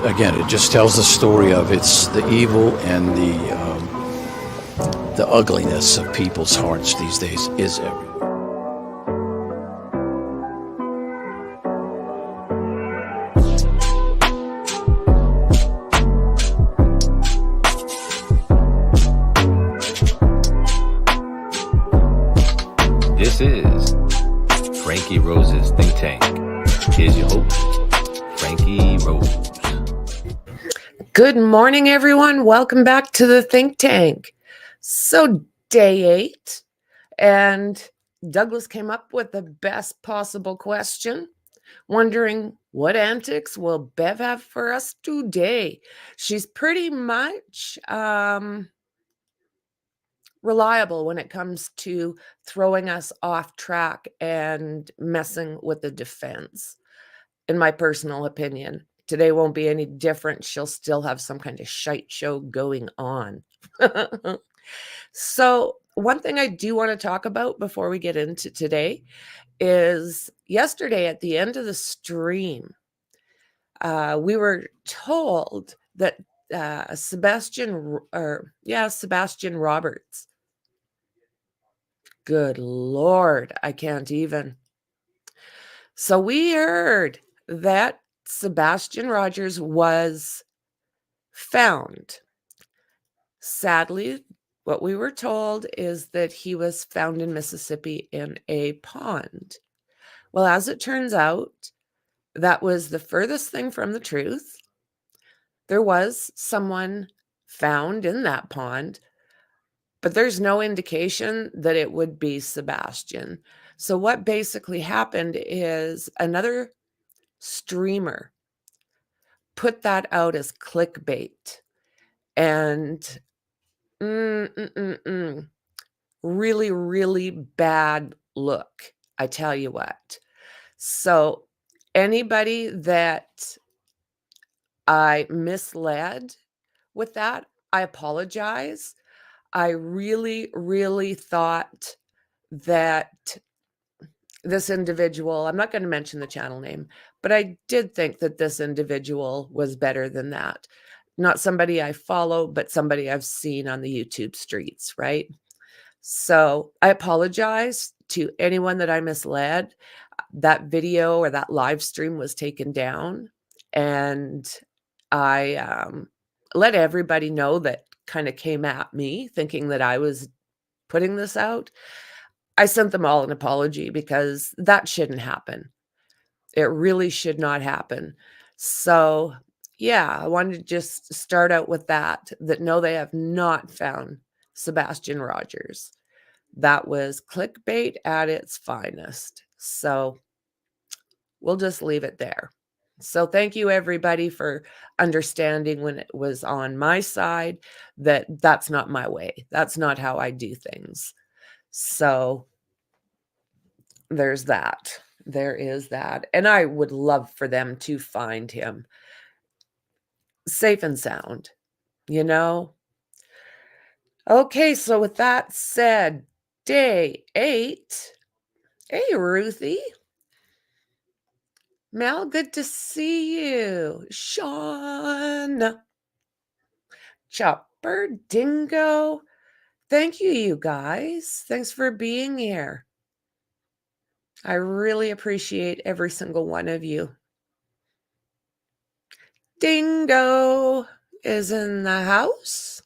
again, it just tells the story of it's the evil and the ugliness of people's hearts these days is everywhere. This is Franky Rose's Think Tank. Here's your host, Franky Rose. Good morning, everyone. Welcome back to the Think Tank. So, day 8, and Douglas came up with the best possible question, wondering what antics will Bev have for us today. She's pretty much reliable when it comes to throwing us off track and messing with the defense, in my personal opinion. Today won't be any different. She'll still have some kind of shite show going on. So, one thing I do want to talk about before we get into today is yesterday at the end of the stream, we were told that Sebastian Roberts. Good Lord, I can't even. So we heard that Sebastian Rogers was found. Sadly, what we were told is that he was found in Mississippi in a pond. Well, as it turns out, that was the furthest thing from the truth. There was someone found in that pond, but there's no indication that it would be Sebastian. So what basically happened is another streamer put that out as clickbait, and really, really bad look, I tell you what. So anybody that I misled with that, I apologize. I really, really thought that this individual, I'm not going to mention the channel name, but I did think that this individual was better than that. Not somebody I follow, but somebody I've seen on the YouTube streets, right? So I apologize to anyone that I misled. That video or that live stream was taken down, and I let everybody know that kind of came at me thinking that I was putting this out. I sent them all an apology because that shouldn't happen. It really should not happen. So, yeah, I wanted to just start out with that no, they have not found Sebastian Rogers. That was clickbait at its finest. So, we'll just leave it there. So thank you, everybody, for understanding when it was on my side that that's not my way. That's not how I do things. So there's that. There is that. And I would love for them to find him safe and sound, you know? Okay, so with that said, day 8. Hey, Ruthie. Mel, good to see you. Sean. Chopper, Dingo. Thank you, you guys. Thanks for being here. I really appreciate every single one of you. Dingo is in the house.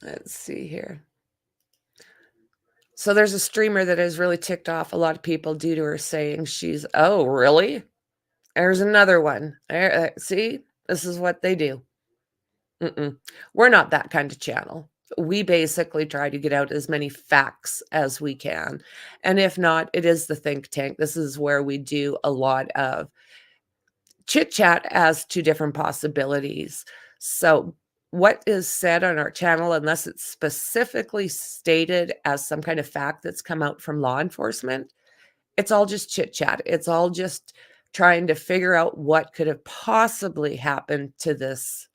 Let's see here. So there's a streamer that has really ticked off a lot of people due to her saying she's, oh, really? There's another one. See, this is what they do. We're not that kind of channel. We basically try to get out as many facts as we can. And if not, it is the think tank. This is where we do a lot of chit chat as to different possibilities. So what is said on our channel, unless it's specifically stated as some kind of fact that's come out from law enforcement, it's all just chit chat. It's all just trying to figure out what could have possibly happened to this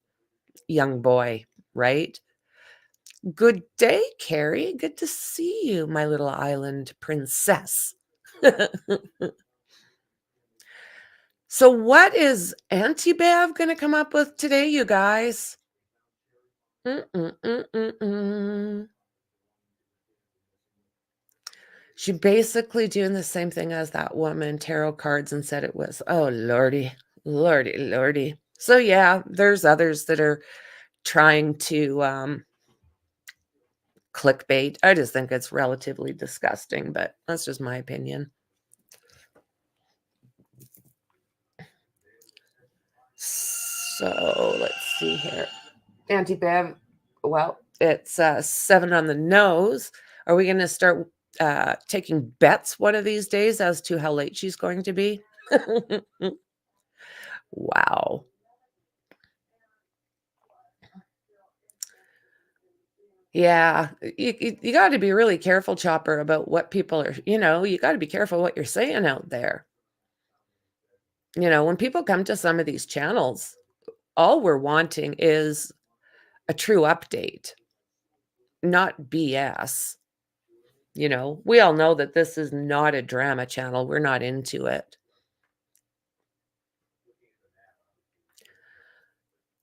young boy, right? Good day, Carrie. Good to see you, my little island princess. So what is Auntie Bev gonna come up with today, you guys? Mm-mm-mm-mm-mm. She basically doing the same thing as that woman, tarot cards, and said it was, oh, lordy, lordy, lordy. So yeah, there's others that are trying to clickbait. I just think it's relatively disgusting, but that's just my opinion. So let's see here. Auntie Bev, well, it's 7 on the nose. Are we going to start taking bets one of these days as to how late she's going to be? Wow. Yeah, you got to be really careful, Chopper, about what people are, you got to be careful what you're saying out there. When people come to some of these channels, all we're wanting is a true update, not BS. We all know that this is not a drama channel. We're not into it.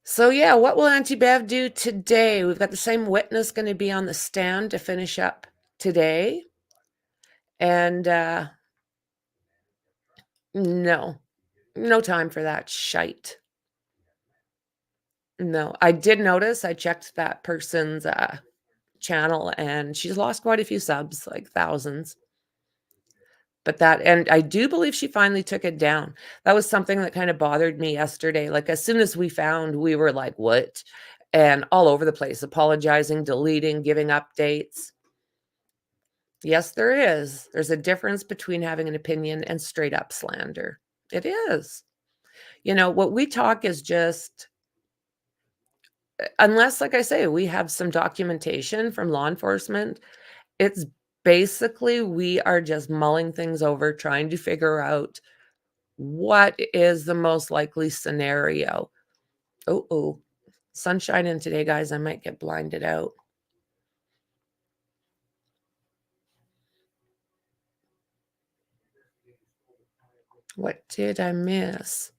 So, yeah, what will Auntie Bev do today? We've got the same witness going to be on the stand to finish up today. And no time for that shite. No, I did notice, I checked that person's channel and she's lost quite a few subs, like thousands. And I do believe she finally took it down. That was something that kind of bothered me yesterday. Like, as soon as we found, we were like, what? And all over the place, apologizing, deleting, giving updates. Yes, there is. There's a difference between having an opinion and straight up slander. It is. What we talk is just, unless, like I say, we have some documentation from law enforcement, it's basically we are just mulling things over, trying to figure out what is the most likely scenario. Oh, sunshine in today, guys. I might get blinded out. What did I miss?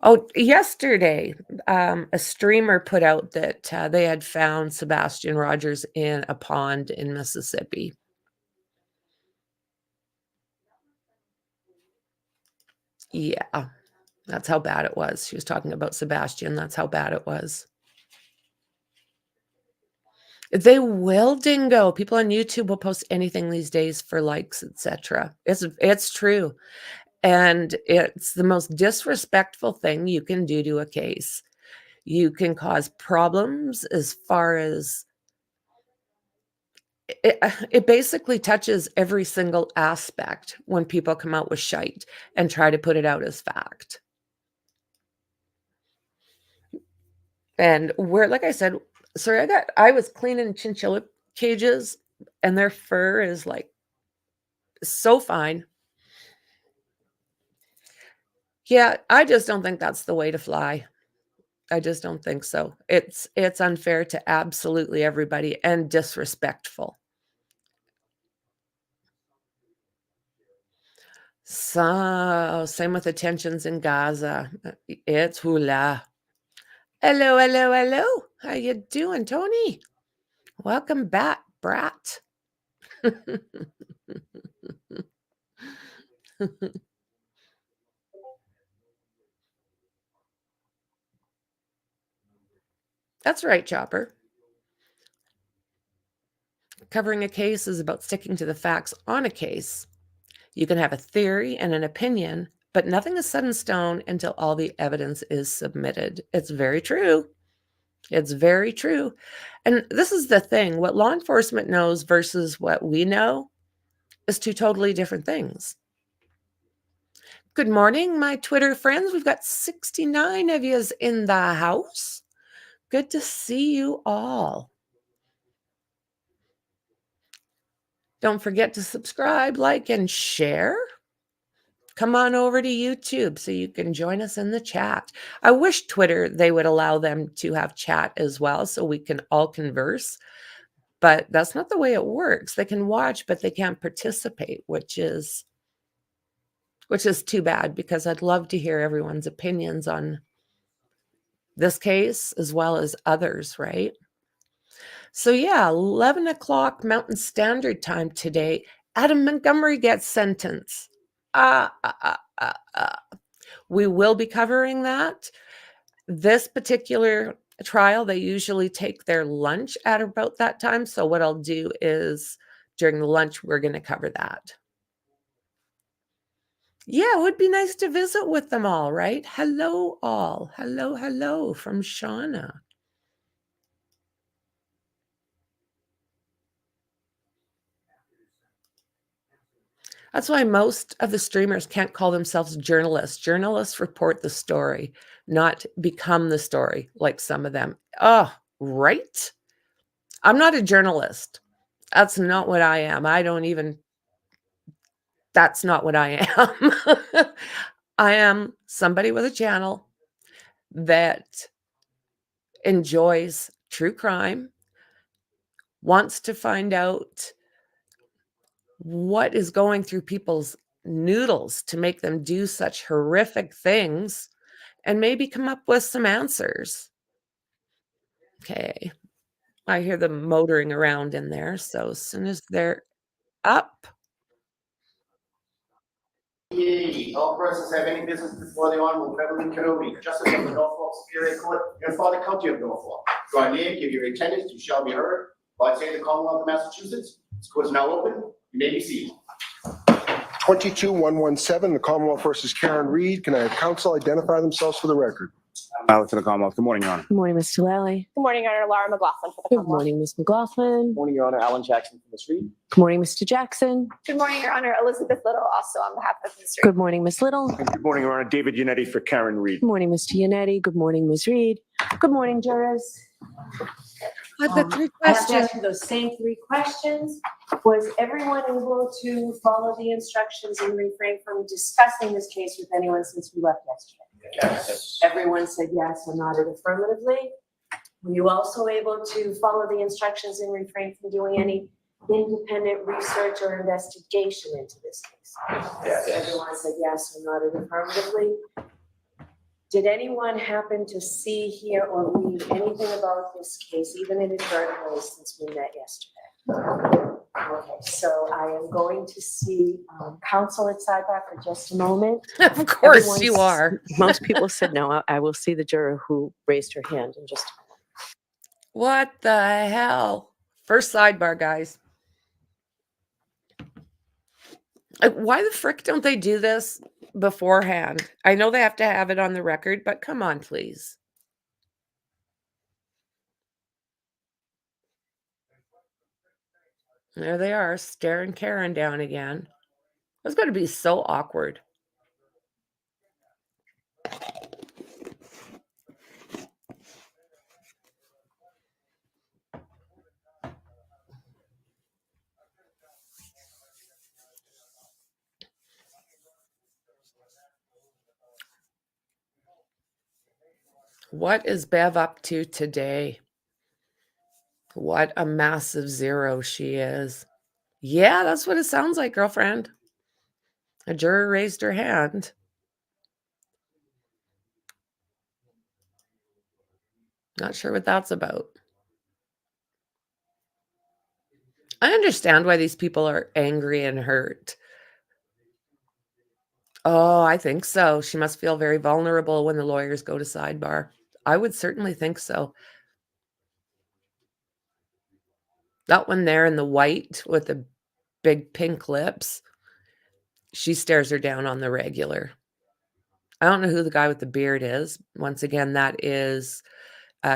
Oh, yesterday, a streamer put out that they had found Sebastian Rogers in a pond in Mississippi. Yeah, that's how bad it was. She was talking about Sebastian. That's how bad it was. They will, Dingo. People on YouTube will post anything these days for likes, etc. It's true. And it's the most disrespectful thing you can do to a case. You can cause problems as far as it basically touches every single aspect when people come out with shite and try to put it out as fact. And like I said, sorry, I was cleaning chinchilla cages and their fur is like so fine. Yeah, I just don't think that's the way to fly. I just don't think so. It's unfair to absolutely everybody and disrespectful. So, same with the tensions in Gaza. It's hula. Hello, hello, hello. How you doing, Tony? Welcome back, brat. That's right, Chopper. Covering a case is about sticking to the facts on a case. You can have a theory and an opinion, but nothing is set in stone until all the evidence is submitted. It's very true. It's very true. And this is the thing, what law enforcement knows versus what we know is two totally different things. Good morning, my Twitter friends. We've got 69 of yous in the house. Good to see you all. Don't forget to subscribe, like, and share. Come on over to YouTube so you can join us in the chat. I wish Twitter, they would allow them to have chat as well so we can all converse. But that's not the way it works. They can watch, but they can't participate, which is which is too bad because I'd love to hear everyone's opinions on this case as well as others, right? So yeah, 11 o'clock Mountain Standard Time today, Adam Montgomery gets sentenced. We will be covering that. This particular trial, they usually take their lunch at about that time. So what I'll do is during the lunch, we're going to cover that. Yeah, it would be nice to visit with them all, right? Hello, all. Hello, hello from Shauna. That's why most of the streamers can't call themselves journalists. Journalists report the story, not become the story like some of them. Oh, right? I'm not a journalist. That's not what I am. That's not what I am. I am somebody with a channel that enjoys true crime, wants to find out what is going through people's noodles to make them do such horrific things, and maybe come up with some answers. Okay. I hear them motoring around in there, so as soon as they're up. All persons have any business before the Honorable Beverly Kenobi, Justice of the Norfolk Superior Court, in the County of Norfolk. Do I name, give your attendance, you shall be heard. By saying the Commonwealth of Massachusetts, this court is now open. You may be seated. 22-117, the Commonwealth versus Karen Reed. Can I have counsel identify themselves for the record? To the Commonwealth. Good morning, Your Honor. Good morning, Mr. Lally. Good morning, Your Honor. Laura McLaughlin for the Good Commonwealth. morning, Ms. McLaughlin. Good morning, Your Honor. Alan Jackson from the street. Good morning, Mr. Jackson. Good morning, Your Honor. Elizabeth Little, also on behalf of Mr. Good morning, Ms. Little. And good morning, Your Honor. David Yannetti for Karen Reed. Good morning, Mr. Yannetti. Good morning, Ms. Reed. Good morning, jurors. I've got 3 I have to questions. ask you those same 3 questions. Was everyone able to follow the instructions and refrain from discussing this case with anyone since we left yesterday? Yes. Everyone said yes or nodded affirmatively. Were you also able to follow the instructions and refrain from doing any independent research or investigation into this case? Yes. Everyone said yes or nodded affirmatively. Did anyone happen to see, hear, or read anything about this case, even inadvertently, since we met yesterday? Okay, so I am going to see counsel at sidebar for just a moment. Of course Everyone's- you are. Most people said no. I will see the juror who raised her hand in just a moment. What the hell? First sidebar, guys. Why the frick don't they do this beforehand? I know they have to have it on the record, but come on, please. There they are, staring Karen down again. It's going to be so awkward. What is Bev up to today? What a massive zero she is. Yeah, that's what it sounds like, girlfriend. A juror raised her hand. Not sure what that's about. I understand why these people are angry and hurt. Oh, I think so. She must feel very vulnerable when the lawyers go to sidebar. I would certainly think so. That one there in the white with the big pink lips, she stares her down on the regular. I don't know who the guy with the beard is. Once again, that is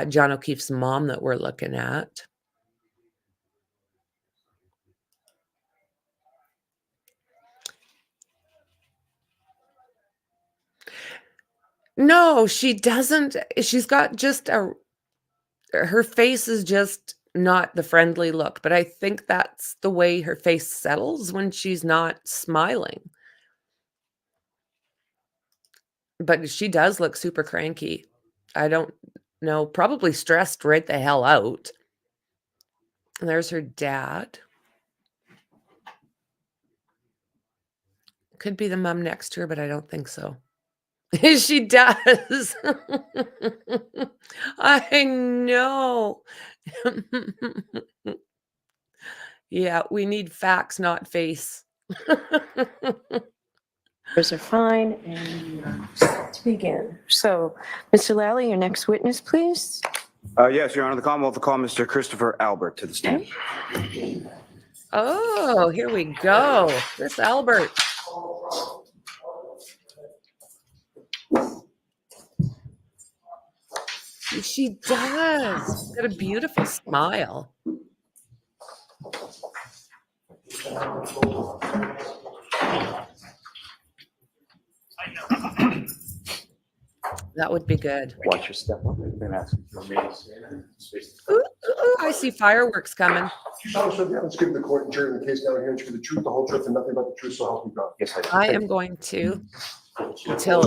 John O'Keefe's mom that we're looking at. No, she doesn't. She's got just her face is just not the friendly look, but I think that's the way her face settles when she's not smiling. But she does look super cranky. I don't know, probably stressed right the hell out. And there's her dad. Could be the mom next to her, but I don't think so. She does. I know. Yeah, we need facts, not face. Numbers are fine, and we are set to begin. So, Mr. Lally, your next witness, please. Yes, Your Honor, the Commonwealth will call Mr. Christopher Albert to the stand. Okay. Oh, here we go. Miss Albert. She does. Got a beautiful smile. That would be good. Watch your step up. Ooh, ooh, I see fireworks coming. Promise to the evidence given to the court and jury in the case now and here to the truth, the whole truth, and nothing but the truth, so help me God. Yes, I am going to until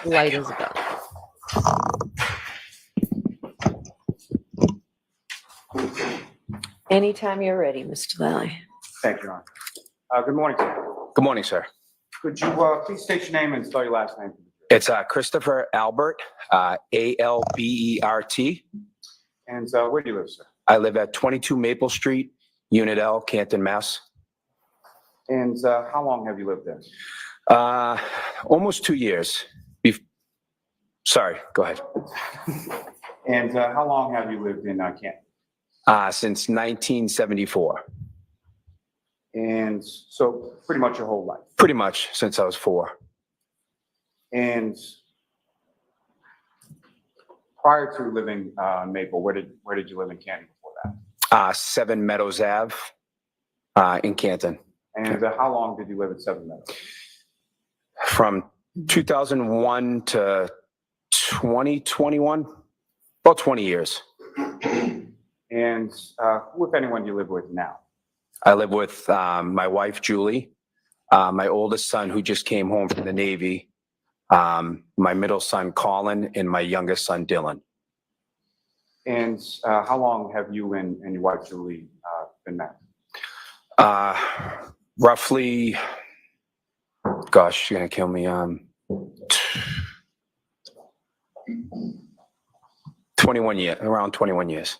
light is gone. Anytime you're ready, Mr. Lally. Thank you, Your Honor. Good morning, sir. Good morning, sir. Could you please state your name and spell your last name? It's Christopher Albert, Albert. And where do you live, sir? I live at 22 Maple Street, Unit L, Canton, Mass. And how long have you lived there? Almost 2 years. Sorry, go ahead. And how long have you lived in Canton? Since 1974. And so pretty much your whole life. Pretty much since I was 4. And prior to living in Maple, where did you live in Canton before that? 7 Meadows Ave in Canton. And how long did you live at 7 Meadows? From 2001 to 2021, about 20 years. And who, if anyone, do you live with now? I live with my wife, Julie, my oldest son, who just came home from the Navy, my middle son, Colin, and my youngest son, Dylan. And how long have you and your wife, Julie, been married? Roughly, gosh, you're going to kill me. 21 years, around 21 years.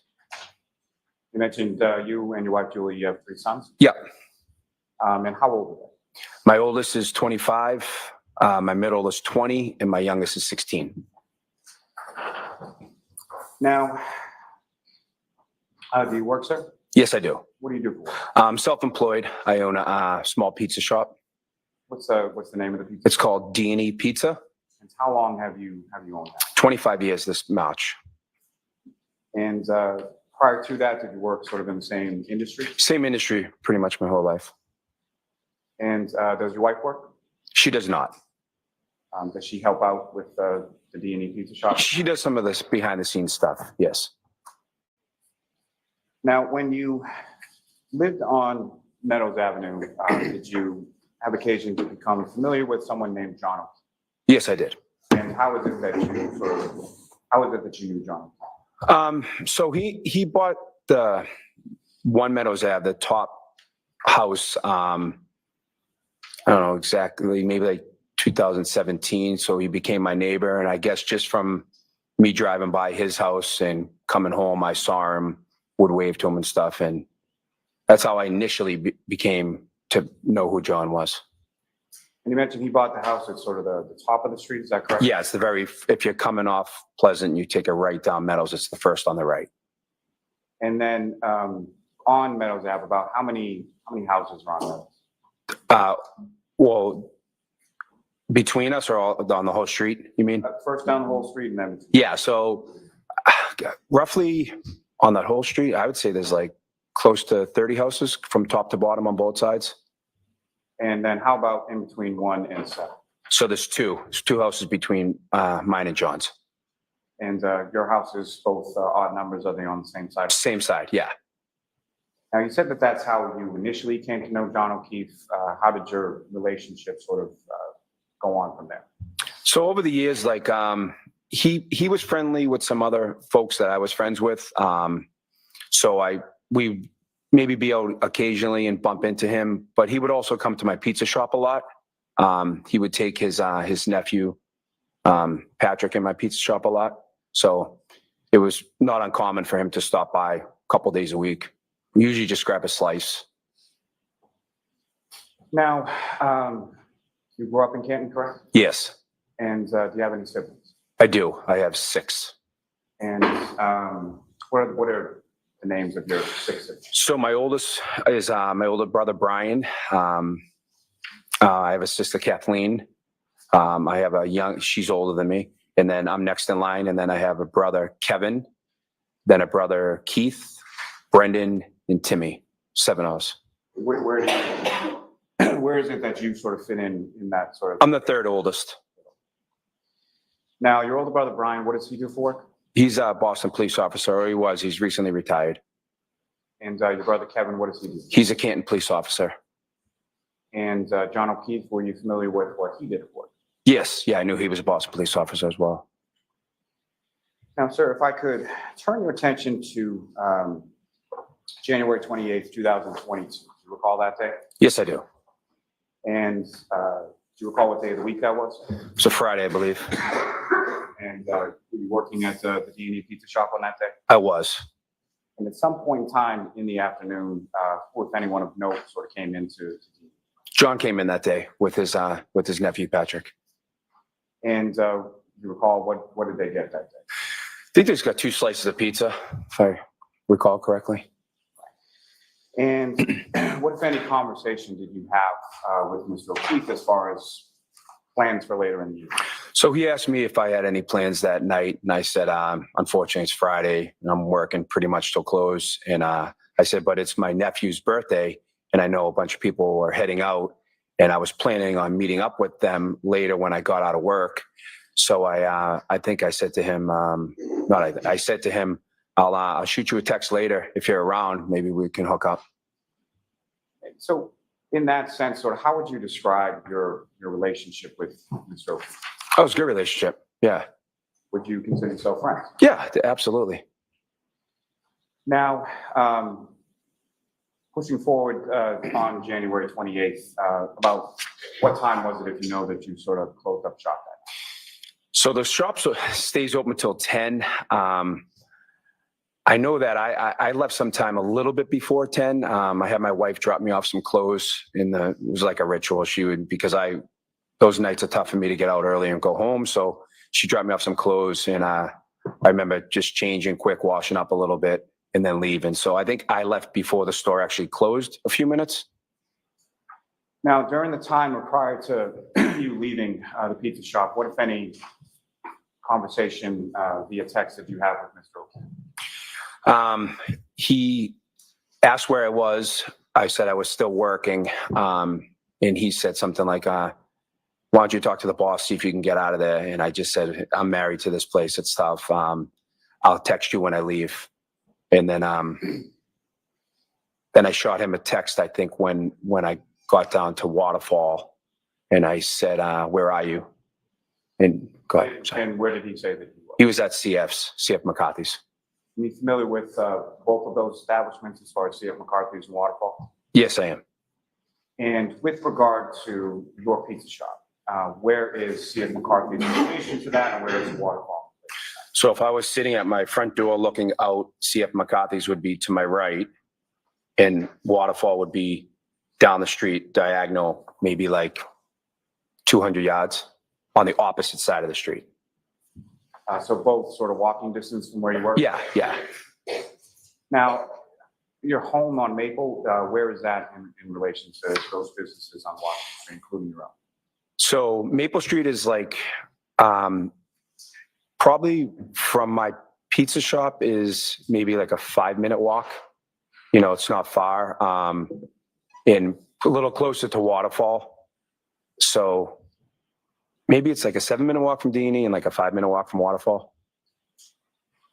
You mentioned you and your wife, Julie, you have 3 sons? Yep. And how old are they? My oldest is 25, my middle is 20, and my youngest is 16. Now, do you work, sir? Yes, I do. What do you do for work? I'm self-employed. I own a small pizza shop. What's the name of the pizza? It's called D&E Pizza. And how long have you owned that? 25 years this March. And prior to that, did you work sort of in the same industry? Same industry pretty much my whole life. And does your wife work? She does not. Does she help out with the D&E Pizza shop? She does some of this behind the scenes stuff, yes. Now, when you lived on Meadows Avenue, did you have occasion to become familiar with someone named John? Yes, I did. And how is it that you knew John? So he bought the 1 Meadows Ave, the top house, I don't know exactly, maybe like 2017. So he became my neighbor. And I guess just from me driving by his house and coming home, I saw him, would wave to him and stuff. And that's how I initially became to know who John was. And you mentioned he bought the house at sort of the top of the street. Is that correct? Yeah, it's the very, if you're coming off Pleasant, you take a right down Meadows, it's the first on the right. And then on Meadows Ave, about how many houses are on Meadows? Well, between us or all, on the whole street, you mean? First down the whole street and then. Yeah, so roughly on that whole street, I would say there's like close to 30 houses from top to bottom on both sides. And then how about in between 1 and 7? So there's 2 houses between mine and John's. And your house is both odd numbers. Are they on the same side? Same side, yeah. Now, you said that that's how you initially came to know John O'Keefe. How did your relationship sort of go on from there? So over the years, like he was friendly with some other folks that I was friends with. So we maybe be out occasionally and bump into him, but he would also come to my pizza shop a lot. He would take his nephew, Patrick, in my pizza shop a lot. So it was not uncommon for him to stop by a couple days a week. Usually just grab a slice. Now, you grew up in Canton, correct? Yes, And do you have any siblings? I do. I have 6. And what are the names of your 6 siblings? So my oldest is my older brother, Brian. I have a sister, Kathleen. I have she's older than me. And then I'm next in line. And then I have a brother, Kevin, then a brother, Keith, Brendan, and Timmy. 7 of us. Where is it that you sort of fit in that sort of? I'm the 3rd oldest. Now, your older brother, Brian, what does he do for work? He's a Boston police officer, or he was. He's recently retired. And your brother, Kevin, what does he do? He's a Canton police officer. And John O'Keefe, were you familiar with what he did for work? Yes. Yeah, I knew he was a Boston police officer as well. Now, sir, if I could turn your attention to January 28th, 2022. Do you recall that day? Yes, I do. And do you recall what day of the week that was? It's a Friday, I believe. And were you working at the D&E Pizza Shop on that day? I was. And at some point in time in the afternoon, who, if anyone of note, sort of came into D&E? John came in that day with his nephew, Patrick. And you recall what did they get that day? I think they just got 2 slices of pizza, if I recall correctly. And what, if any, conversation did you have with Mr. O'Keefe as far as plans for later in the year? So he asked me if I had any plans that night, and I said, unfortunately, it's Friday, and I'm working pretty much till close. And I said, but it's my nephew's birthday, and I know a bunch of people are heading out, and I was planning on meeting up with them later when I got out of work. So I think I said to him, I said to him, I'll shoot you a text later if you're around. Maybe we can hook up. So in that sense, sort of, how would you describe your relationship with Mr. O'Keefe? Oh, it was a good relationship. Yeah. Would you consider yourself friends? Yeah, absolutely. Now, pushing forward on January 28th, about what time was it, if you know, that you sort of closed up shop that? So the shop stays open until 10. I know that I left sometime a little bit before 10. I had my wife drop me off some clothes it was like a ritual. She would, because those nights are tough for me to get out early and go home. So she dropped me off some clothes, and I remember just changing quick, washing up a little bit, and then leaving. So I think I left before the store actually closed a few minutes. Now, during the time or prior to you leaving the pizza shop, what, if any, conversation via text did you have with Mr. O'Keefe? He asked where I was. I said I was still working. And he said something like, why don't you talk to the boss, see if you can get out of there? And I just said, I'm married to this place. It's tough. I'll text you when I leave. And then I shot him a text, I think, when I got down to Waterfall, and I said, where are you? And go ahead. Sorry. And where did he say that you were? He was at CF McCarthy's. Are you familiar with both of those establishments as far as CF McCarthy's and Waterfall? Yes, I am. And with regard to your pizza shop, where is CF McCarthy's in relation to that, and where is Waterfall? So if I was sitting at my front door looking out, CF McCarthy's would be to my right, and Waterfall would be down the street, diagonal, maybe like 200 yards on the opposite side of the street. So both sort of walking distance from where you work? Yeah. Now, your home on Maple, where is that in relation to those businesses on Washington Street, including your own? So Maple Street is like, probably from my pizza shop is maybe like a 5-minute walk. You know, it's not far. And a little closer to Waterfall. So maybe it's like a 7-minute walk from D&E and like a 5-minute walk from Waterfall.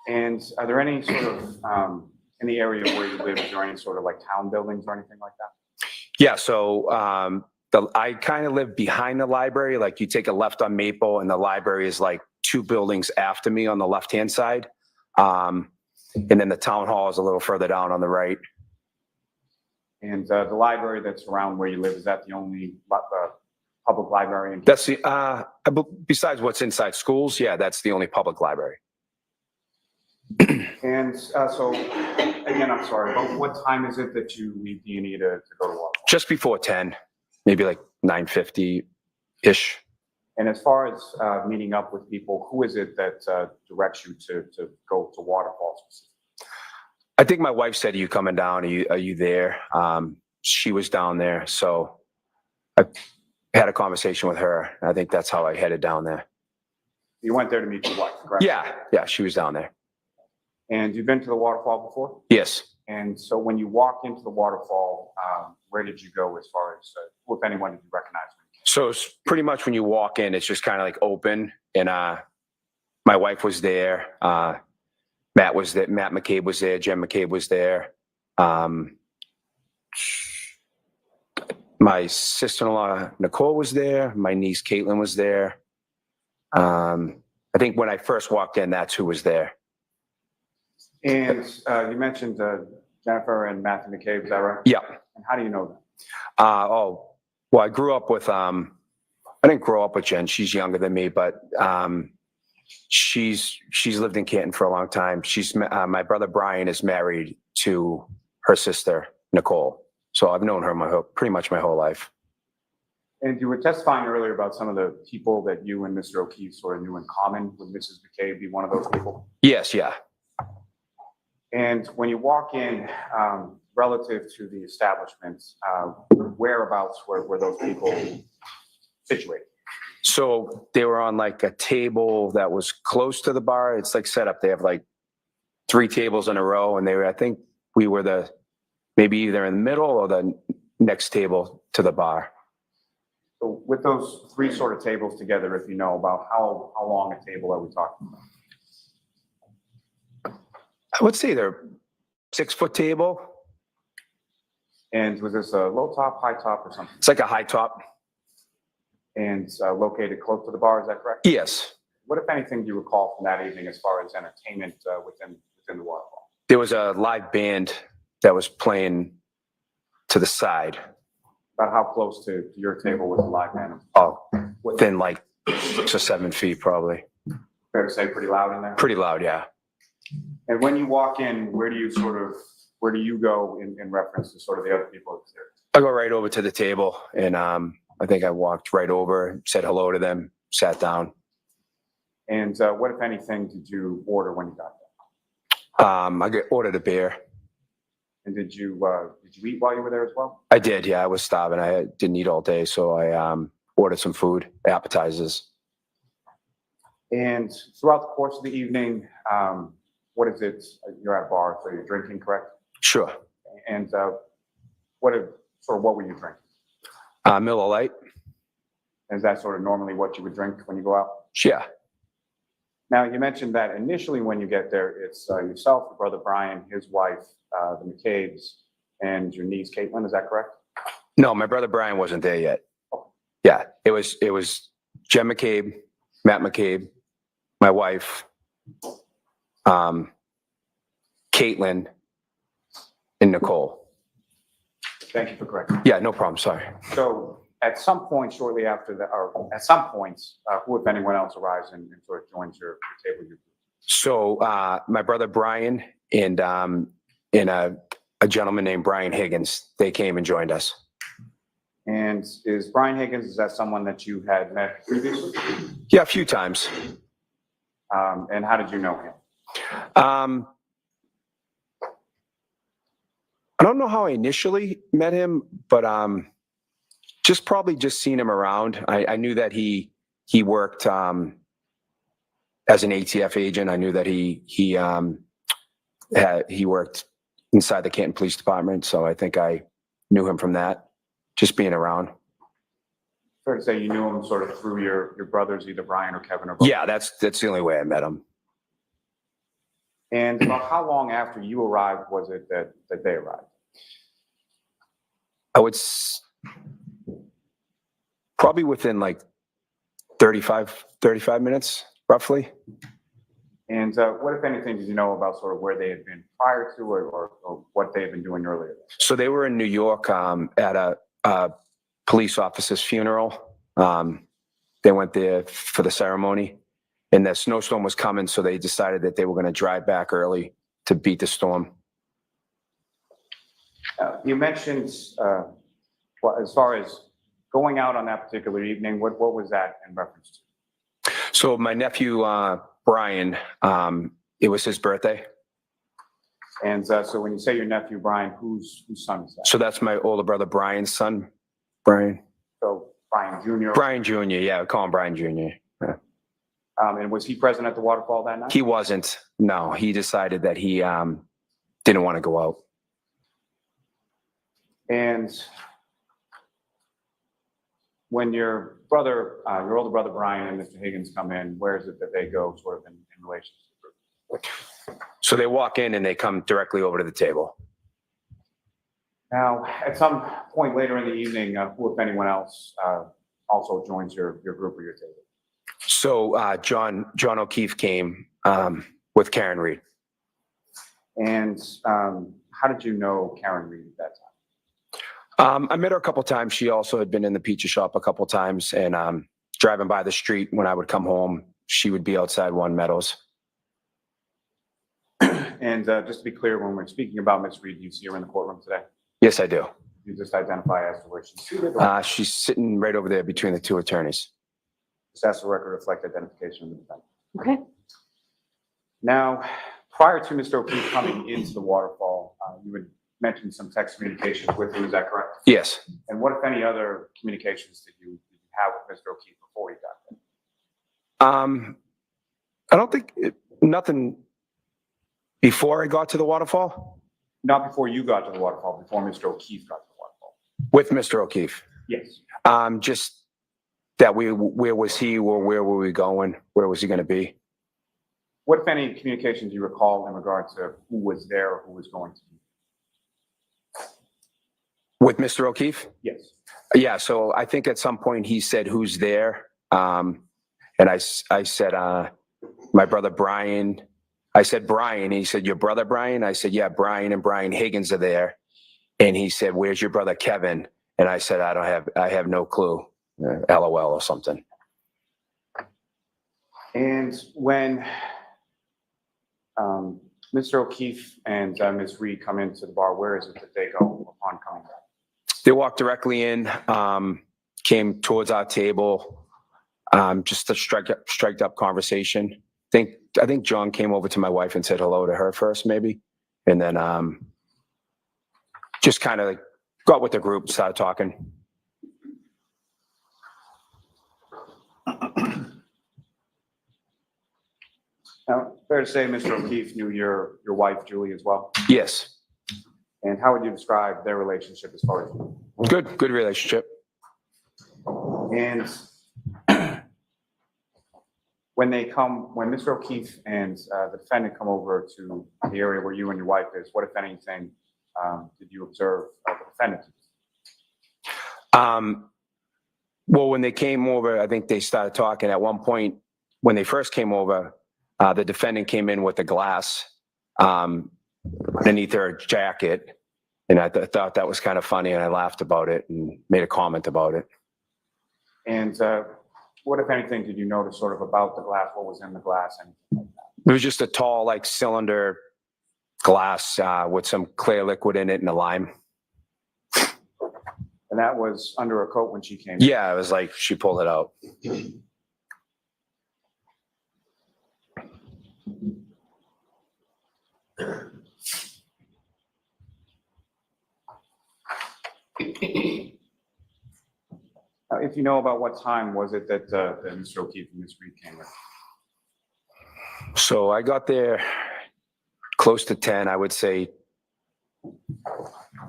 And are there any sort of, in the area where you live, is there any sort of like town buildings or anything like that? Yeah, so I kind of live behind the library. Like you take a left on Maple, and the library is like 2 buildings after me on the left-hand side. And then the town hall is a little further down on the right. And the library that's around where you live, is that the only public library? That's the, besides what's inside schools, yeah, that's the only public library. And so, again, I'm sorry, but what time is it that you leave D&E to go to waterfall? Just before 10, maybe like 9:50-ish. And as far as meeting up with people, who is it that directs you to go to waterfalls? I think my wife said, "Are you coming down? Are you there?" She was down there, so I had a conversation with her. I think that's how I headed down there. You went there to meet your wife, correct? Yeah, she was down there. And you've been to the waterfall before? Yes. And so when you walk into the waterfall, where did you go as far as, if anyone did you recognize? So it's pretty much when you walk in, it's just kind of like open. And my wife was there. Matt was there. Matt McCabe was there. Jen McCabe was there. My sister-in-law, Nicole, was there. My niece, Caitlin, was there. I think when I first walked in, that's who was there. And you mentioned Jennifer and Matthew McCabe, is that right? Yeah. And how do you know them? Well, I grew up with, I didn't grow up with Jen. She's younger than me, but she's lived in Canton for a long time. My brother Brian is married to her sister, Nicole. So I've known her pretty much my whole life. And you were testifying earlier about some of the people that you and Mr. O'Keefe sort of knew in common. Would Mrs. McCabe be one of those people? Yes, yeah. And when you walk in, relative to the establishment, whereabouts were those people situated? So they were on like a table that was close to the bar. It's like set up. They have like 3 tables in a row, and I think we were maybe either in the middle or the next table to the bar. So with those 3 sort of tables together, if you know about how long a table are we talking about? I would say they're 6-foot table. And was this a low top, high top, or something? It's like a high top. And located close to the bar, is that correct? Yes. What, if anything, do you recall from that evening as far as entertainment within the waterfall? There was a live band that was playing to the side. About how close to your table was the live band? Oh, within like 6 or 7 feet, probably. Fair to say, pretty loud in there? Pretty loud, yeah. And when you walk in, where do you go in reference to sort of the other people upstairs? I go right over to the table, and I think I walked right over, said hello to them, sat down. And what, if anything, did you order when you got there? I ordered a beer. And did you eat while you were there as well? I did, yeah. I was starving. I didn't eat all day, so I ordered some food, appetizers. And throughout the course of the evening, what is it? You're at a bar, so you're drinking, correct? Sure. And what were you drinking? Miller Lite. Is that sort of normally what you would drink when you go out? Yeah. Now, you mentioned that initially when you get there, it's yourself, your brother Brian, his wife, the McCabe's, and your niece Caitlin. Is that correct? No, my brother Brian wasn't there yet. Yeah, it was Jen McCabe, Matt McCabe, my wife, Caitlin, and Nicole. Thank you for correcting. Yeah, no problem. Sorry. So at some point shortly after that, or at some points, who, if anyone else, arrives and sort of joins your table? So my brother Brian and a gentleman named Brian Higgins, they came and joined us. And is Brian Higgins, is that someone that you had met previously? Yeah, a few times. And how did you know him? I don't know how I initially met him, but probably seen him around. I knew that he worked as an ATF agent. I knew that he worked inside the Canton Police Department, so I think I knew him from that, just being around. Fair to say you knew him sort of through your brothers, either Brian or Kevin or both? Yeah, that's the only way I met him. And about how long after you arrived was it that they arrived? I would probably within like 35 minutes, roughly. And what, if anything, did you know about sort of where they had been prior to or what they had been doing earlier? So they were in New York at a police officer's funeral. They went there for the ceremony, and the snowstorm was coming, so they decided that they were going to drive back early to beat the storm. You mentioned, well, as far as going out on that particular evening, what was that in reference to? So my nephew, Brian, it was his birthday. And so when you say your nephew, Brian, whose son is that? So that's my older brother, Brian's son, Brian. So Brian Jr.? Brian Jr., yeah, we call him Brian Jr. Yeah. And was he present at the waterfall that night? He wasn't. No, he decided that he didn't want to go out. And when your brother, your older brother Brian and Mr. Higgins come in, where is it that they go sort of in relation to the group? So they walk in and they come directly over to the table. Now, at some point later in the evening, who, if anyone else, also joins your group or your table? So John O'Keefe came with Karen Reed. And how did you know Karen Reed at that time? I met her a couple times. She also had been in the pizza shop a couple times, and driving by the street when I would come home, she would be outside One Meadows. And just to be clear, when we're speaking about Ms. Reed, do you see her in the courtroom today? Yes, I do. You just identify as to where she's seated? She's sitting right over there between the two attorneys. Just ask the record to reflect identification of the defendant. Okay. Now, prior to Mr. O'Keefe coming into the waterfall, you had mentioned some text communications with him, is that correct? Yes. And what, if any, other communications did you have with Mr. O'Keefe before he got there? I don't think nothing before I got to the waterfall. Not before you got to the waterfall, before Mr. O'Keefe got to the waterfall. With Mr. O'Keefe. Yes. Just that where was he, or where were we going? Where was he going to be? What, if any, communications do you recall in regard to who was there or who was going to be? With Mr. O'Keefe? Yes. Yeah, so I think at some point he said, "Who's there?" And I said, "My brother Brian." I said, "Brian." He said, "Your brother Brian?" I said, "Yeah, Brian and Brian Higgins are there." And he said, "Where's your brother Kevin?" And I said, I have no clue. LOL or something. And when Mr. O'Keefe and Ms. Reed come into the bar, where is it that they go upon coming back? They walked directly in, came towards our table, just a striked up conversation. I think John came over to my wife and said hello to her first, maybe. And then just kind of like got with the group, started talking. Now, fair to say Mr. O'Keefe knew your wife, Julie, as well? Yes. And how would you describe their relationship as far as? Good relationship. And when Mr. O'Keefe and the defendant come over to the area where you and your wife is, what, if anything, did you observe the defendant? Well, when they came over, I think they started talking. At one point, when they first came over, the defendant came in with a glass underneath her jacket. And I thought that was kind of funny, and I laughed about it and made a comment about it. And what, if anything, did you notice sort of about the glass? What was in the glass? And It was just a tall, like, cylinder glass with some clear liquid in it and a lime. And that was under her coat when she came in? Yeah, it was like she pulled it out. If you know about what time was it that Mr. O'Keefe and Ms. Reed came in? So I got there close to 10, I would say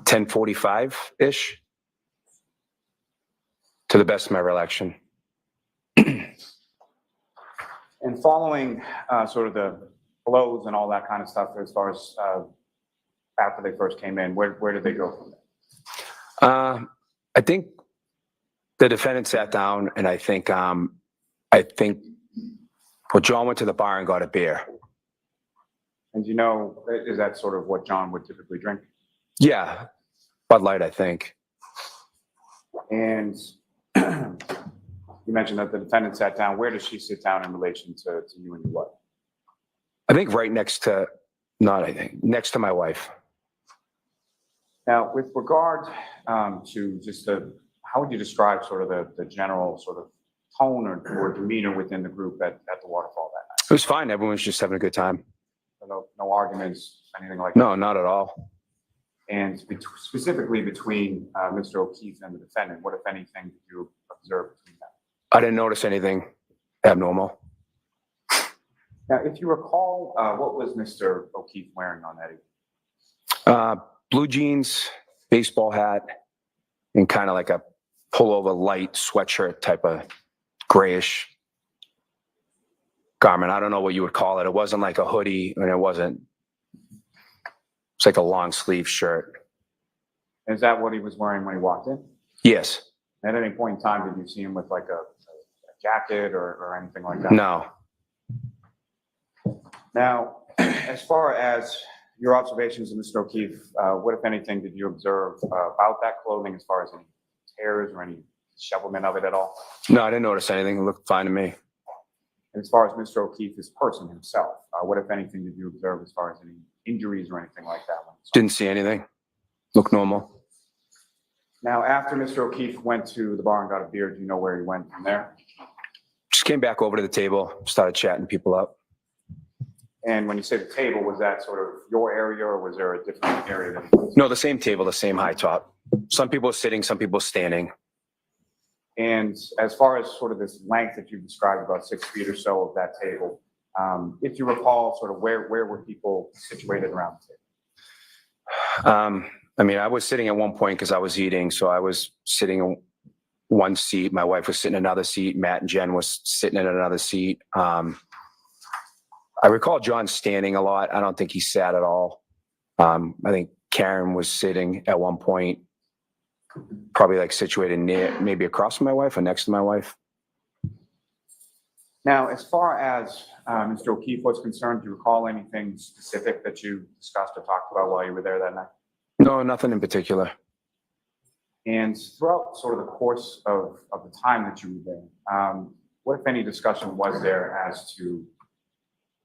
10:45-ish, to the best of my recollection. And following sort of the blows and all that kind of stuff, as far as after they first came in, where did they go from there? I think the defendant sat down, and I think well, John went to the bar and got a beer, And you know, is that sort of what John would typically drink? Yeah, Bud Light, I think. And you mentioned that the defendant sat down. Where does she sit down in relation to you and your wife? I think right next to, not I think, next to my wife. Now, with regard to just how would you describe sort of the general sort of tone or demeanor within the group at the waterfall that It was fine. Everyone's just having a good time. night? No arguments, anything like that? No, not at all. And specifically between Mr. O'Keefe and the defendant, what, if anything, did you observe between them? I didn't notice anything abnormal. Now, if you recall, what was Mr. O'Keefe wearing on that evening? Blue jeans, baseball hat, and kind of like a pullover light sweatshirt type of grayish garment. I don't know what you would call it. It wasn't like a hoodie, and it's like a long sleeve shirt. Is that what he was wearing when he walked in? Yes. At any point in time, did you see him with like a jacket or anything like that? No. Now, as far as your observations of Mr. O'Keefe, what, if anything, did you observe about that clothing as far as any tears or any shovelment of it at all? No, I didn't notice anything. It looked fine to me. And as far as Mr. O'Keefe, his person himself, what, if anything, did you observe as far as any injuries or anything like that? Didn't see anything. Looked normal. Now, after Mr. O'Keefe went to the bar and got a beer, do you know where he went from there? Just came back over to the table, started chatting people up. And when you say the table, was that sort of your area or was there a different area that he was? No, the same table, the same high top. Some people are sitting, some people are standing. And as far as sort of this length that you described, about 6 feet or so of that table, if you recall, sort of where were people situated around the table? I mean, I was sitting at one point because I was eating, so I was sitting in one seat. My wife was sitting in another seat. Matt and Jen was sitting in another seat. I recall John standing a lot. I don't think he sat at all. I think Karen was sitting at one point, probably like situated near, maybe across from my wife or next to my wife. Now, as far as Mr. O'Keefe was concerned, do you recall anything specific that you discussed or talked about while you were there that night? No, nothing in particular. And throughout sort of the course of the time that you were there, what, if any, discussion was there as to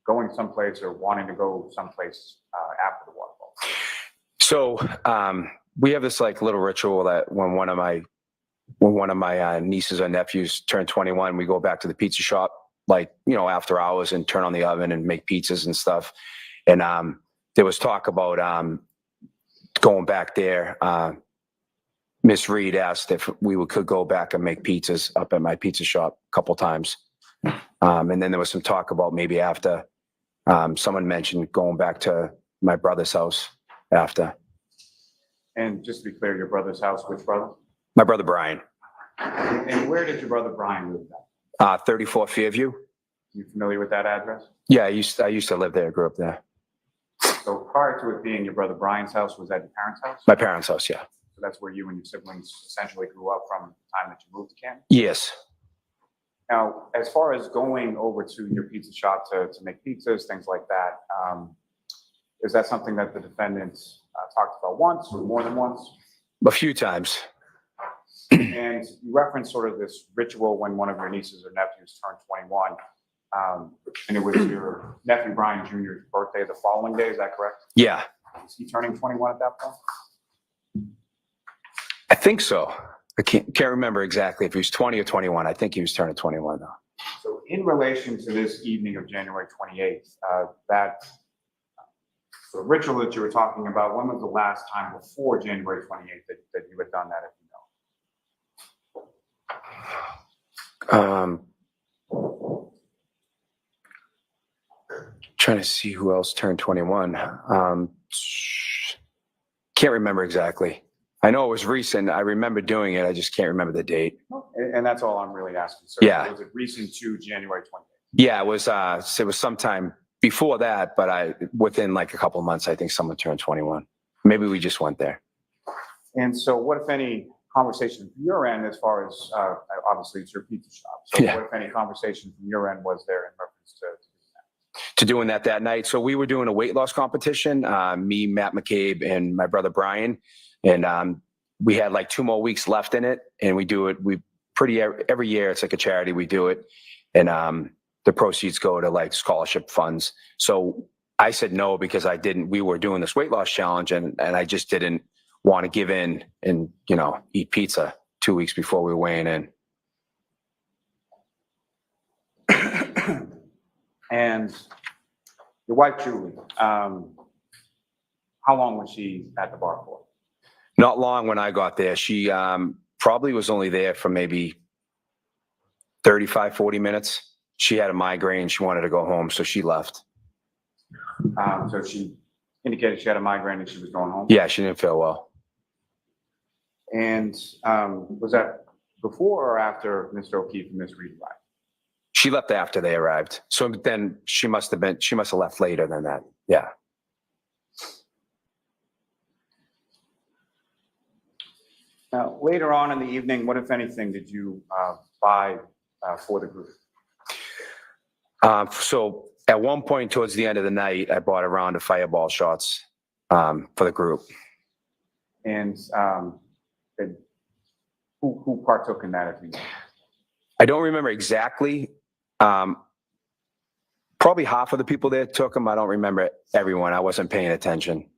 going someplace or wanting to go someplace after the waterfall? So we have this like little ritual that when one of my nieces or nephews turn 21, we go back to the pizza shop, like, you know, after hours and turn on the oven and make pizzas and stuff. And there was talk about going back there. Miss Reed asked if we could go back and make pizzas up at my pizza shop a couple times. And then there was some talk about maybe after, someone mentioned going back to my brother's house after. And just to be clear, your brother's house, which brother? My brother Brian. And where did your brother Brian live at? 34 Fairview. You familiar with that address? Yeah, I used to live there, grew up there. So prior to it being your brother Brian's house, was that your parents' house? My parents' house, yeah. So that's where you and your siblings essentially grew up from the time that you moved to Canton? Yes. Now, as far as going over to your pizza shop to make pizzas, things like that, is that something that the defendant talked about once or more than once? A few times. And you referenced sort of this ritual when one of your nieces or nephews turned 21. And it was your nephew Brian Jr.'s birthday the following day, is that correct? Yeah. Was he turning 21 at that point? I think so. I can't remember exactly if he was 20 or 21. I think he was turning 21 though. So in relation to this evening of January 28th, that the ritual that you were talking about, when was the last time before January 28th that you had done that, if you know? Trying to see who else turned 21. Can't remember exactly. I know it was recent. I remember doing it. I just can't remember the date. And that's all I'm really asking. So Yeah. Was it recent to January 28th? Yeah, it was sometime before that, but within like a couple of months, I think someone turned 21. Maybe we just went there. And so what, if any, conversation from your end as far as, obviously it's your pizza shop. So Yeah. what, if any, conversation from your end was there in reference to that? to doing that night. So we were doing a weight loss competition, me, Matt McCabe, and my brother Brian. And we had like 2 more weeks left in it. And we do it, every year, it's like a charity, we do it. And the proceeds go to like scholarship funds. So I said no, because we were doing this weight loss challenge, and I just didn't want to give in and, eat pizza 2 weeks before we were weighing in. And your wife, Julie, how long was she at the bar for? Not long when I got there. She probably was only there for maybe 35, 40 minutes. She had a migraine. She wanted to go home, so she left. So she indicated she had a migraine and she was going home? Yeah, she didn't feel well. And was that before or after Mr. O'Keefe and Ms. Reed arrived? She left after they arrived. So then she must have left later than that. Yeah. Now, later on in the evening, what, if anything, did you buy for the group? So at one point towards the end of the night, I bought a round of fireball shots for the group. And who partook in that? If you know? I don't remember exactly. Probably half of the people there took them. I don't remember everyone. I wasn't paying attention.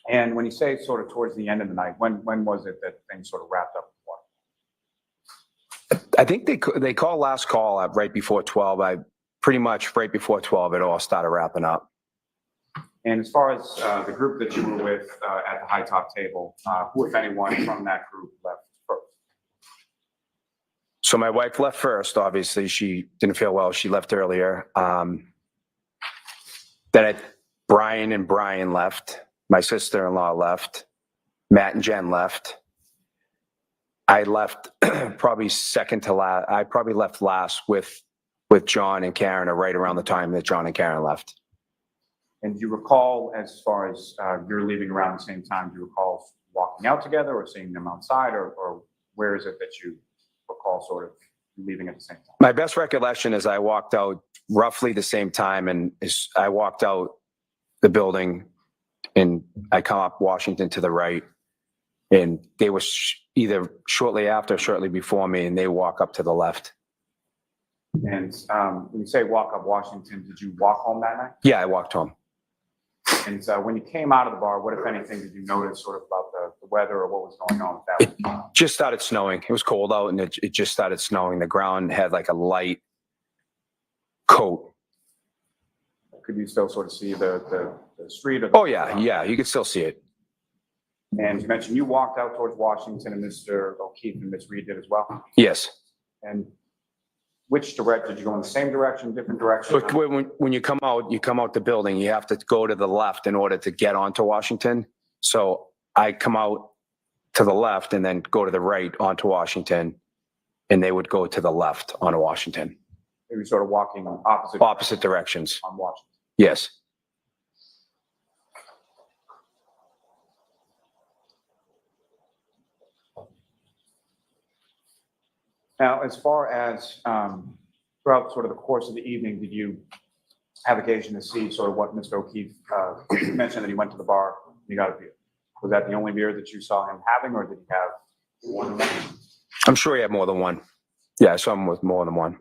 And when you say sort of towards the end of the night, when was it that things sort of wrapped up? I think they called last call at right before 12. Pretty much right before 12, it all started wrapping up. And as far as the group that you were with at the high top table, who, if anyone, from that group left first? So my wife left first. Obviously, she didn't feel well. She left earlier. Then Brian and Brian left. My sister-in-law left. Matt and Jen left. I left probably second to last. I probably left last with John and Karen, or right around the time that John and Karen left. And do you recall, as far as you're leaving around the same time, do you recall walking out together or seeing them outside, or where is it that you recall sort of leaving at the same time? My best recollection is I walked out roughly the same time, and I walked out the building, and I come up Washington to the right, and they were either shortly after or shortly before me, and they walk up to the left. And when you say walk up Washington, did you walk home that night? Yeah, I walked home. And when you came out of the bar, what, if anything, did you notice sort of about the weather or what was going on with that? It just started snowing. It was cold out, and it just started snowing. The ground had like a light coat. Could you still sort of see the street? Or Oh, yeah, you could still see it. And you mentioned you walked out towards Washington, and Mr. O'Keefe and Ms. Reed did as well? Yes. And which direction? Did you go in the same direction, different direction? So when you come out the building, you have to go to the left in order to get onto Washington. So I come out to the left and then go to the right onto Washington, and they would go to the left onto Washington. They were sort of walking Opposite directions. on Washington. Yes. Now, as far as throughout sort of the course of the evening, did you have occasion to see sort of what Mr. O'Keefe mentioned, that he went to the bar and he got a beer? Was that the only beer that you saw him having, or did he have one? I'm sure he had more than one. Yeah, I saw him with more than one.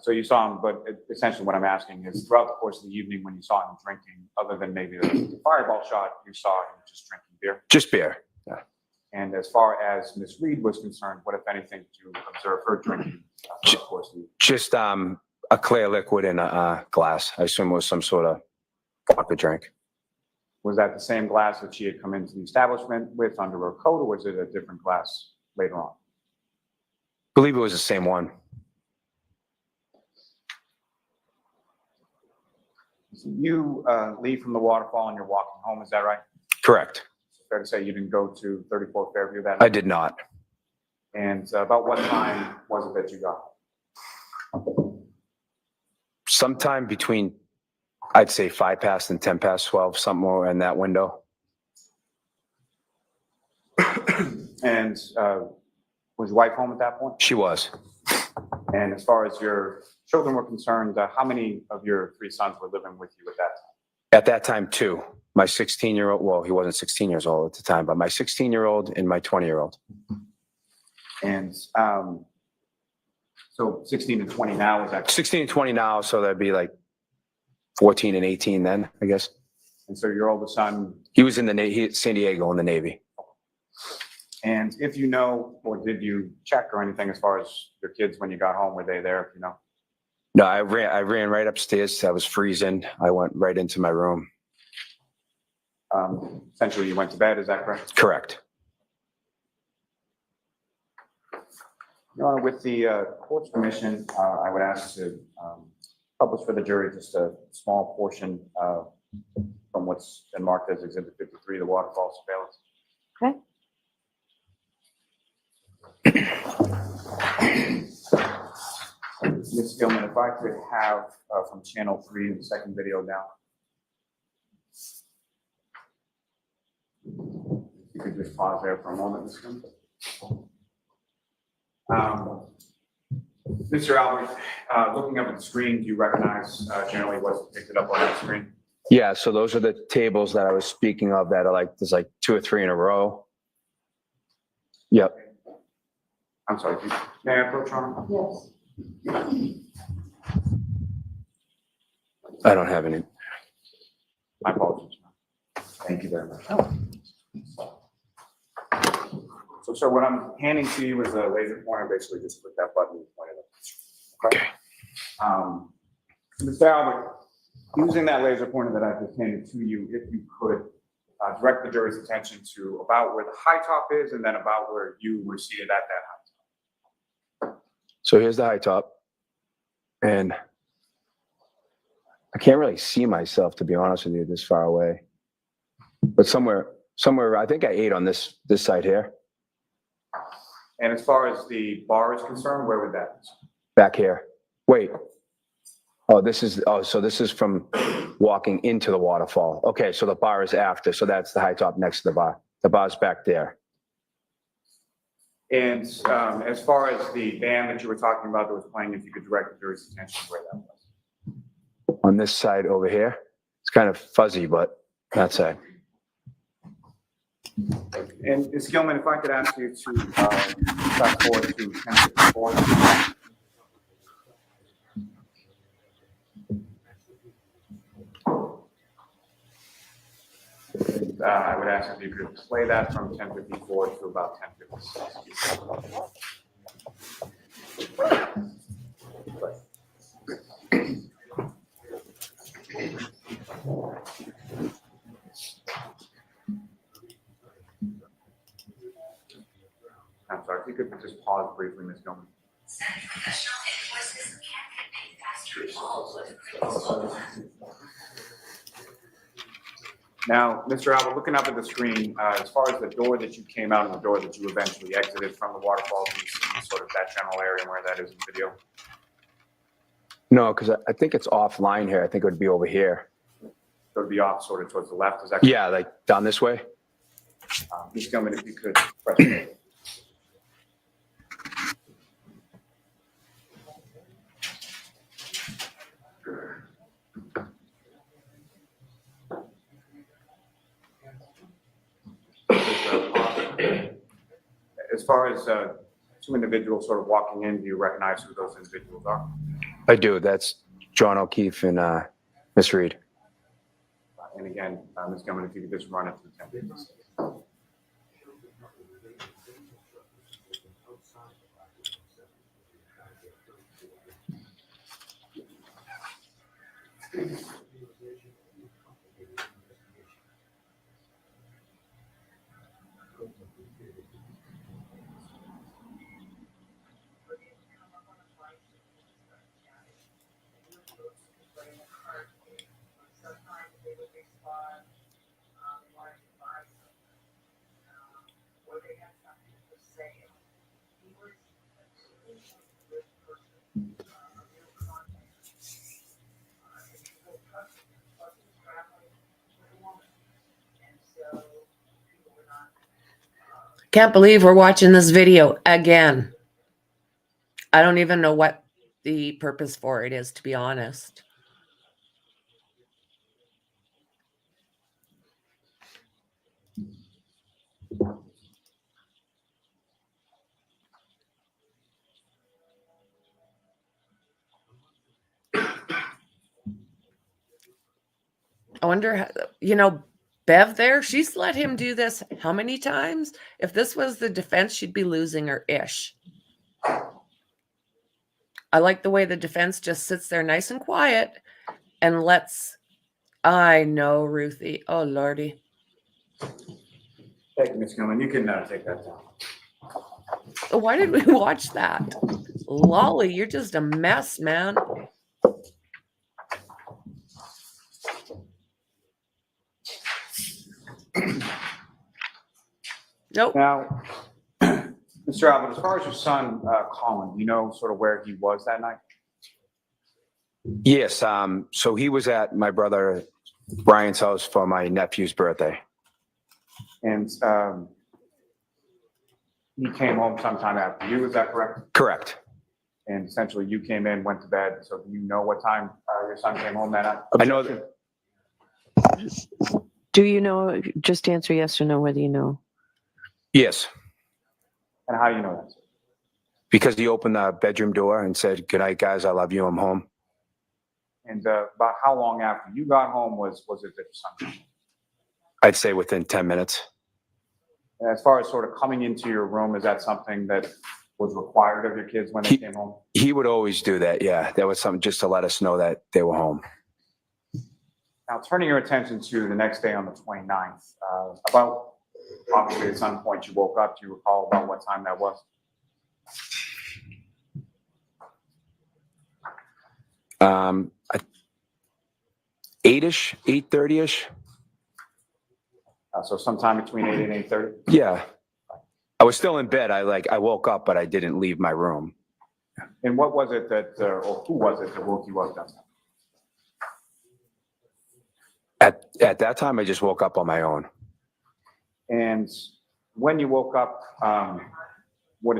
So you saw him, but essentially what I'm asking is throughout the course of the evening when you saw him drinking, other than maybe the fireball shot, you saw him just drinking beer? Just beer. Yeah. And as far as Ms. Reed was concerned, what, if anything, did you observe her drinking throughout the course of the evening? Just a clear liquid in a glass. I assume it was some sort of vodka drink. Was that the same glass that she had come into the establishment with under her coat, or was it a different glass later on? I believe it was the same one. So you leave from the waterfall and you're walking home, is that right? Correct. Fair to say you didn't go to 34 Fairview that I night? did not. And about what time was it that you got home? Sometime between, I'd say 5 past and 10 past 12, somewhere in that window. And was your wife home at that point? She was. And as far as your children were concerned, how many of your 3 sons were living with you at that time? At that time, 2. My 16-year-old, well, he wasn't 16 years old at the time, but my 16-year-old and my 20-year-old. And so 16 and 20 now is that? 16 and 20 now, so that'd be like 14 and 18 then, I guess. And so your oldest son, He was in the Navy, San Diego in the Navy. and if you know, or did you check or anything as far as your kids when you got home, were they there, if you know? No, I ran right upstairs. I was freezing. I went right into my room. Essentially, you went to bed, is that correct? Correct. Your Honor, with the court's permission, I would ask to publish for the jury just a small portion from what's been marked as Exhibit 53, the waterfall surveillance. Ms. Gilman, if I could have from Channel 3, the second video now. If you could just pause there for a moment, Ms. Gilman. Mr. Albert, looking up at the screen, do you recognize generally what's depicted up on that screen? Yeah, so those are the tables that I was speaking of that are like, there's like 2 or 3 in a row. Yep. I'm sorry, may I approach, Your Honor? Yes. I don't have any. My apologies. Thank you very much. So, sir, what I'm handing to you is a laser pointer. Basically, just click that button and point it up. Okay. Mr. Albert, using that laser pointer that I just handed to you, if you could direct the jury's attention to about where the high top is and then about where you were seated at that high top. So here's the high top. And I can't really see myself, to be honest with you, this far away. But somewhere, I think I ate on this side here. And as far as the bar is concerned, where would that be? Back here. Wait. So this is from walking into the waterfall. Okay, so the bar is after. So that's the high top next to the bar. The bar's back there. And as far as the band that you were talking about that was playing, if you could direct the jury's attention to where that was. On this side over here. It's kind of fuzzy, but that's it. And Ms. Gilman, if I could ask you to fast forward to 1054. I would ask if you could play that from 1054 to about 1056. I'm sorry, if you could just pause briefly, Ms. Gilman. Now, Mr. Albert, looking up at the screen, as far as the door that you came out and the door that you eventually exited from the waterfall, do you see sort of that general area where that is in the video? No, because I think it's offline here. I think it would be over here. It would be off sort of towards the left, is that correct? Yeah, like down this way. Ms. Gilman, if you could press play. As far as 2 individuals sort of walking in, do you recognize who those individuals are? I do. That's John O'Keefe and Miss Reed. And again, Ms. Gilman, if you could just run it through 1056. Can't believe we're watching this video again. I don't even know what the purpose for it is, to be honest. I wonder how, Bev there, she's let him do this how many times? If this was the defense, she'd be losing her ish. I like the way the defense just sits there nice and quiet and lets, I know, Ruthie. Oh, Lordy. Thank you, Ms. Gilman. You can take that down. Why did we watch that? Lolly, you're just a mess, man. Nope. Now, Mr. Albert, as far as your son, Colin, do you know sort of where he was that night? Yes, so he was at my brother Brian's house for my nephew's birthday. And he came home sometime after you, is that correct? Correct. And essentially you came in, went to bed, so do you know what time your son came home that night? I know that. Do you know, just answer yes or no, whether you know. Yes, And how do you know that? because he opened the bedroom door and said, "Good night, guys. I love you. I'm home." And about how long after you got home was it that your son came home? I'd say within 10 minutes. And as far as sort of coming into your room, is that something that was required of your kids when they came home? He would always do that. Yeah, that was something just to let us know that they were home. Now, turning your attention to the next day on the 29th, about, obviously at some point you woke up, do you recall about what time that was? Eight-ish, 8:30-ish. So sometime between 8 and 8:30? Yeah. I was still in bed. I woke up, but I didn't leave my room. And what was it that, or who was it that woke you up that time? At that time, I just woke up on my own. And when you woke up, what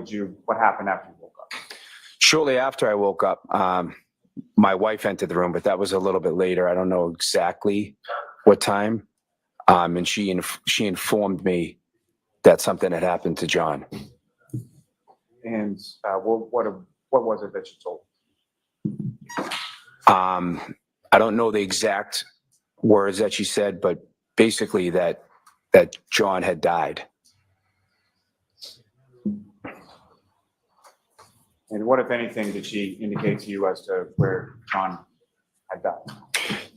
happened after you woke up? Shortly after I woke up, my wife entered the room, but that was a little bit later. I don't know exactly what time. And she informed me that something had happened to John. And what was it that you told? I don't know the exact words that she said, but basically that John had died. And what, if anything, did she indicate to you as to where John had died?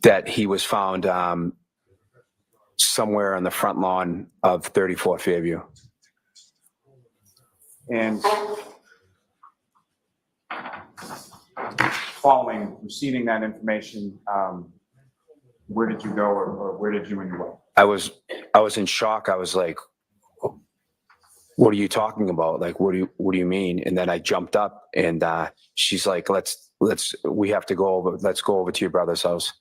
That he was found somewhere on the front lawn of 34 Fairview. And receiving that information, where did you go, or where did you and your wife? I was in shock. I was like, "What are you talking about? Like, what do you mean?" And then I jumped up, and she's like, "Let's go over to your brother's house."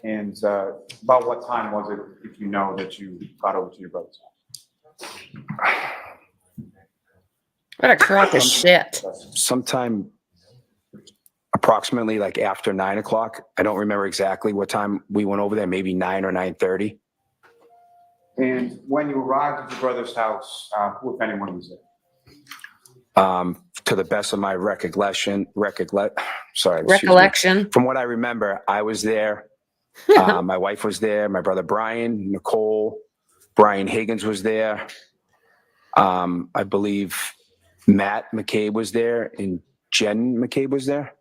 And about what time was it, if you know, that you got over to your brother's house? What a crock of shit. Sometime approximately like after 9 o'clock. I don't remember exactly what time we went over there, maybe 9 or 9:30. And when you arrived at your brother's house, who, if anyone, was there? To the best of my recollection, from what I remember, I was there. My wife was there. My brother Brian, Nicole, Brian Higgins was there. I believe Matt McCabe was there, and Jen McCabe was there.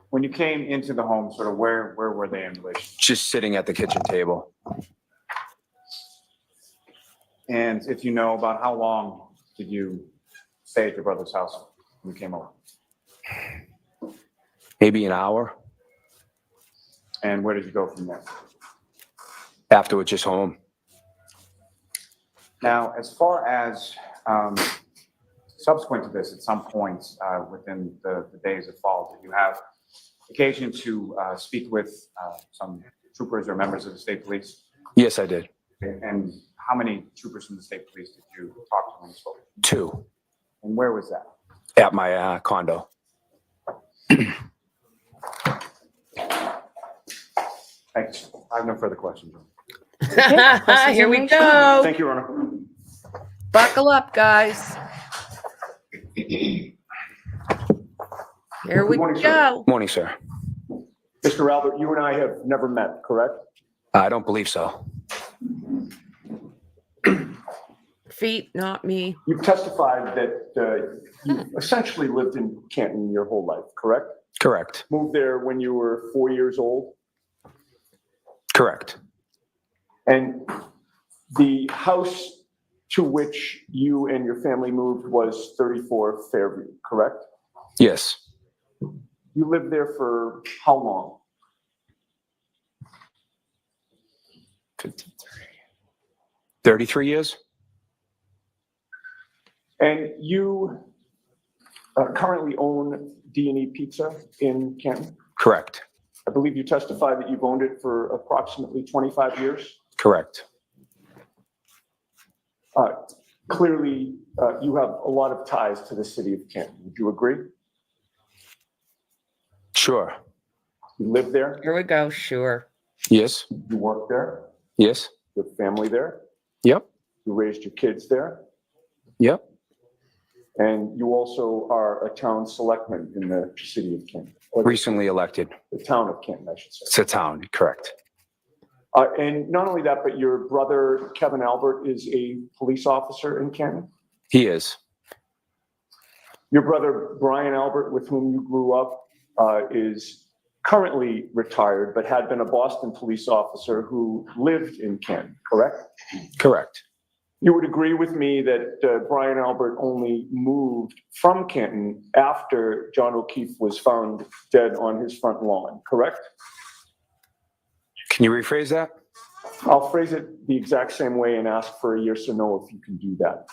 When you came into the home, sort of where were they in relation? Just sitting at the kitchen table. And if you know, about how long did you stay at your brother's house when you came over? Maybe an hour. And where did you go from there? Afterwards, just home. Now, as far as subsequent to this, at some point within the days that followed, did you have occasion to speak with some troopers or members of the state police? Yes, I did. And how many troopers from the state police did you talk to when you spoke? 2. And where was that? At my condo. Thanks. I have no further questions. questions Here in we relation- go. Thank you, Your Honor. Buckle up, guys. Here we Good morning, sir. go. Morning, sir. Mr. Albert, you and I have never met, correct? I don't believe so. Feet, not me. You've testified that you essentially lived in Canton your whole life, correct? Correct. Moved there when you were 4 years old? Correct. And the house to which you and your family moved was 34 Fairview, correct? Yes. You lived there for how long? 33 years? And you currently own D&E Pizza in Canton? Correct. I believe you testified that you've owned it for approximately 25 years? Correct. Clearly, you have a lot of ties to the city of Canton. Would you agree? Sure. You live there? Here we go. Sure. Yes. You work there? Yes. You have family there? Yep. You raised your kids there? Yep. And you also are a town selectman in the city of Canton? Or Recently elected. the town of Canton, I should say. It's a town. Correct. And not only that, but your brother, Kevin Albert, is a police officer in Canton? He is. Your brother, Brian Albert, with whom you grew up, is currently retired, but had been a Boston police officer who lived in Canton, correct? Correct. You would agree with me that Brian Albert only moved from Canton after John O'Keefe was found dead on his front lawn, correct? Can you rephrase that? I'll phrase it the exact same way and ask for a yes or no if you can do that.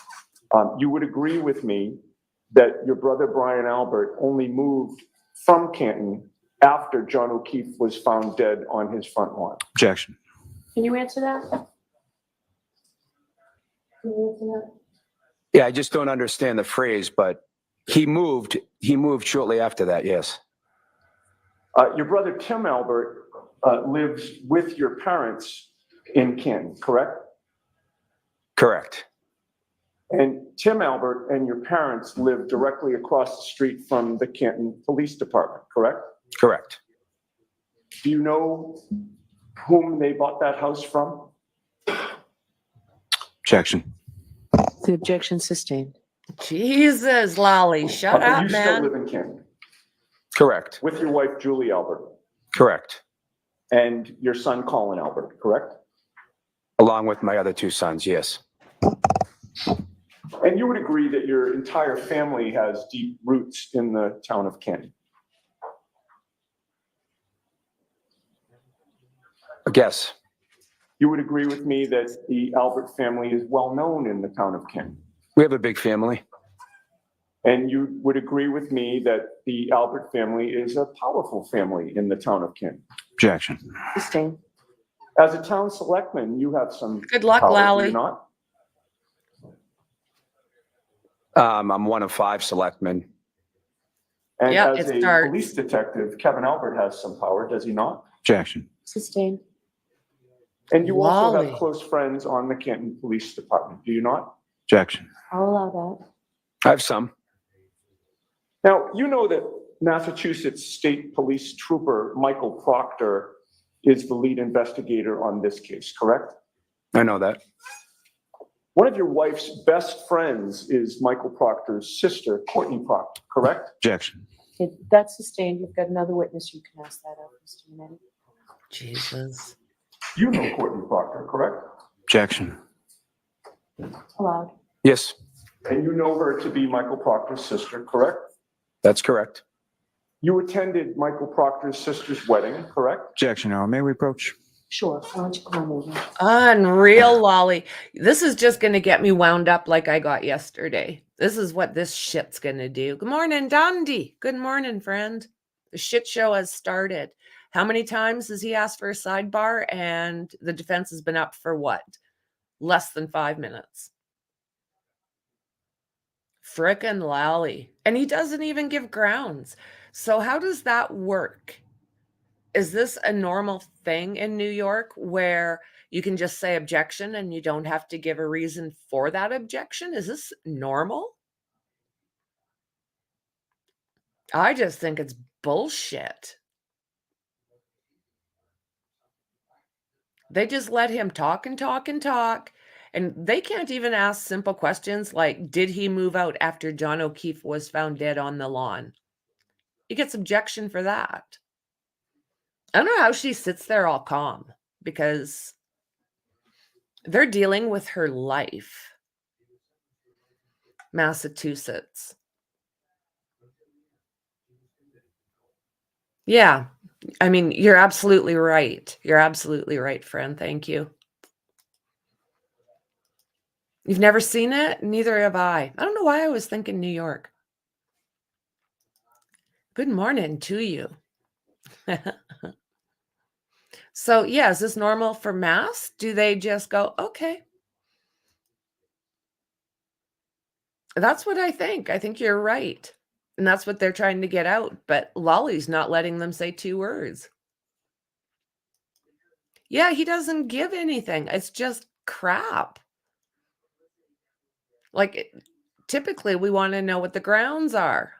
You would agree with me that your brother Brian Albert only moved from Canton after John O'Keefe was found dead on his front lawn? Objection. Can you answer that? Can you answer that? Yeah, I just don't understand the phrase, but he moved shortly after that, yes. Your brother Tim Albert lives with your parents in Canton, correct? Correct. And Tim Albert and your parents live directly across the street from the Canton Police Department, correct? Correct. Do you know whom they bought that house from? Objection. The objection sustained. Jesus, Lolly, shut You up, still man. live in Canton Correct. with your wife Julie Albert Correct. and your son Colin Albert, correct? Along with my other two sons, yes. And you would agree that your entire family has deep roots in the town of Canton? I guess. You would agree with me that the Albert family is well known in the town of Canton? We have a big family. And you would agree with me that the Albert family is a powerful family in the town of Canton? Objection. Sustained. As a town selectman, you have some Good luck, power, do Lally. you not? I'm one of 5 selectmen. And Yeah, as it a starts. police detective, Kevin Albert has some power, does he not? Objection. Sustained. And you also Lolly. have close friends on the Canton Police Department, do you not? Objection. I'll allow I have some. Now, you know that Massachusetts State Police Trooper Michael Proctor is the lead investigator on this case, correct? I know that. One of your wife's best friends is Michael Proctor's sister, Courtney Proctor, correct? Objection. that. That's sustained. You've got another witness. You can ask that of, Mr. Minetti. Jesus. You know Courtney Proctor, correct? Objection. Allowed. Yes, And you know her to be Michael Proctor's sister, correct? that's correct. You attended Michael Proctor's sister's wedding, correct? Objection, Your Honor. May we approach? Sure. Why don't you come on over? Unreal, Lolly. This is just going to get me wound up like I got yesterday. This is what this shit's going to do. Good morning, Dundee. Good morning, friend. The shit show has started. How many times has he asked for a sidebar? And the defense has been up for what? Less than 5 minutes. frickin' lally. And he doesn't even give grounds. So how does that work? Is this a normal thing in New York where you can just say objection and you don't have to give a reason for that objection? Is this normal? I just think it's bullshit. They just let him talk and talk and talk. And they can't even ask simple questions like, did he move out after John O'Keefe was found dead on the lawn? He gets objection for that. I don't know how she sits there all calm because they're dealing with her life. Massachusetts. Yeah. I mean, you're absolutely right. You're absolutely right, friend. Thank you. You've never seen it? Neither have I. I don't know why I was thinking New York. Good morning to you. So, yeah, is this normal for Mass? Do they just go, okay? That's what I think. I think you're right. And that's what they're trying to get out. But Lolly's not letting them say 2 words. Yeah, he doesn't give anything. It's just crap. Like, typically, we want to know what the grounds are.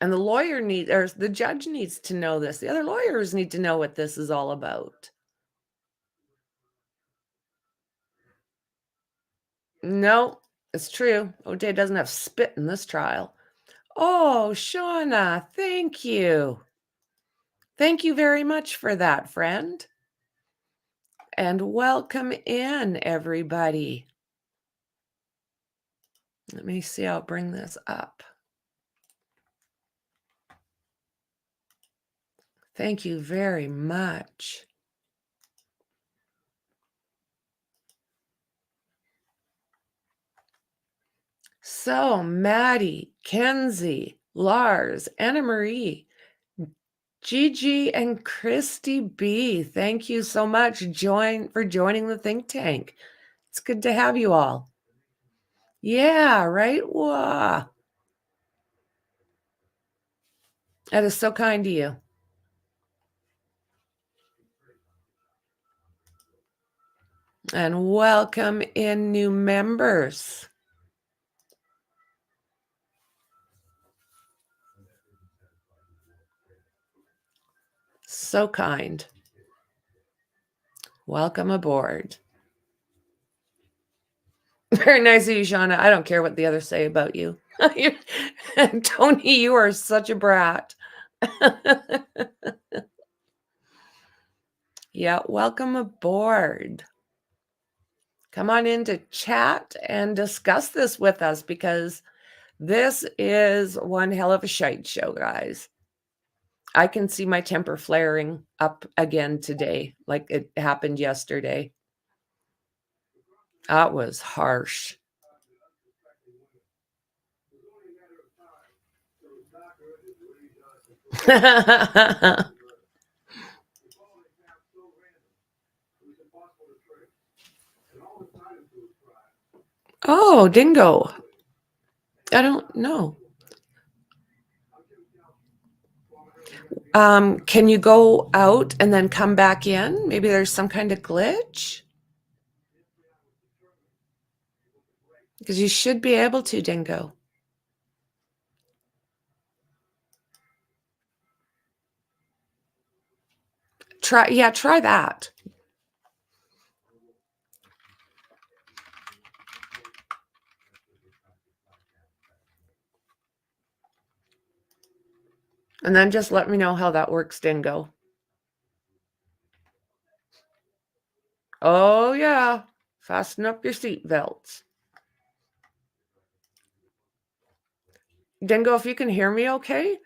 And the lawyer or the judge needs to know this. The other lawyers need to know what this is all about. No, it's true. OJ doesn't have spit in this trial. Oh, Shauna, thank you. Thank you very much for that, friend. And welcome in, everybody. Let me see. I'll bring this up. Thank you very much. So, Maddie, Kenzie, Lars, Anna Marie, Gigi, and Christy B. Thank you so much for joining the think tank. It's good to have you all. Yeah, right? Wow. That is so kind to you. And welcome in new members. So kind. Welcome aboard. Very nice of you, Shauna. I don't care what the others say about you. Tony, you are such a brat. Yeah, welcome aboard. Come on in to chat and discuss this with us because this is one hell of a shite show, guys. I can see my temper flaring up again today, like it happened yesterday. That was harsh. Oh, Dingo. I don't know. Can you go out and then come back in? Maybe there's some kind of glitch. Because you should be able to, Dingo. Try that. And then just let me know how that works, Dingo. Oh, yeah. Fasten up your seatbelts. Dingo, if you can hear me okay,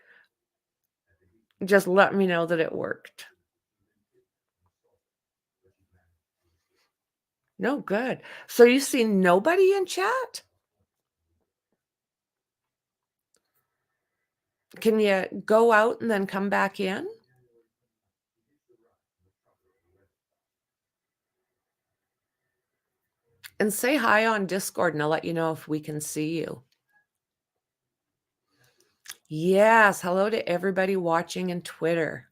just let me know that it worked. No, good. So you see nobody in chat? Can you go out and then come back in? And say hi on Discord and I'll let you know if we can see you. Yes, hello to everybody watching in Twitter.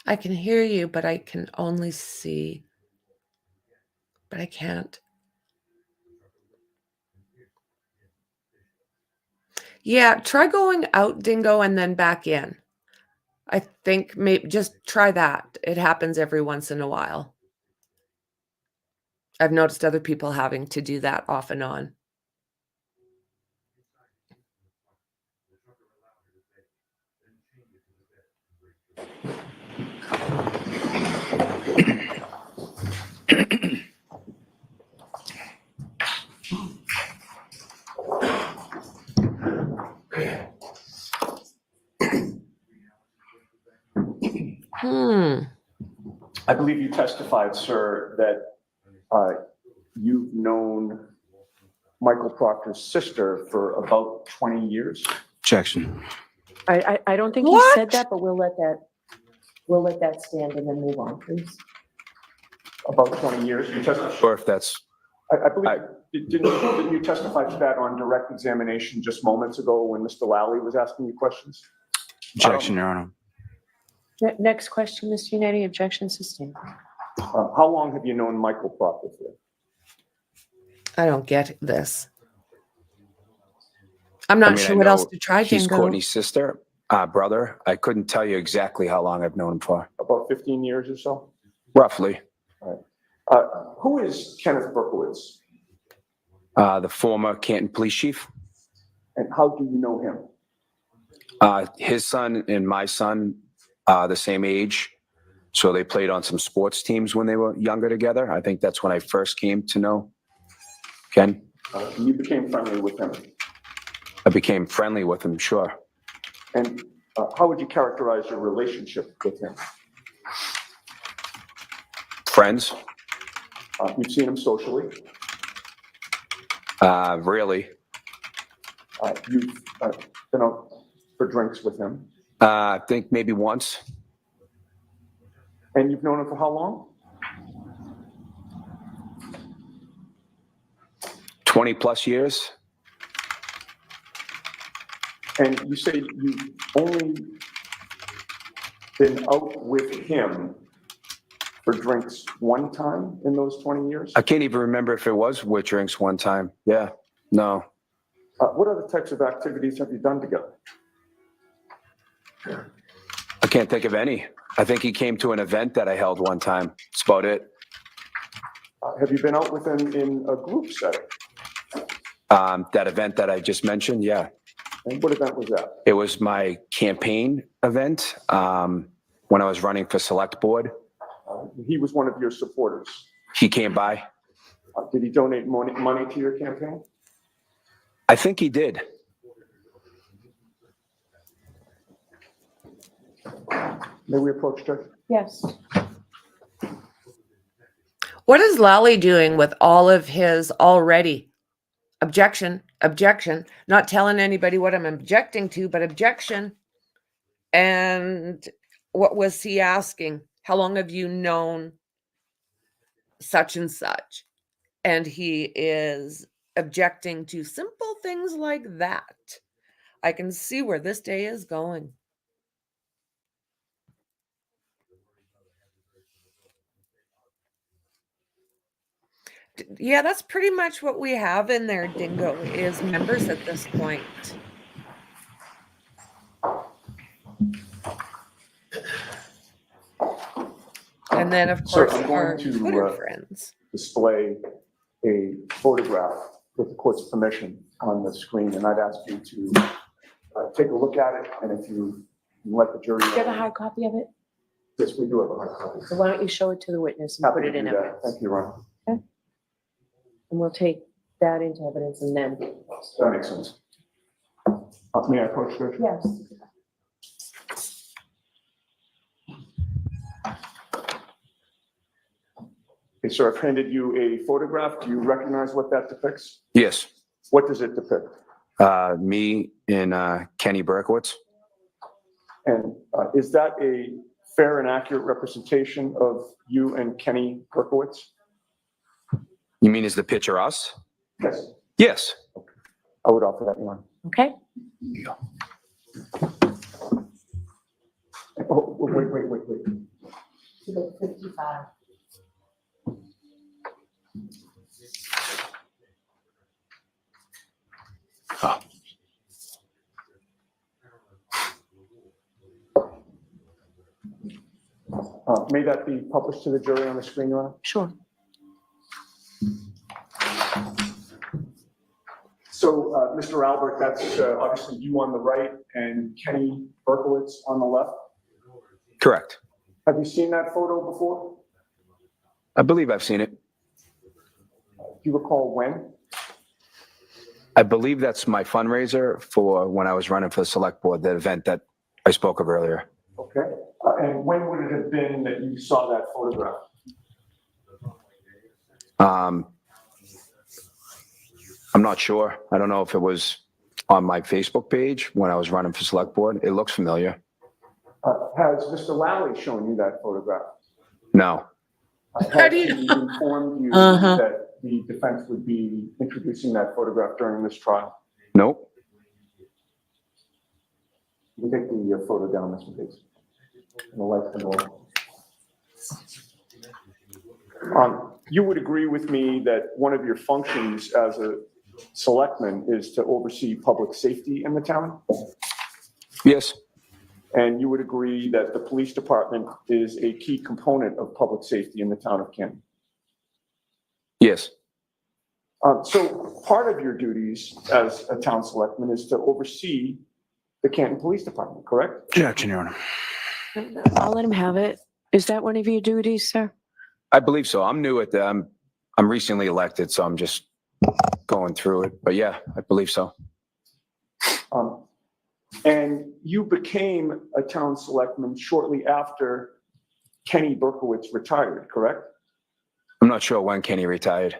I can hear you, but I can only see. But I can't. Yeah, try going out, Dingo, and then back in. I think maybe just try that. It happens every once in a while. I've noticed other people having to do that off and on. I believe you testified, sir, that you've known Michael Proctor's sister for about 20 years. Objection. I don't think he What? said that, but we'll let that stand and then move on, please. About 20 years. You testified. Sure, if that's, I believe, didn't you testify to that on direct examination just moments ago when Mr. Lally was asking you questions? objection, Your Honor. Next question, Mr. Unity, objection sustained. How long have you known Michael Proctor for? I don't get this. I'm not sure what else to try, He's Dingo. Courtney's sister, brother. I couldn't tell you exactly how long I've known him for. About 15 years or so? Roughly. Who is Kenneth Berkowitz? The former Canton police chief. And how do you know him? His son and my son, the same age. So they played on some sports teams when they were younger together. I think that's when I first came to know Ken. You became friendly with him. I became friendly with him, sure. And how would you characterize your relationship with him? Friends? You've seen him socially. Really? You've been out for drinks with him. I think maybe once. And you've known him for how long? 20 plus years. And you say you've only been out with him for drinks one time in those 20 years? I can't even remember if it was with drinks one time. Yeah, no. What other types of activities have you done together? I can't think of any. I think he came to an event that I held one time. That's about it. Have you been out with him in a group setting? That event that I just mentioned, yeah. And what event was that? It was my campaign event when I was running for select board. He was one of your supporters. He came by. Did he donate money to your campaign? I think he did. May we approach, Judge? Yes. What is Lally doing with all of his already objection, not telling anybody what I'm objecting to, but objection. And what was he asking? How long have you known such and such? And he is objecting to simple things like that. I can see where this day is going. Yeah, that's pretty much what we have in there, Dingo, is members at this point. And then, of course, I'm our going to Twitter friends. display a photograph with the court's permission on the screen, and I'd ask you to take a look at it, and if you let the jury Do you have a know. hard copy of it? Yes, we do have a hard copy. So why don't you show it to the witness and Happy put to it in do that. evidence? Thank you, Ron. And we'll take that into evidence and then. That makes sense. May I approach, Judge? Yes. Okay, sir, I've handed you a photograph. Do you recognize what that depicts? Yes. What does it depict? Me and Kenny Berkowitz. And is that a fair and accurate representation of you and Kenny Berkowitz? You mean is the picture us? Yes. Yes. I would offer that one. Okay. Oh, wait. 55. May that be published to the jury on the screen, Your Honor? Sure. So, Mr. Albert, that's obviously you on the right and Kenny Berkowitz on the left. Correct. Have you seen that photo before? I believe I've seen it. Do you recall when? I believe that's my fundraiser for when I was running for the select board, the event that I spoke of earlier. Okay. And when would it have been that you saw that photograph? I'm not sure. I don't know if it was on my Facebook page when I was running for select board. It looks familiar. Has Mr. Lally shown you that photograph? No. How Has do you- he informed you Uh-huh. that the defense would be introducing that photograph during this trial? Nope. You can take the photo down, Mr. Biggs. And the lights can go on. You would agree with me that one of your functions as a selectman is to oversee public safety in the town? Yes. And you would agree that the police department is a key component of public safety in the town of Canton? Yes. So part of your duties as a town selectman is to oversee the Canton Police Department, correct? Objection, Your Honor. I'll let him have it. Is that one of your duties, sir? I believe so. I'm new at that. I'm recently elected, so I'm just going through it. But yeah, I believe so. And you became a town selectman shortly after Kenny Berkowitz retired, correct? I'm not sure when Kenny retired.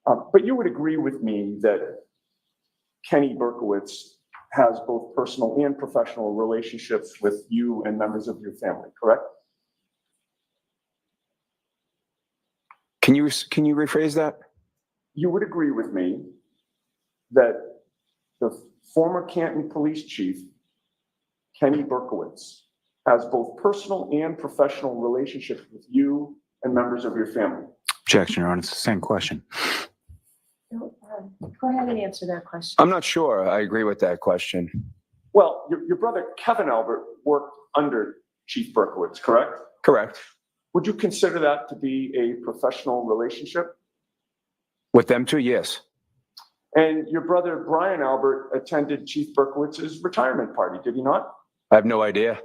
But you would agree with me that Kenny Berkowitz has both personal and professional relationships with you and members of your family, correct? Can you rephrase that? You would agree with me that the former Canton Police Chief, Kenny Berkowitz, has both personal and professional relationships with you and members of your family? Objection, Your Honor. It's the same question. Go ahead and answer that question. I'm not sure. I agree with that question. Well, your brother Kevin Albert worked under Chief Berkowitz, correct? Correct. Would you consider that to be a professional relationship? With them too, yes. And your brother Brian Albert attended Chief Berkowitz's retirement party, did he not? I have no idea.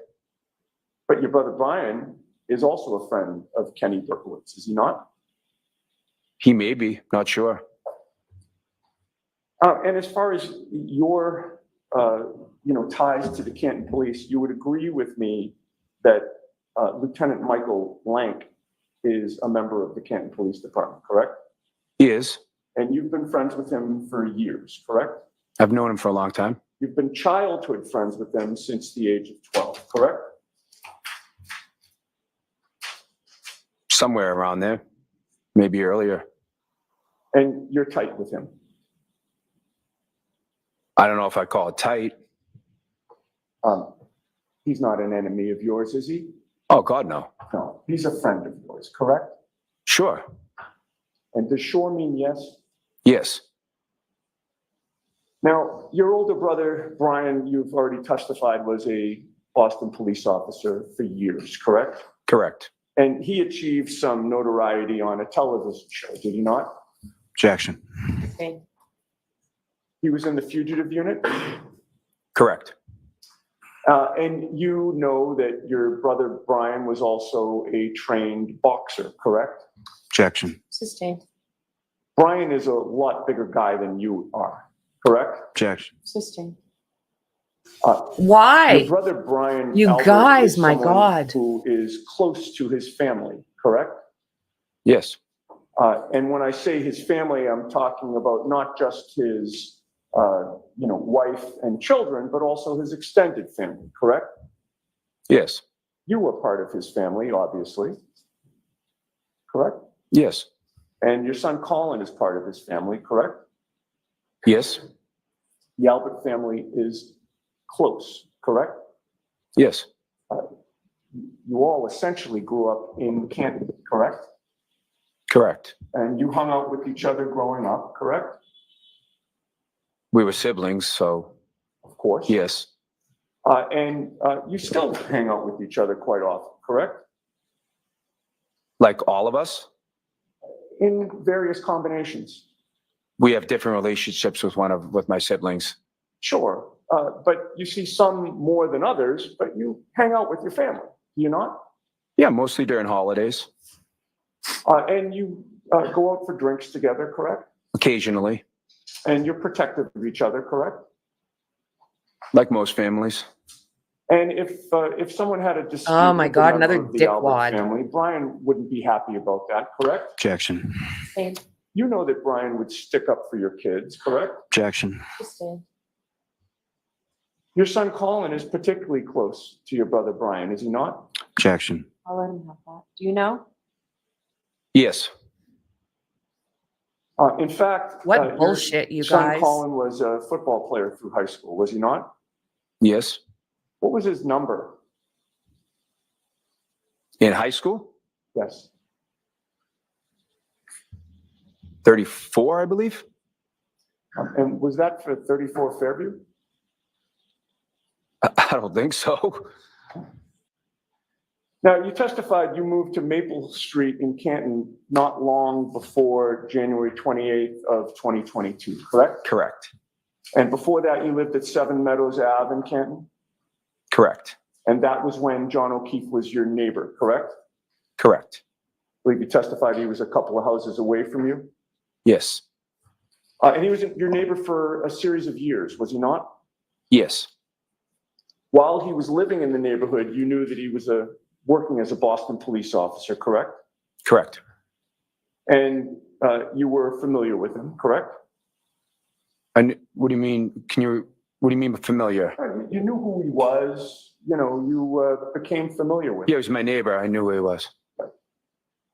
But your brother Brian is also a friend of Kenny Berkowitz, is he not? He may be, not sure. And as far as your, ties to the Canton Police, you would agree with me that Lieutenant Michael Blank is a member of the Canton Police Department, correct? He is. And you've been friends with him for years, correct? I've known him for a long time. You've been childhood friends with him since the age of 12, correct? Somewhere around there, maybe earlier. And you're tight with him. I don't know if I call it tight. He's not an enemy of yours, is he? Oh, God, no. No, he's a friend of yours, correct? Sure. And does sure mean yes? Yes. Now, your older brother, Brian, you've already testified, was a Boston police officer for years, correct? Correct. And he achieved some notoriety on a television show, did he not? Objection. Okay. He was in the fugitive unit? Correct. And you know that your brother Brian was also a trained boxer, correct? Objection. Sustained. Brian is a lot bigger guy than you are, correct? Objection. Sustained. Why? Your brother Brian You Albert guys, is my someone God. who is close to his family, correct? Yes. And when I say his family, I'm talking about not just his wife and children, but also his extended family, correct? Yes. You were part of his family, obviously, correct? Yes. And your son Colin is part of his family, correct? Yes. The Albert family is close, correct? Yes. You all essentially grew up in Canton, correct? Correct. And you hung out with each other growing up, correct? We were siblings, so Of course. yes. And you still hang out with each other quite often, correct? Like all of us, In various combinations. we have different relationships with my siblings. Sure. But you see some more than others, but you hang out with your family, do you not? Yeah, mostly during holidays, And you go out for drinks together, correct? occasionally, And you're protective of each other, correct? like most families. And if someone had a dispute Oh my with a God, member another of the Albert dickwad. family, Brian wouldn't be happy about that, correct? Objection. Stand, You know that Brian would stick up for your kids, correct? Objection. just stand. Your son Colin is particularly close to your brother Brian, is he not? Objection. I'll let him have that. Do you know? Yes. In fact, What your bullshit, you son guys. Colin was a football player through high school, was he not? Yes. What was his number? In high school, Yes. 34, I believe. And was that for 34 Fairview? I don't think so. Now, you testified you moved to Maple Street in Canton not long before January 28th of 2022, correct? Correct. And before that, you lived at 7 Meadows Ave in Canton? Correct. And that was when John O'Keefe was your neighbor, correct? Correct. I believe you testified he was a couple of houses away from you? Yes. And he was your neighbor for a series of years, was he not? Yes. While he was living in the neighborhood, you knew that he was working as a Boston police officer, correct? Correct. And you were familiar with him, correct? And what do you mean? What do you mean familiar? You knew who he was, you became familiar with Yeah, him. he was my neighbor. I knew who he was.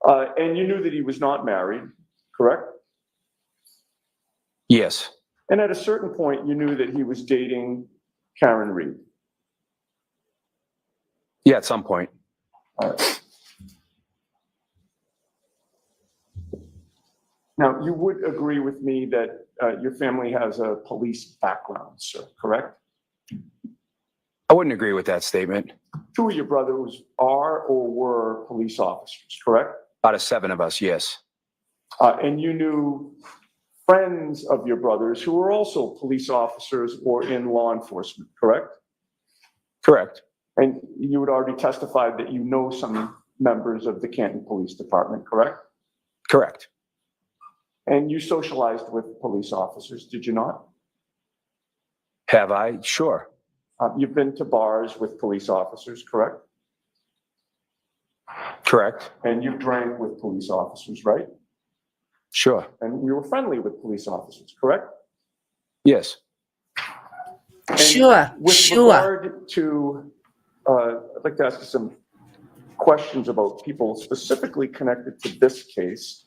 And you knew that he was not married, correct? Yes. And at a certain point, you knew that he was dating Karen Reed. Yeah, at some point. Now, you would agree with me that your family has a police background, sir, correct? I wouldn't agree with that statement. 2 of your brothers are or were police officers, correct? Out of 7 of us, yes. And you knew friends of your brothers who were also police officers or in law enforcement, correct? Correct. And you had already testified that you know some members of the Canton Police Department, correct? Correct. And you socialized with police officers, did you not? Have I? Sure. You've been to bars with police officers, correct? Correct. And you've drank with police officers, right? Sure. And you were friendly with police officers, correct? Yes. And Sure, with sure. regard to, I'd like to ask you some questions about people specifically connected to this case.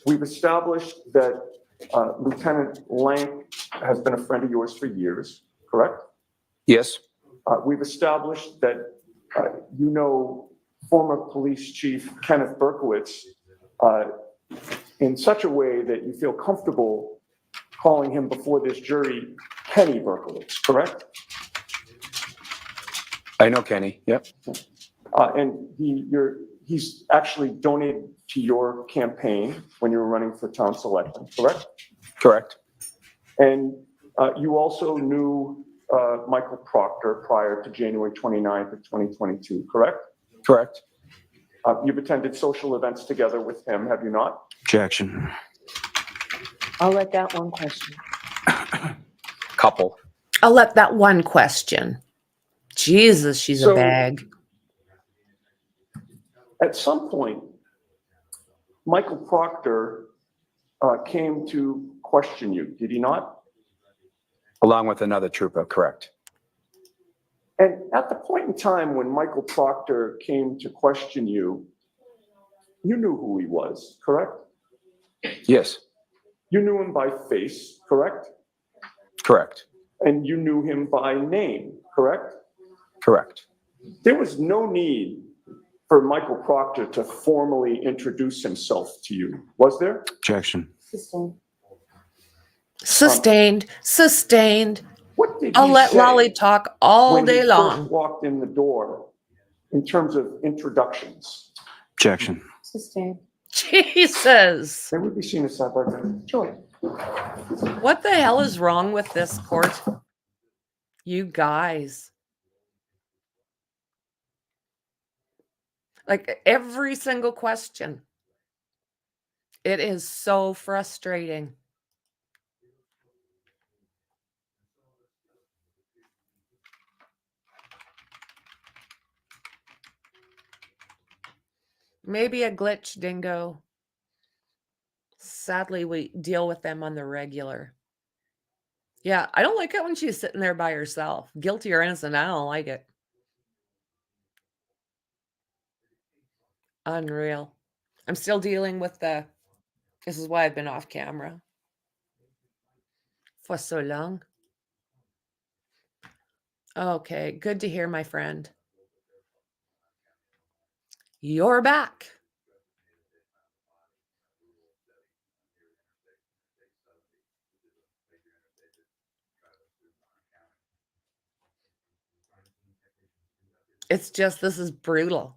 We've established that Lieutenant Lank has been a friend of yours for years, correct? Yes. We've established that you know former police chief Kenneth Berkowitz in such a way that you feel comfortable calling him before this jury Kenny Berkowitz, correct? I know Kenny. Yep. And he's actually donated to your campaign when you were running for town selection, correct? Correct. And you also knew Michael Proctor prior to January 29th of 2022, correct? Correct. You've attended social events together with him, have you not? Objection. I'll let that one question. Couple. I'll let that one question. Jesus, she's So- a bag. At some point, Michael Proctor came to question you, did he not? Along with another trooper, correct? And at the point in time when Michael Proctor came to question you, you knew who he was, correct? Yes, You knew him by face, correct? correct, And you knew him by name, correct? correct. There was no need for Michael Proctor to formally introduce himself to you, was there? Objection. Sustained. Sustained, sustained. What did I'll he let say Lolly talk all when day he long. first walked in the door in terms of introductions? Objection. Sustained. Jesus. May we be seen as side by side? Sure. What the hell is wrong with this court? You guys. Like every single question. It is so frustrating. Maybe a glitch, Dingo. Sadly, we deal with them on the regular. Yeah, I don't like it when she's sitting there by herself. Guilty or innocent, I don't like it. Unreal. I'm still dealing with this is why I've been off camera for so long. Okay, good to hear, my friend. You're back. It's just, this is brutal.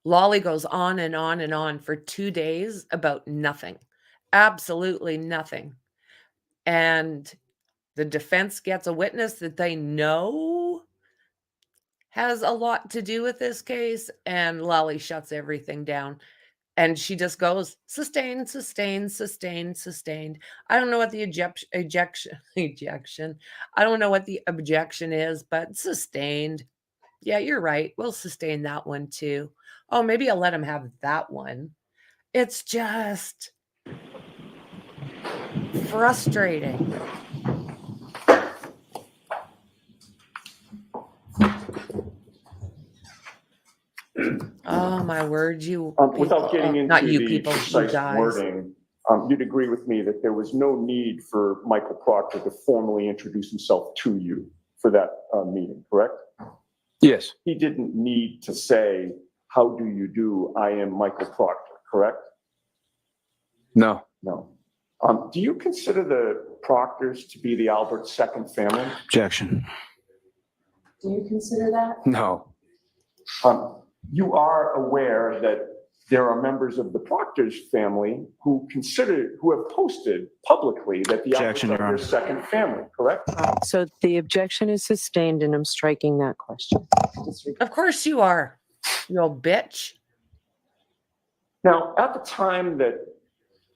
Lolly goes on and on and on for 2 days about nothing. Absolutely nothing. And the defense gets a witness that they know has a lot to do with this case, and Lolly shuts everything down. And she just goes, sustained, sustained, sustained, sustained. I don't know what the ejection. I don't know what the objection is, but sustained. Yeah, you're right. We'll sustain that one too. Oh, maybe I'll let him have that one. It's just frustrating. Oh my word, you Without getting into not you the people, you precise guys. wording, you'd agree with me that there was no need for Michael Proctor to formally introduce himself to you for that meeting, correct? Yes, He didn't need to say, how do you do? I am Michael Proctor, correct? no, No. Do you consider the Proctors to be the Albert second family? objection. Do you consider that? No, You are aware that there are members of the Proctors family who have posted publicly that the Alberts Objection, are Your their Honor. second family, correct? So the objection is sustained and I'm striking that question. Disregard. Of course you are, you old bitch. Now, at the time that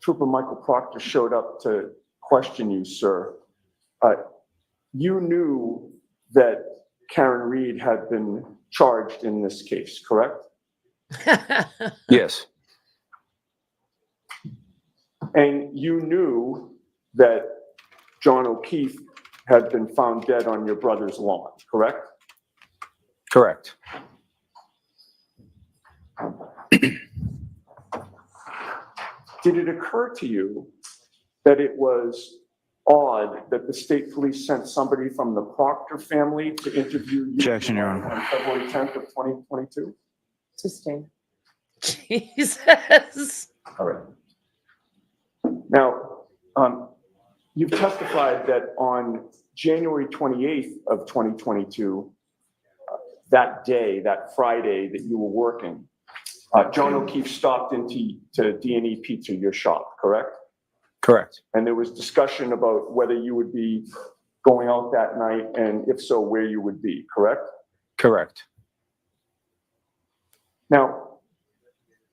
Trooper Michael Proctor showed up to question you, sir, you knew that Karen Reed had been charged in this case, correct? yes, And you knew that John O'Keefe had been found dead on your brother's lawn, correct? correct. Did it occur to you that it was odd that the state police sent somebody from the Proctor family to interview you Objection, Your Honor. on February 10th of 2022? Sustained. Jesus. All right. Now, you've testified that on January 28th of 2022, that day, that Friday that you were working, John O'Keefe stopped into D&E Pizza, your shop, correct? Correct. And there was discussion about whether you would be going out that night, and if so, where you would be, correct? Correct. Now,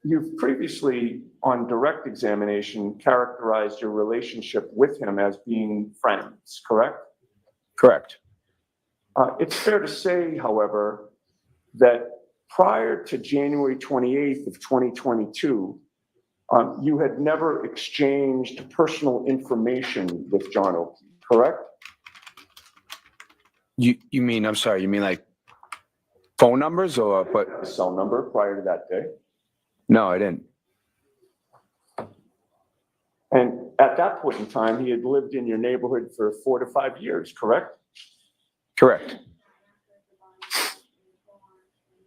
you've previously, on direct examination, characterized your relationship with him as being friends, correct? Correct. It's fair to say, however, that prior to January 28th of 2022, You had never exchanged personal information with John O'Keefe, correct? You mean, I'm sorry, you mean like phone numbers or what? A cell number prior to that day? No, I didn't. And at that point in time, he had lived in your neighborhood for 4 to 5 years, correct? Correct.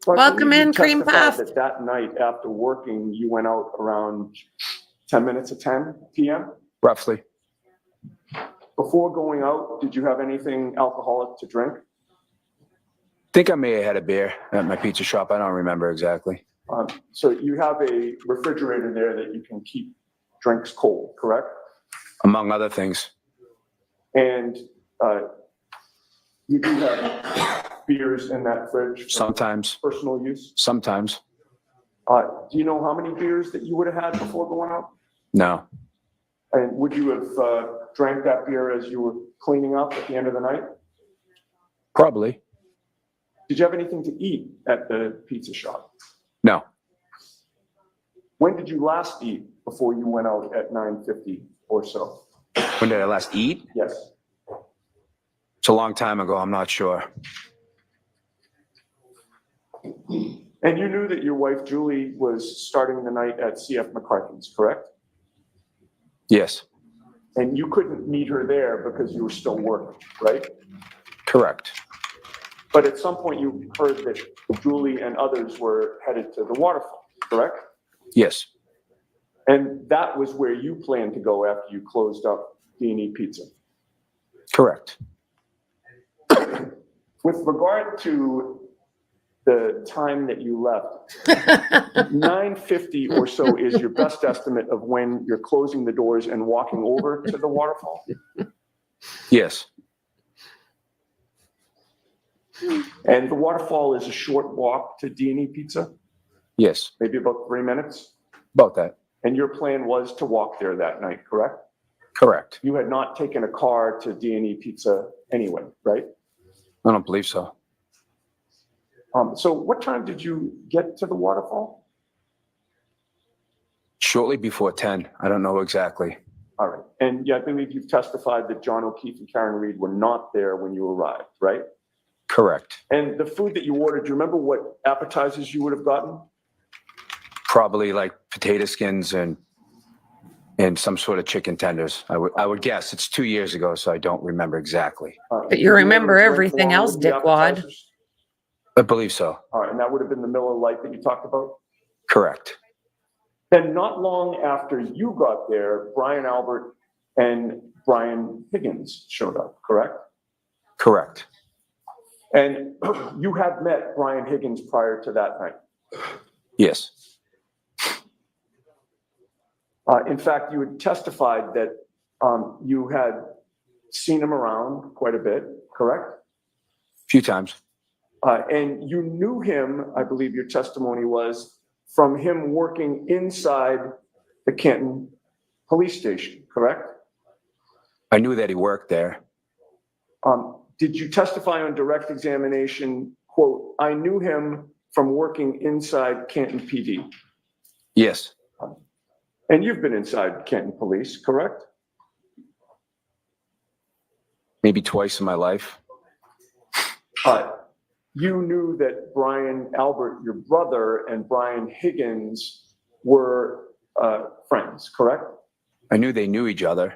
So I Welcome believe you in, Cream testified Puff. that night after working, you went out around 10 minutes of 10 p.m.? Roughly. Before going out, did you have anything alcoholic to drink? Think I may have had a beer at my pizza shop. I don't remember exactly. So you have a refrigerator there that you can keep drinks cold, correct? Among other things. And you do have beers in that fridge for Sometimes. personal use? Sometimes. Do you know how many beers that you would have had before going out? No. And would you have drank that beer as you were cleaning up at the end of the night? Probably. Did you have anything to eat at the pizza shop? No. When did you last eat before you went out at 9:50 or so? When did I last eat? Yes. It's a long time ago. I'm not sure. And you knew that your wife Julie was starting the night at CF McCarthy's, correct? Yes. And you couldn't meet her there because you were still working, right? Correct. But at some point you heard that Julie and others were headed to the waterfall, correct? Yes. And that was where you planned to go after you closed up D&E Pizza. Correct. With regard to the time that you left, 9:50 or so is your best estimate of when you're closing the doors and walking over to the waterfall? Yes. And the waterfall is a short walk to D&E Pizza, Yes. maybe about 3 minutes? About that. And your plan was to walk there that night, correct? Correct. You had not taken a car to D&E Pizza anyway, right? I don't believe so. So what time did you get to the waterfall? Shortly before 10. I don't know exactly. All right. And yeah, I believe you've testified that John O'Keefe and Karen Reed were not there when you arrived, right? Correct. And the food that you ordered, do you remember what appetizers you would have gotten? Probably like potato skins and some sort of chicken tenders. I would guess. It's 2 years ago, so I don't remember exactly. But Did you remember order a drink everything along else, with the dickwad. appetizers? I believe so. All right, and that would have been the Miller Lite that you talked about? Correct. Then not long after you got there, Brian Albert and Brian Higgins showed up, correct? Correct. And you had met Brian Higgins prior to that night. Yes. In fact, you had testified that you had seen him around quite a bit, correct? A few times. And you knew him, I believe your testimony was, from him working inside the Canton Police Station, correct? I knew that he worked there. Did you testify on direct examination, quote, I knew him from working inside Canton PD? Yes. And you've been inside Canton Police, correct? Maybe twice in my life. You knew that Brian Albert, your brother, and Brian Higgins were friends, correct? I knew they knew each other.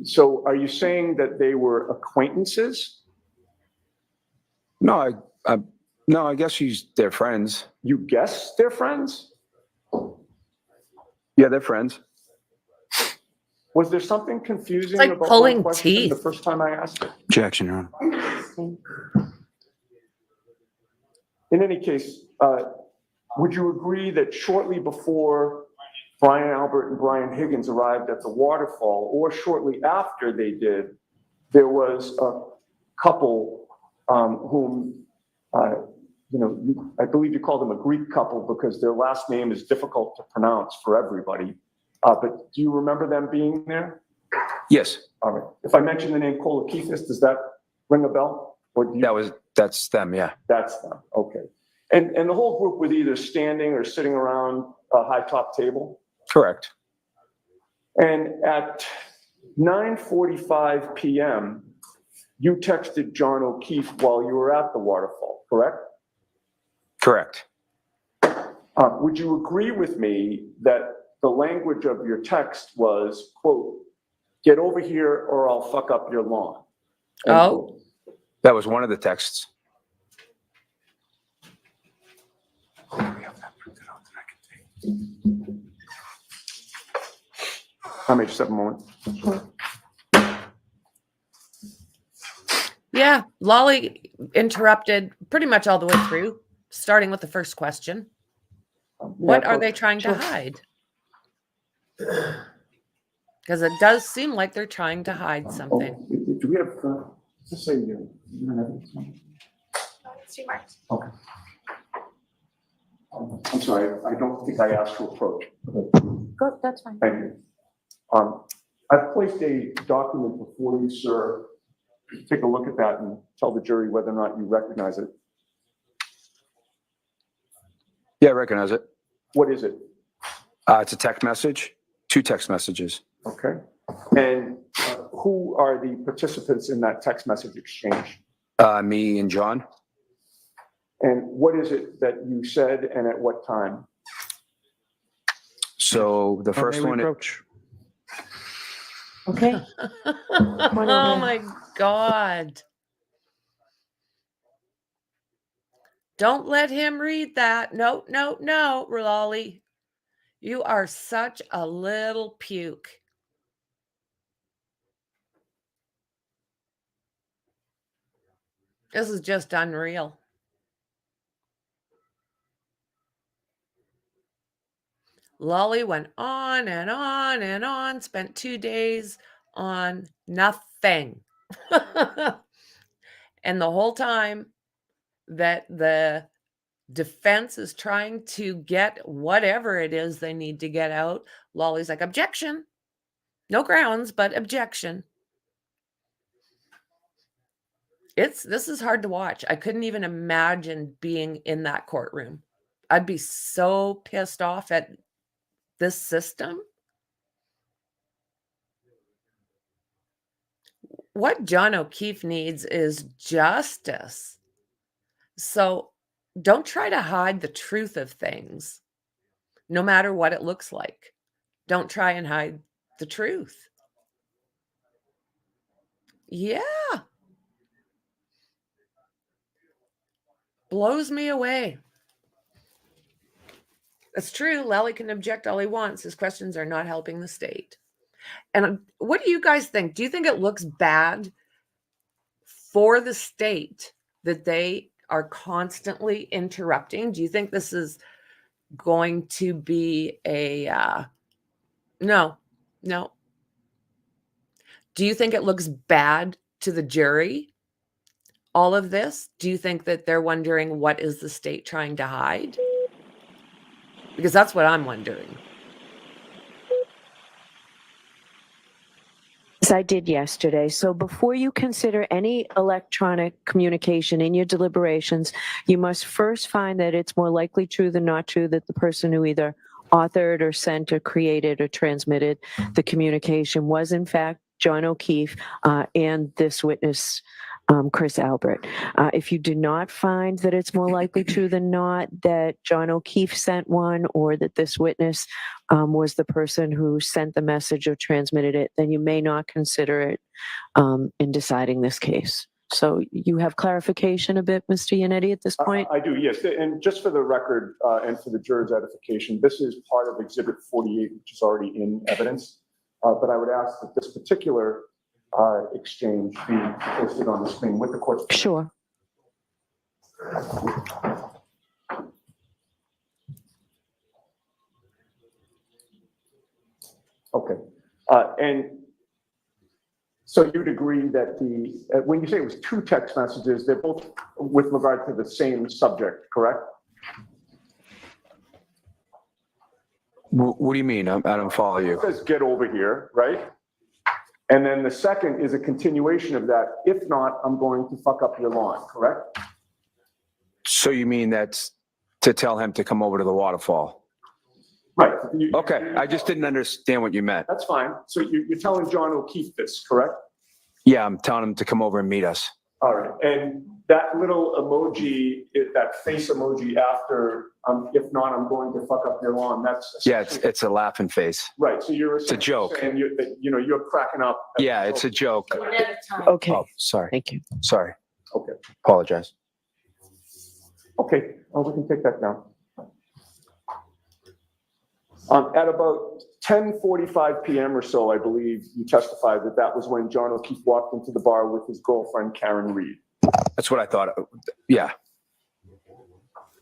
So are you saying that they were acquaintances? No, I guess they're friends. You guess they're friends? Yeah, they're friends. Was there something confusing like about pulling my question teeth. the first time I asked it? Objection, Your Honor. In any case, would you agree that shortly before Brian Albert and Brian Higgins arrived at the waterfall, or shortly after they did, there was a couple whom, I believe you call them a Greek couple because their last name is difficult to pronounce for everybody. But do you remember them being there? Yes. All right. If I mention the name KEEFE, does that ring a bell? Or do you? That's them, yeah. That's them. Okay. And the whole group was either standing or sitting around a high top table? Correct. And at 9:45 PM, you texted John O'Keefe while you were at the waterfall, correct? Correct. Would you agree with me that the language of your text was, quote, "Get over here or I'll fuck up your lawn"? End Oh. quote. That was one of the texts. Let me just have a moment. Yeah, Lolly interrupted pretty much all the way through, starting with the first question. What are they trying to hide? Because it does seem like they're trying to hide something. Do we have, just say, It's too much. okay. I'm sorry, I don't think I asked to approach. Go, that's fine. Thank you. I've placed a document before you, sir. Take a look at that and tell the jury whether or not you recognize it. Yeah, I recognize it. What is it? It's a text message, 2 text messages. Okay. And who are the participants in that text message exchange? Me and John. And what is it that you said and at what time? So the first one, Okay. Oh my God. Don't let him read that. No, no, no, Lolly. You are such a little puke. This is just unreal. Lolly went on and on and on, spent 2 days on nothing. And the whole time that the defense is trying to get whatever it is they need to get out, Lolly's like, objection. No grounds, but objection. This is hard to watch. I couldn't even imagine being in that courtroom. I'd be so pissed off at this system. What John O'Keefe needs is justice. So don't try to hide the truth of things, no matter what it looks like. Don't try and hide the truth. Yeah. Blows me away. It's true. Lolly can object all he wants. His questions are not helping the state. And what do you guys think? Do you think it looks bad for the state that they are constantly interrupting? Do you think this is going to be a no? Do you think it looks bad to the jury, all of this? Do you think that they're wondering, what is the state trying to hide? Because that's what I'm wondering. As I did yesterday. So before you consider any electronic communication in your deliberations, you must first find that it's more likely true than not true that the person who either authored or sent or created or transmitted the communication was in fact John O'Keefe and this witness, Chris Albert. If you do not find that it's more likely true than not that John O'Keefe sent one or that this witness was the person who sent the message or transmitted it, then you may not consider it in deciding this case. So you have clarification a bit, Mr. Yannetti, at this point? I do, yes. And just for the record and for the juror's edification, this is part of Exhibit 48, which is already in evidence. But I would ask that this particular exchange be posted on the screen with the court's permission. Sure. Okay. And so you'd agree that when you say it was 2 text messages, they're both with regard to the same subject, correct? What do you mean? I don't follow you. It says get over here, right? And then the second is a continuation of that. If not, I'm going to fuck up your lawn, correct? So you mean that's To tell him to come over to the waterfall. Right. Okay, I just didn't understand what you meant. That's fine. So you're telling John O'Keefe this, correct? Yeah, I'm telling him to come over and meet us. All right. And that little emoji, that face emoji after, if not, I'm going to fuck up your lawn, that's. Yeah, it's a laughing face. Right, so you're. It's a joke. And you're cracking up. Yeah, it's a joke. Okay, Oh, sorry, thank you. sorry. Okay. Apologize. Okay, we can take that down. At about 10:45 PM or so, I believe you testified that was when John O'Keefe walked into the bar with his girlfriend, Karen Reed. That's what I thought. Yeah,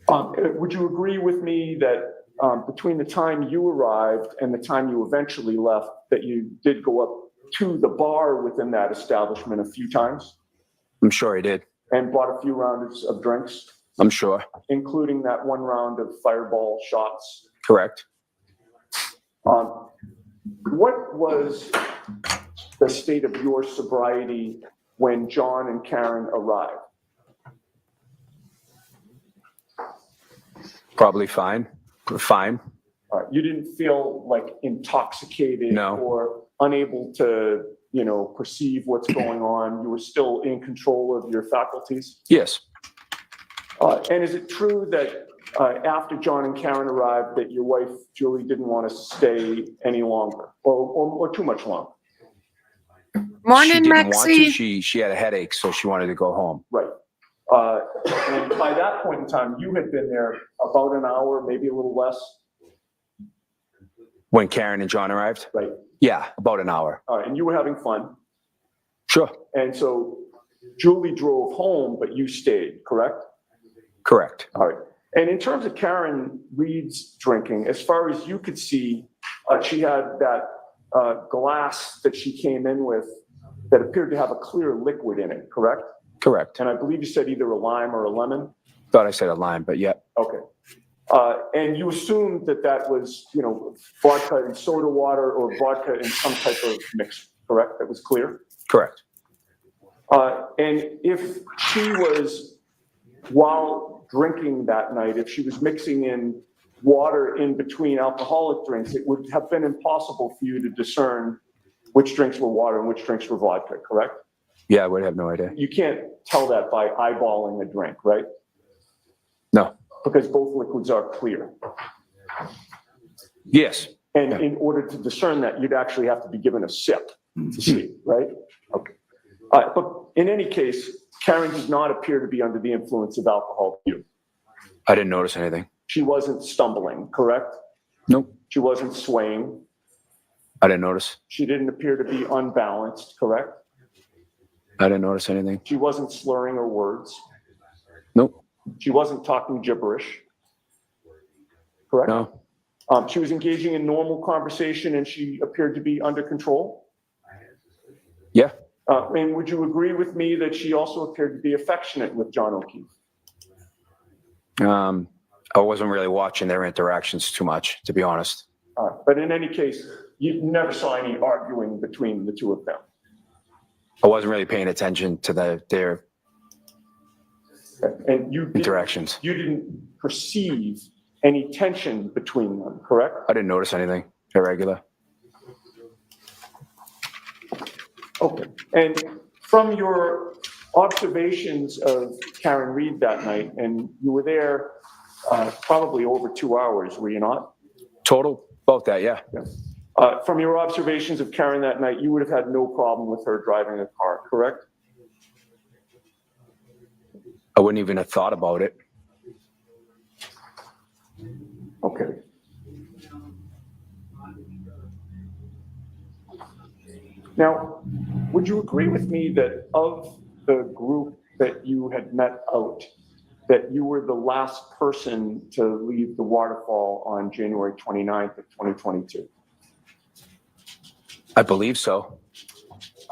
Would you agree with me that between the time you arrived and the time you eventually left, that you did go up to the bar within that establishment a few times I'm sure he did. and bought a few rounds of drinks, I'm sure. including that one round of fireball shots? Correct. What was the state of your sobriety when John and Karen arrived? Probably fine. Fine. You didn't feel like intoxicated No. or unable to, perceive what's going on. You were still in control of your faculties. Yes. And is it true that after John and Karen arrived, that your wife, Julie, didn't want to stay any longer or too much longer? She Morning, didn't want to. Maxie. She had a headache, so she wanted to go home. Right. And by that point in time, you had been there about an hour, maybe a little less, When Karen and John arrived? right? Yeah, about an hour. And you were having fun. Sure. And so Julie drove home, but you stayed, correct? Correct. All right. And in terms of Karen Reed's drinking, as far as you could see, she had that glass that she came in with that appeared to have a clear liquid in it, correct? Correct. And I believe you said either a lime or a lemon. Thought I said a lime, but yeah. Okay. And you assumed that was, vodka and soda water or vodka in some type of mix, correct? That was clear? Correct. And if she was, while drinking that night, if she was mixing in water in between alcoholic drinks, it would have been impossible for you to discern which drinks were water and which drinks were vodka, correct? Yeah, I would have no idea. You can't tell that by eyeballing a drink, right? No. Because both liquids are clear. Yes. And in order to discern that, you'd actually have to be given a sip to see, right? Okay. But in any case, Karen did not appear to be under the influence of alcohol to you. I didn't notice anything. She wasn't stumbling, correct? Nope. She wasn't swaying. I didn't notice. She didn't appear to be unbalanced, correct? I didn't notice anything. She wasn't slurring her words. Nope. She wasn't talking gibberish, correct? No. She was engaging in normal conversation and she appeared to be under control. Yeah. And would you agree with me that she also appeared to be affectionate with John O'Keefe? I wasn't really watching their interactions too much, to be honest. But in any case, you never saw any arguing between the two of them. I wasn't really paying attention to their And you interactions. You didn't perceive any tension between them, correct? I didn't notice anything irregular. Okay. And from your observations of Karen Reed that night, and you were there probably over 2 hours, were you not? Total? About that, yeah. From your observations of Karen that night, you would have had no problem with her driving a car, correct? I wouldn't even have thought about it. Okay. Now, would you agree with me that of the group that you had met out, that you were the last person to leave the waterfall on January 29th of 2022? I believe so.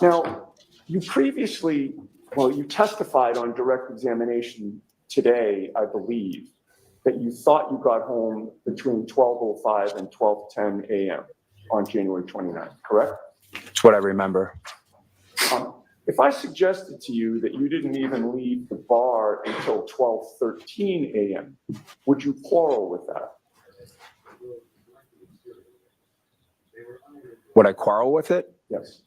Now, you previously, you testified on direct examination today, I believe, that you thought you got home between 12:05 and 12:10 a.m. on January 29th, correct? It's what I remember. If I suggested to you that you didn't even leave the bar until 12:13 a.m., would you quarrel with that? Would I quarrel with it? Yes.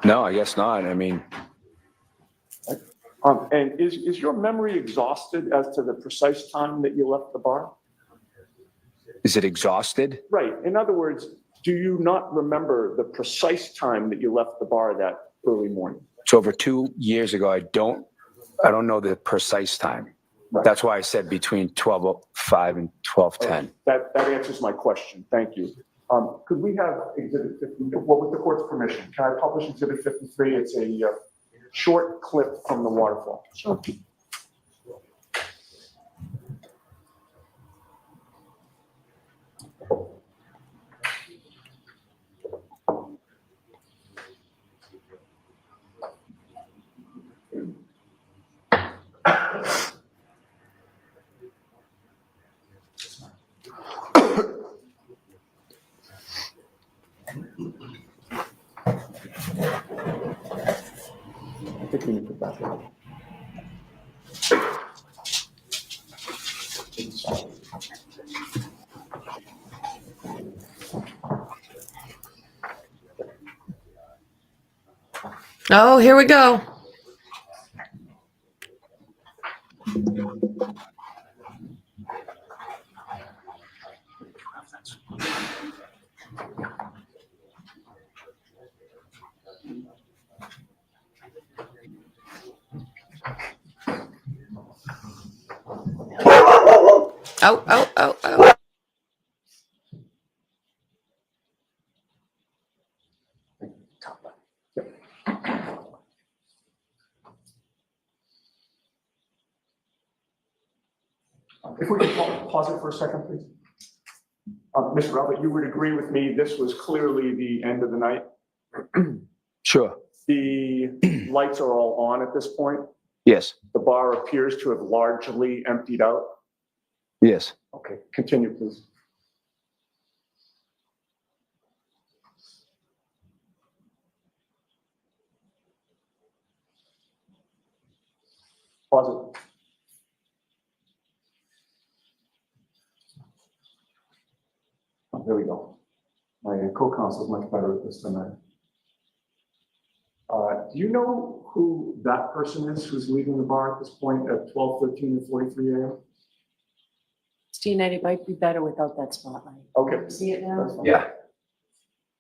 No, I guess not. I mean, And is your memory exhausted as to the precise time that you left the bar? is it exhausted? Right. In other words, do you not remember the precise time that you left the bar that early morning? It's over 2 years ago. I don't know the precise time. Right. That's why I said between 12:05 and 12:10. That answers my question. Thank you. Could we have Exhibit 53? Well, with the court's permission, can I publish Exhibit 53? It's a short clip from the waterfall. Sure. I think we need to back up. Oh, here we go. Oh. If we could pause it for a second, please. Mr. Robert, you would agree with me, this was clearly the end of the night? Sure. The lights are all on at this point. Yes. The bar appears to have largely emptied out. Yes. Okay, continue, please. Pause it. Oh, there we go. My co-counsel is much better at this than I. Do you know who that person is who's leaving the bar at this point at 12:13 and 43 a.m.? Stina, it might be better without that spotlight. Okay. See it now? That's fine. Yeah.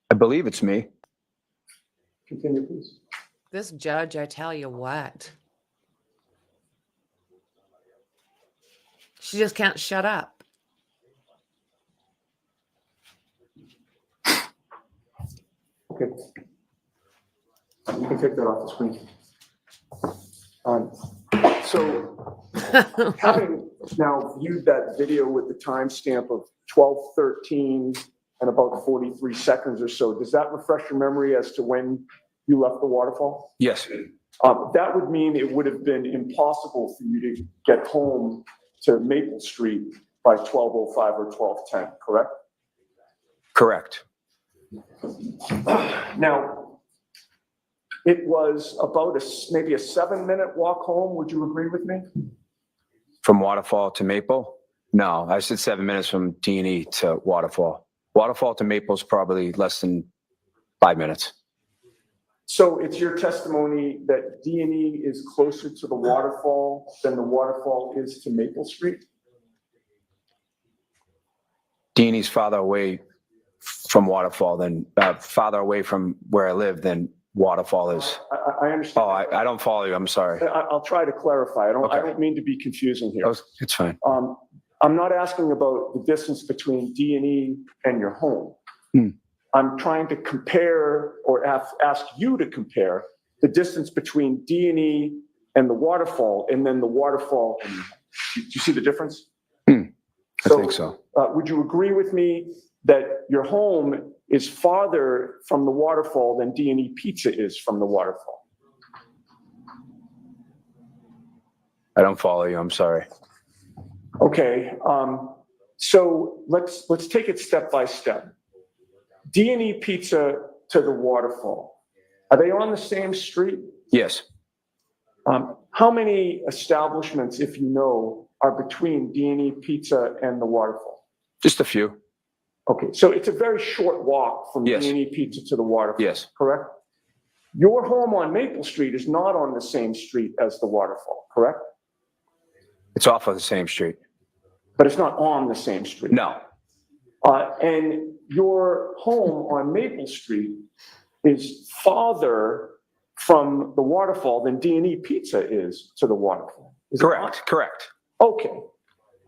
I believe it's me. Continue, please. This judge, I tell you what. She just can't shut up. Okay. You can take that off the screen. So having now viewed that video with the timestamp of 12:13 and about 43 seconds or so, does that refresh your memory as to when you left the waterfall? Yes. That would mean it would have been impossible for you to get home to Maple Street by 12:05 or 12:10, correct? Correct. Now, it was about maybe a 7-minute walk home. Would you agree with me? From Waterfall to Maple? No, I said 7 minutes from D&E to Waterfall. Waterfall to Maple is probably less than 5 minutes. So it's your testimony that D&E is closer to the waterfall than the waterfall is to Maple Street? D&E's farther away from Waterfall than, farther away from where I live than Waterfall is. I understand. Oh, I don't follow you. I'm sorry. I'll try to clarify. I Okay. don't mean to be confusing here. It's fine. I'm not asking about the distance between D&E and your home. I'm trying to compare or ask you to compare the distance between D&E and the waterfall and then the waterfall. And do you see the difference? I think so. Would you agree with me that your home is farther from the waterfall than D&E Pizza is from the waterfall? I don't follow you. I'm sorry. Okay, so let's take it step by step. D&E Pizza to the waterfall, are they on the same street? Yes, How many establishments, if you know, are between D&E Pizza and the waterfall? just a few. Okay, so it's a very short walk from Yes. D&E Pizza to the waterfall. Yes, Correct? Your home on Maple Street is not on the same street as the waterfall, correct? it's off of the same street. But it's not on the same street. No, And your home on Maple Street is farther from the waterfall than D&E Pizza is to the waterfall. Is it not? correct, correct. Okay.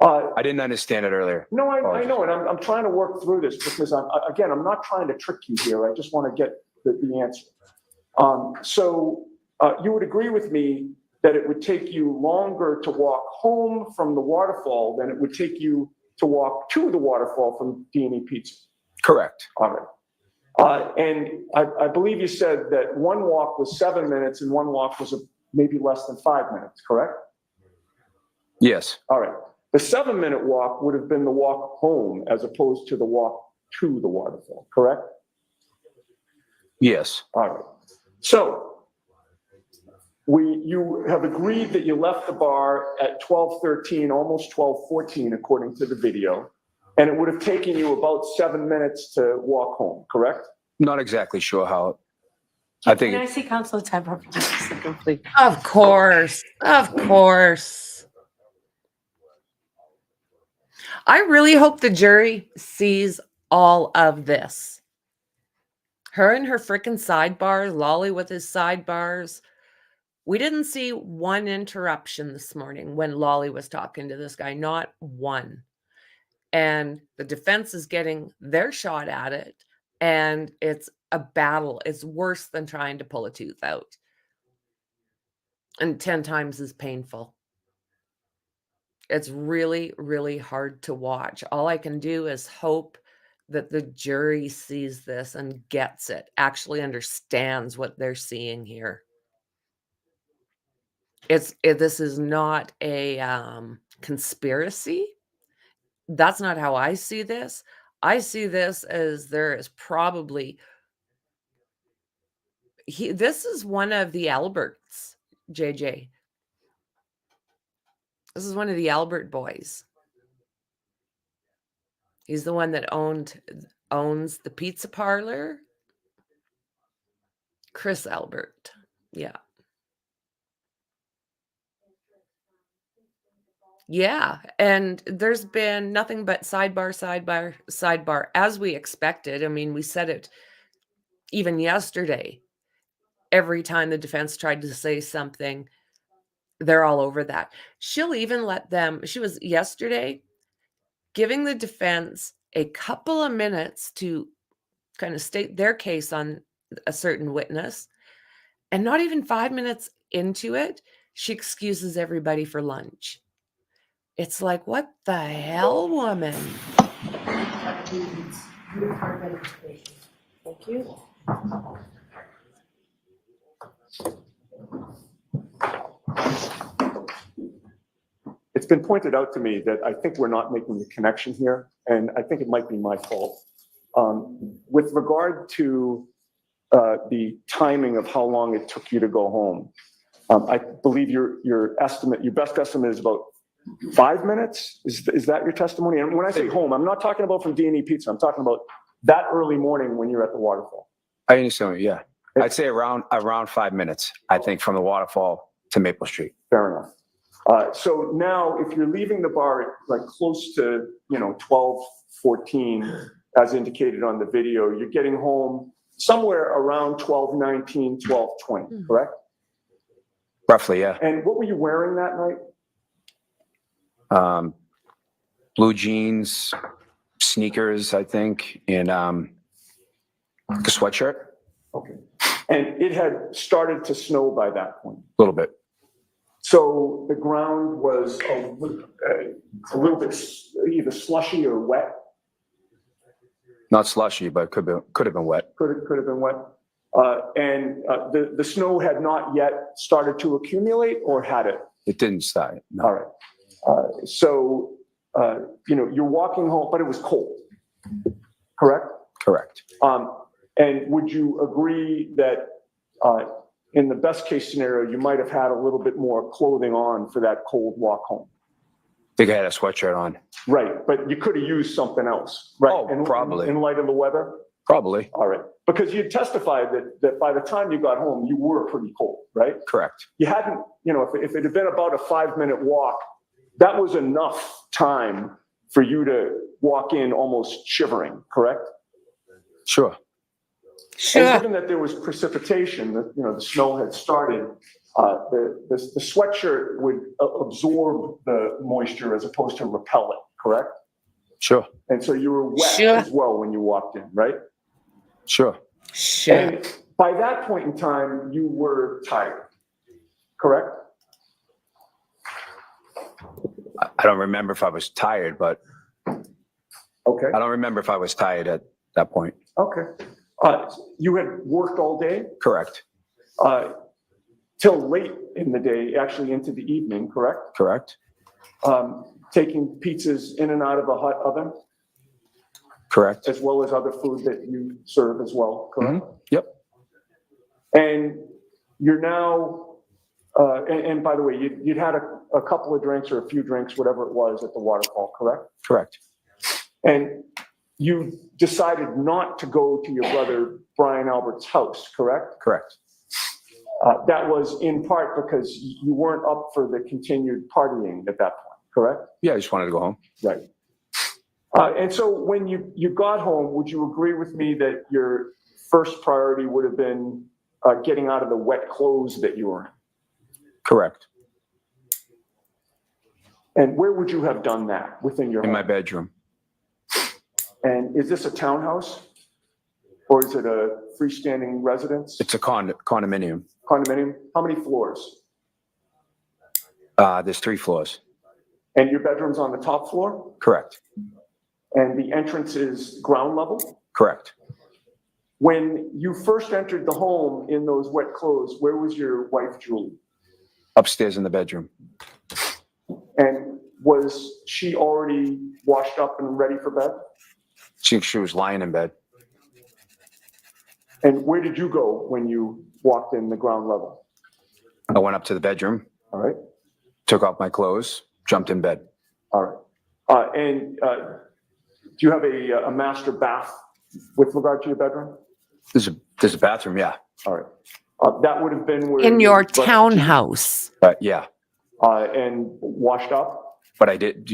I didn't understand it earlier. No, I know, and I'm trying to work through this because I'm not trying to trick you here. I just want to get the answer. So you would agree with me that it would take you longer to walk home from the waterfall than it would take you to walk to the waterfall from D&E Pizza? Correct. All right. And I believe you said that one walk was 7 minutes and one walk was maybe less than 5 minutes, correct? Yes, All right. The 7 minute walk would have been the walk home as opposed to the walk to the waterfall, correct? yes, All right. So you have agreed that you left the bar at 12:13, almost 12:14, according to the video, and it would have taken you about 7 minutes to walk home, correct? not exactly sure how. I think Can I see Councilor Tybor for just a second, please? Of course. Of course. I really hope the jury sees all of this. Her and her frickin' sidebars, Lolly with his sidebars. We didn't see one interruption this morning when Lolly was talking to this guy, not one. And the defense is getting their shot at it. And it's a battle. It's worse than trying to pull a tooth out. And 10 times as painful. It's really, really hard to watch. All I can do is hope that the jury sees this and gets it, actually understands what they're seeing here. This is not a conspiracy. That's not how I see this. I see this as there is probably this is one of the Alberts, JJ. This is one of the Albert boys. He's the one that owns the pizza parlor. Chris Albert. Yeah. Yeah, and there's been nothing but sidebar, as we expected. I mean, we said it even yesterday. Every time the defense tried to say something, they're all over that. She'll even let them, she was yesterday giving the defense a couple of minutes to kind of state their case on a certain witness. And not even 5 minutes into it, she excuses everybody for lunch. It's like, what the hell, woman? Thank you. It's been pointed out to me that I think we're not making the connection here, and I think it might be my fault. With regard to the timing of how long it took you to go home, I believe your best estimate is about 5 minutes. Is that your testimony? And when I say home, I'm not talking about from D&E Pizza. I'm talking about that early morning when you're at the waterfall. I understand. Yeah, I'd say around 5 minutes. I think from the waterfall to Maple Street. Fair enough. So now, if you're leaving the bar at like close to 12:14, as indicated on the video, you're getting home somewhere around 12:19, 12:20, correct? Roughly, yeah. And what were you wearing that night? Blue jeans, sneakers, I think, and a sweatshirt. Okay. And it had started to snow by that point. A little bit. So the ground was a little bit either slushy or wet. Not slushy, but could have been wet. Could have been wet. And the snow had not yet started to accumulate, or had it? It didn't start. No. All right. So you're walking home, but it was cold. Correct? Correct. And would you agree that in the best case scenario, you might have had a little bit more clothing on for that cold walk home? I think I had a sweatshirt on. Right, but you could have used something else, right? Oh, probably. In light of the weather? Probably. All right, because you testified that by the time you got home, you were pretty cold, right? Correct. You hadn't, if it had been about a 5-minute walk, that was enough time for you to walk in almost shivering, correct? Sure. And given that there was precipitation, the snow had started, the sweatshirt would absorb the moisture as opposed to repel it, correct? Sure. And so you were wet as well when you walked in, right? Sure. And by that point in time, you were tired, correct? I don't remember if I was tired, but Okay, I don't remember if I was tired at that point. okay. You had worked all day Correct. till late in the day, actually into the evening, correct? Correct. Taking pizzas in and out of a hot oven, Correct. as well as other food that you serve as well, correct? Yep. And you're now, and by the way, you'd had a couple of drinks or a few drinks, whatever it was, at the waterfall, correct? Correct. And you decided not to go to your brother Brian Albert's house, correct? Correct. That was in part because you weren't up for the continued partying at that point, correct? Yeah, I just wanted to go home. Right. And so when you got home, would you agree with me that your first priority would have been getting out of the wet clothes that you were in? Correct. And where would you have done that within your In home? my bedroom. And is this a townhouse? Or is it a freestanding residence? It's a condominium. Condominium? How many floors? There's 3 floors. And your bedroom's on the top floor? Correct. And the entrance is ground level? Correct. When you first entered the home in those wet clothes, where was your wife, Julie? Upstairs in the bedroom. And was she already washed up and ready for bed? She was lying in bed. And where did you go when you walked in the ground level? I went up to the bedroom, All right, took off my clothes, jumped in bed. all right. And do you have a master bath with regard to your bedroom? There's a bathroom, yeah. All right. That would have been where In you your brushed your teeth, townhouse. But yeah, and washed up? but I did.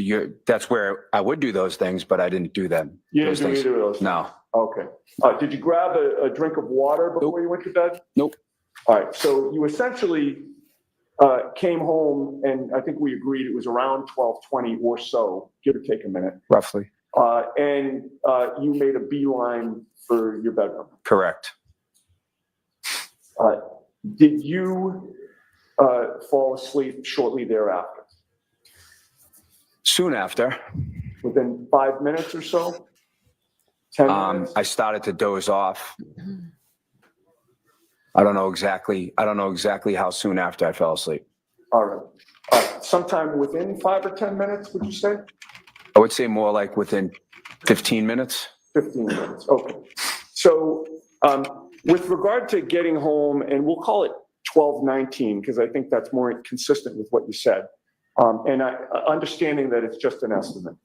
That's where I would do those things, but I didn't do them. You didn't those do things. either of those? No. Okay. Did you grab a drink of water before you went to bed? Nope. All right, so you essentially came home, and I think we agreed it was around 12:20 or so, give or take a minute. Roughly. And you made a beeline for your bedroom. Correct. Did you fall asleep shortly thereafter? Soon after, Within 5 minutes or so? 10 minutes? I started to doze off. I don't know exactly how soon after I fell asleep. All right. Sometime within 5 or 10 minutes, would you say? I would say more like within 15 minutes. 15 minutes, okay. So with regard to getting home, and we'll call it 12:19, because I think that's more consistent with what you said. And understanding that it's just an estimate.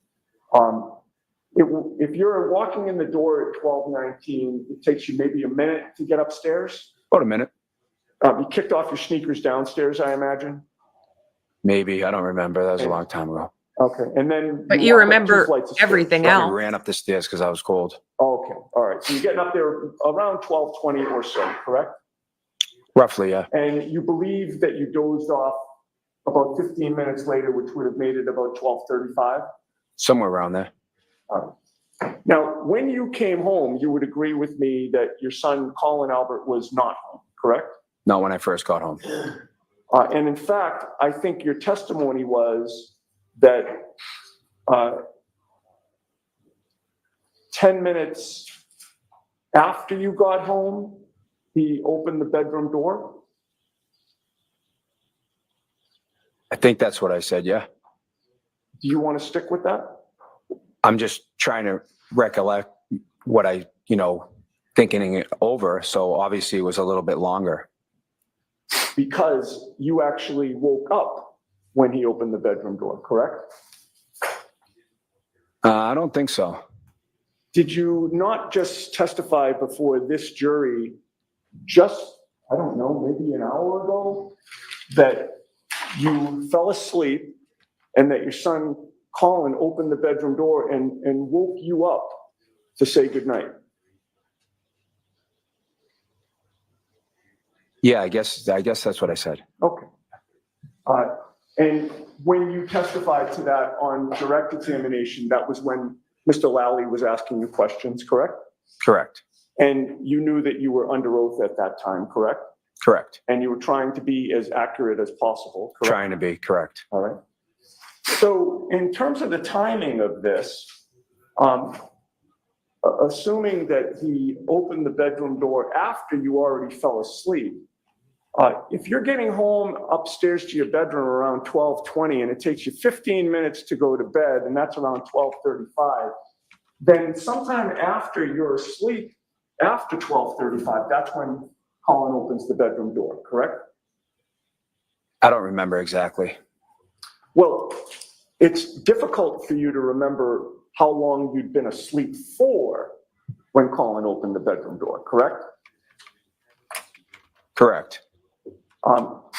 If you're walking in the door at 12:19, it takes you maybe a minute to get upstairs. About a minute. You kicked off your sneakers downstairs, I imagine. Maybe. I don't remember. That was a long time ago. Okay, and then. But you walk up 2 remember flights of stairs. everything Probably else. ran up the stairs because I was cold. Okay, all right. So you're getting up there around 12:20 or so, correct? Roughly, yeah. And you believe that you dozed off about 15 minutes later, which would have made it about 12:35? Somewhere around there. Now, when you came home, you would agree with me that your son, Colin Albert, was not home, correct? Not when I first got home. And in fact, I think your testimony was that 10 minutes after you got home, he opened the bedroom door? I think that's what I said, yeah. Do you want to stick with that? I'm just trying to recollect what I thinking it over, so obviously it was a little bit longer. Because you actually woke up when he opened the bedroom door, correct? I don't think so. Did you not just testify before this jury just, I don't know, maybe an hour ago, that you fell asleep and that your son Colin opened the bedroom door and woke you up to say goodnight? Yeah, I guess that's what I said. Okay. And when you testified to that on direct examination, that was when Mr. Lally was asking you questions, correct? Correct. And you knew that you were under oath at that time, correct? Correct. And you were trying to be as accurate as possible, correct? Trying to be correct. All right. So in terms of the timing of this, assuming that he opened the bedroom door after you already fell asleep, if you're getting home upstairs to your bedroom around 12:20 and it takes you 15 minutes to go to bed, and that's around 12:35, then sometime after you're asleep, after 12:35, that's when Colin opens the bedroom door, correct? I don't remember exactly. Well, it's difficult for you to remember how long you'd been asleep for when Colin opened the bedroom door, correct? Correct.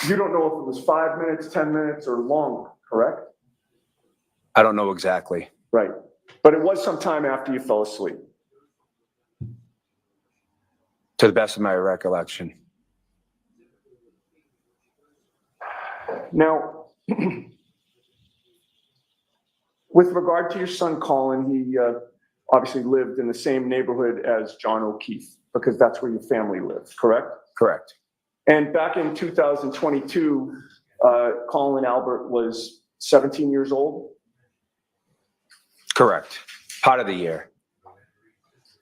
You don't know if it was 5 minutes, 10 minutes, or longer, correct? I don't know exactly. Right. But it was some time after you fell asleep. To the best of my recollection. Now, with regard to your son, Colin, he obviously lived in the same neighborhood as John O'Keefe, because that's where your family lives, correct? Correct. And back in 2022, Colin Albert was 17 years old? Correct. Part of the year.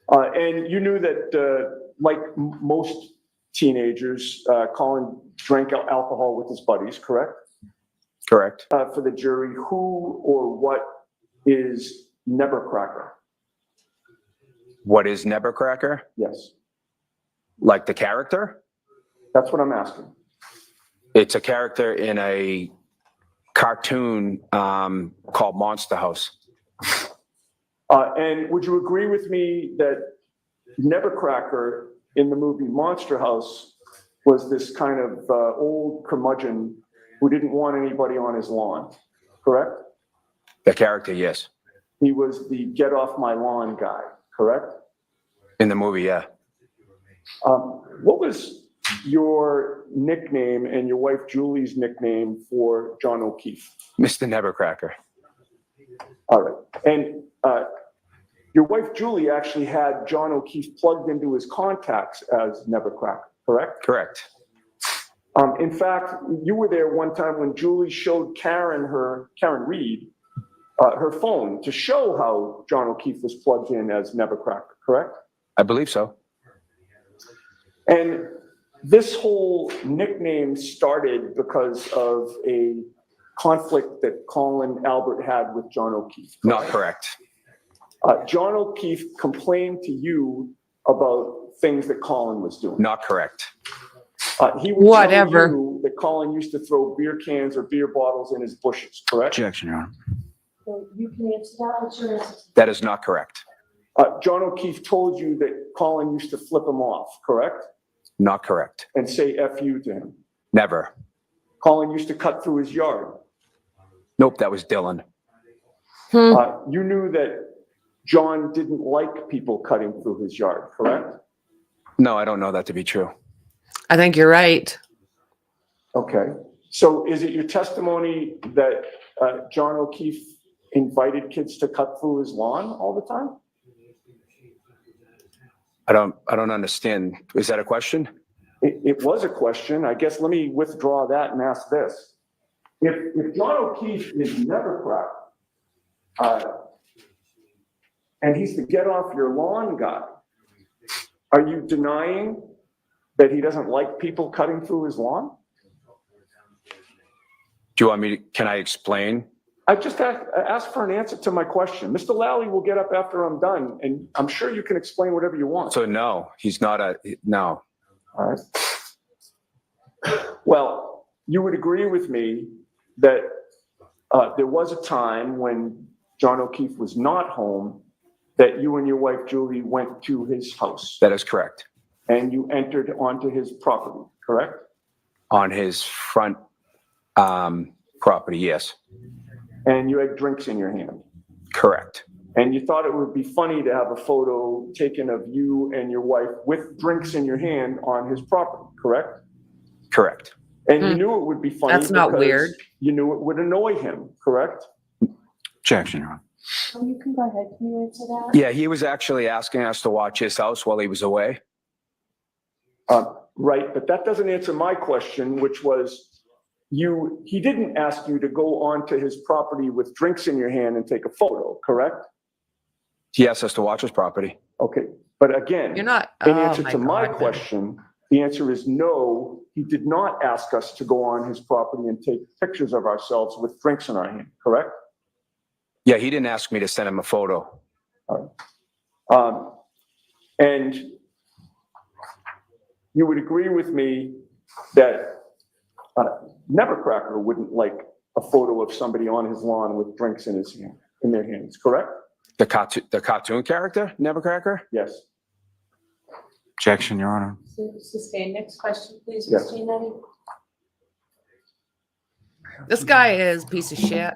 And you knew that, like most teenagers, Colin drank alcohol with his buddies, correct? Correct. For the jury, who or what is Nebercracker? What is Nebercracker? Yes, Like the character? that's what I'm asking. It's a character in a cartoon called Monster House. And would you agree with me that Nebercracker in the movie Monster House was this kind of old curmudgeon who didn't want anybody on his lawn, correct? The character, yes. He was the get off my lawn guy, correct? In the movie, yeah. What was your nickname and your wife Julie's nickname for John O'Keefe? Mr. Nebercracker. All right. And your wife Julie actually had John O'Keefe plugged into his contacts as Nebercracker, correct? Correct. In fact, you were there one time when Julie showed Karen Reed, her phone to show how John O'Keefe was plugged in as Nebercracker, correct? I believe so. And this whole nickname started because of a conflict that Colin Albert had with John O'Keefe. Not correct. John O'Keefe complained to you about things that Colin was doing. Not correct. He would Whatever. tell you that Colin used to throw beer cans or beer bottles in his bushes, correct? Objection, Your Honor. So you can answer that, what's your answer? That is not correct. John O'Keefe told you that Colin used to flip him off, correct? Not correct. And say F you to him. Never. Colin used to cut through his yard. Nope, that was Dylan. You knew that John didn't like people cutting through his yard, correct? No, I don't know that to be true. I think you're right. Okay. So is it your testimony that John O'Keefe invited kids to cut through his lawn all the time? I don't understand. Is that a question? It was a question. I guess let me withdraw that and ask this. If John O'Keefe is Nebercracker, and he's the get off your lawn guy, are you denying that he doesn't like people cutting through his lawn? Do you want me to, can I explain I just asked for an answer to my question. Mr. Lally will get up after I'm done, and I'm sure you can explain whatever you want. So no, he's not no. All right. Well, you would agree with me that there was a time when John O'Keefe was not home, that you and your wife Julie went to his house That is correct. and you entered onto his property, correct? On his front property, yes. And you had drinks in your hand. Correct. And you thought it would be funny to have a photo taken of you and your wife with drinks in your hand on his property, correct? Correct. And you knew it would be funny. That's not because weird. You knew it would annoy him, correct? Objection, Your Honor. Oh, you can go ahead. Can you answer that? Yeah, he was actually asking us to watch his house while he was away. Right, but that doesn't answer my question, which was he didn't ask you to go onto his property with drinks in your hand and take a photo, correct? He asked us to watch his property. Okay, but again, You're not. in Oh answer to my God. question, the answer is no, he did not ask us to go on his property and take pictures of ourselves with drinks in our hand, correct? Yeah, he didn't ask me to send him a photo. And you would agree with me that Nevercracker wouldn't like a photo of somebody on his lawn with drinks in their hands, correct? The cartoon character, Nevercracker? Yes. Objection, Your Honor. Sustain. Next question, please, Yes. Ms. Giannetti. This guy is a piece of shit.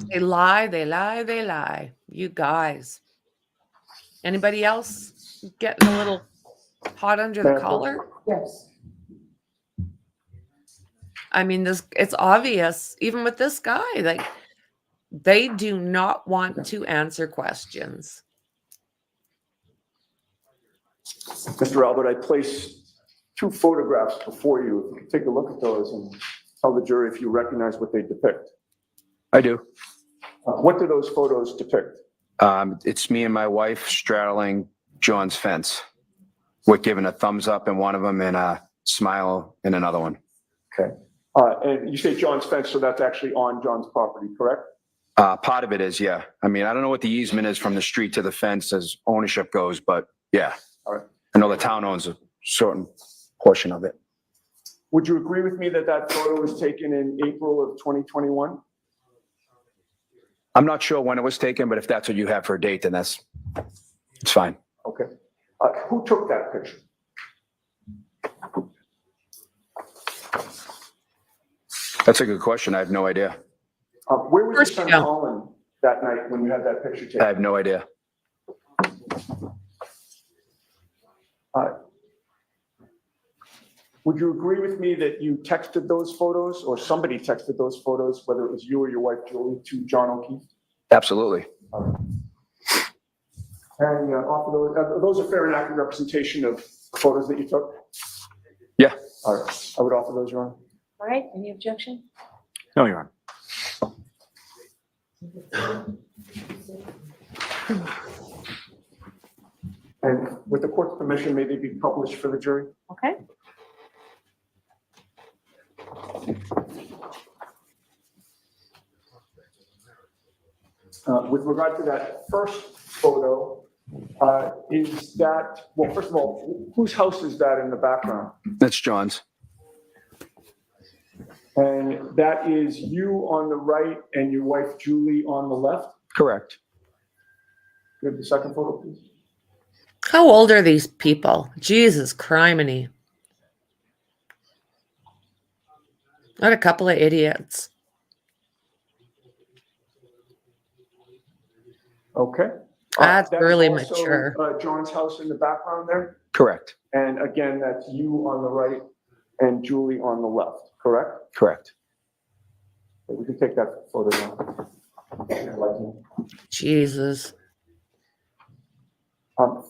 They lie, they lie, they lie. You guys. Anybody else getting a little hot under the collar? Yes. I mean, it's obvious, even with this guy, like they do not want to answer questions. Mr. Albert, I placed 2 photographs before you. If you could take a look at those and tell the jury if you recognize what they depict. I do. What do those photos depict? It's me and my wife straddling John's fence. We're giving a thumbs up in one of them and a smile in another one. Okay. And you say John's fence, so that's actually on John's property, correct? Part of it is, yeah. I mean, I don't know what the easement is from the street to the fence as ownership goes, but yeah. All right. I know the town owns a certain portion of it. Would you agree with me that that photo was taken in April of 2021? I'm not sure when it was taken, but if that's what you have for a date, then it's fine. Okay. Who took that picture? That's a good question. I have no idea. Where was your First, son yeah. Colin that night when you had that picture taken? I have no idea. Would you agree with me that you texted those photos, or somebody texted those photos, whether it was you or your wife Julie, to John O'Keefe? Absolutely. And offer those a fair and accurate representation of the photos that you took? Yeah. All right, I would offer those, Your Honor. All right, any objection? No, Your Honor. And with the court's permission, may they be published for the jury? Okay. With regard to that first photo, is that, well, first of all, whose house is that in the background? That's John's. And that is you on the right and your wife Julie on the left? Correct. Give the second photo, please. How old are these people? Jesus criminy. What a couple of idiots. Okay. That's That is really also, mature. John's house in the background there? Correct. And again, that's you on the right and Julie on the left, correct? Correct. We can take that photo now. Jesus. Now,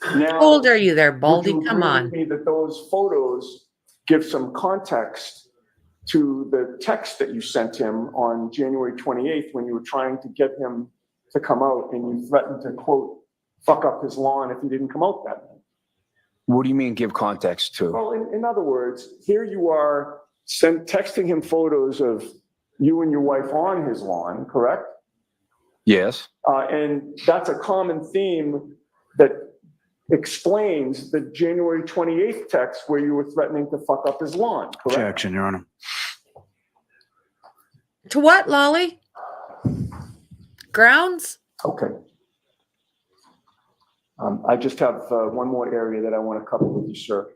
How old are you there, Baldy? would you Come agree on. with me that those photos give some context to the text that you sent him on January 28th when you were trying to get him to come out and you threatened to, quote, fuck up his lawn if he didn't come out that night? What do you mean give context to? Well, in other words, here you are texting him photos of you and your wife on his lawn, correct? Yes, And that's a common theme that explains the January 28th text where you were threatening to fuck up his lawn, correct? Objection, Your Honor. To what, Lolly? Grounds? Okay. I just have one more area that I want to cover with you, sir.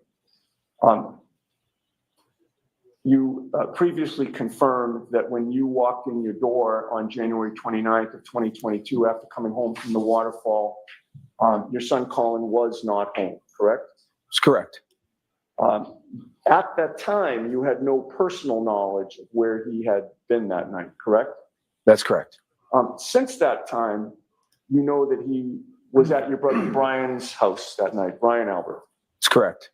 You previously confirmed that when you walked in your door on January 29th of 2022 after coming home from the waterfall, your son Colin was not home, correct? it's correct. At that time, you had no personal knowledge of where he had been that night, correct? That's correct. Since that time, you know that he was at your brother Brian's house that night, Brian Albert. It's correct.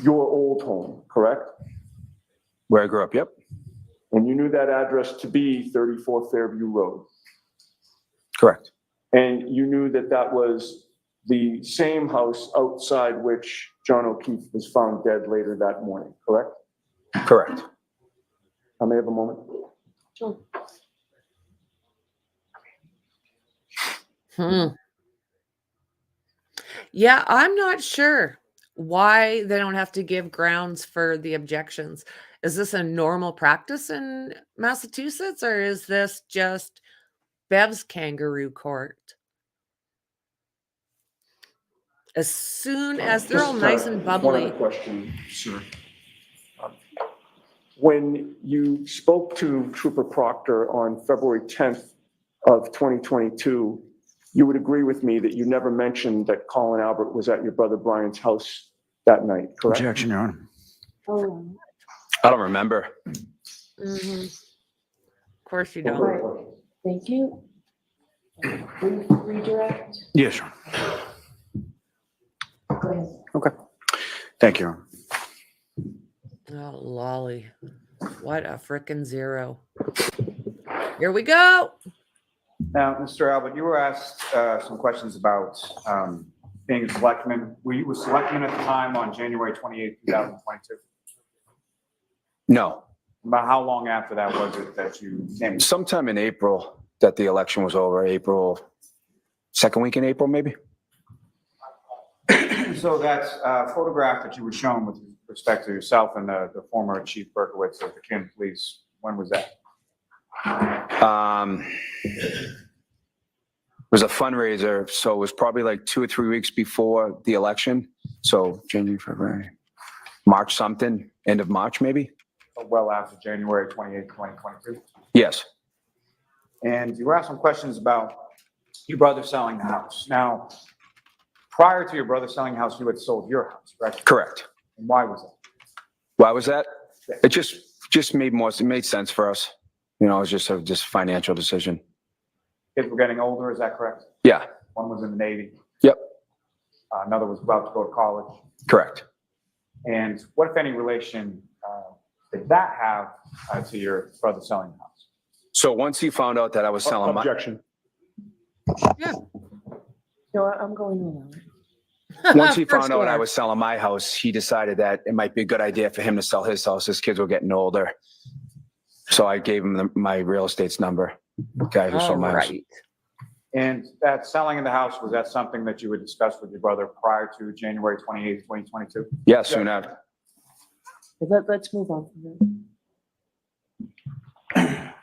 Your old home, correct? Where I grew up, yep. And you knew that address to be 34 Fairview Road. Correct. And you knew that that was the same house outside which John O'Keefe was found dead later that morning, correct? Correct. I may have a moment. Sure. Yeah, I'm not sure why they don't have to give grounds for the objections. Is this a normal practice in Massachusetts, or is this just Bev's kangaroo court? As soon as they're all Just, nice and One bubbly. other question, sir. When you spoke to Trooper Proctor on February 10th of 2022, you would agree with me that you never mentioned that Colin Albert was at your brother Brian's house that night, correct? Objection, Your Honor. Oh, I don't remember. Mhm. Of course you don't. right. Thank you. Redirect. Yes, Your Honor. Go ahead. Okay. Thank you, Your Honor. Oh, lolly. What a frickin' zero. Here we go. Now, Mr. Albert, you were asked some questions about being a selectman. Were you a selectman at the time on January 28th, 2022? No. About how long after that was it that you came? Sometime in April that the election was over, April, second week in April, maybe? So that photograph that you were shown with respect to yourself and the former Chief Berkowitz of the Kin Police, when was that? It was a fundraiser, so it was probably like 2 or 3 weeks before the election. So January, February, March something, end of March maybe? Well after January 28th, 2022. Yes, And you were asked some questions about your brother selling the house. Now, prior to your brother selling the house, you had sold your house, correct? correct. And why was that? Why was that? It just made sense for us. You know, it was just a financial decision. Kids were getting older, is that correct? Yeah, One was in the Navy. Yep. Another was about to go to college. correct. And what, if any, relation did that have to your brother selling the house? So once he found out that I was selling my, Objection. No, I'm going along. once he First found out I one. was selling my house, he decided that it might be a good idea for him to sell his house. His kids were getting older. So I gave him my real estate's number, the guy who All sold my house. right. And that selling of the house, was that something that you would discuss with your brother prior to January 28th, 2022? Yeah, soon after. Let's move on from that.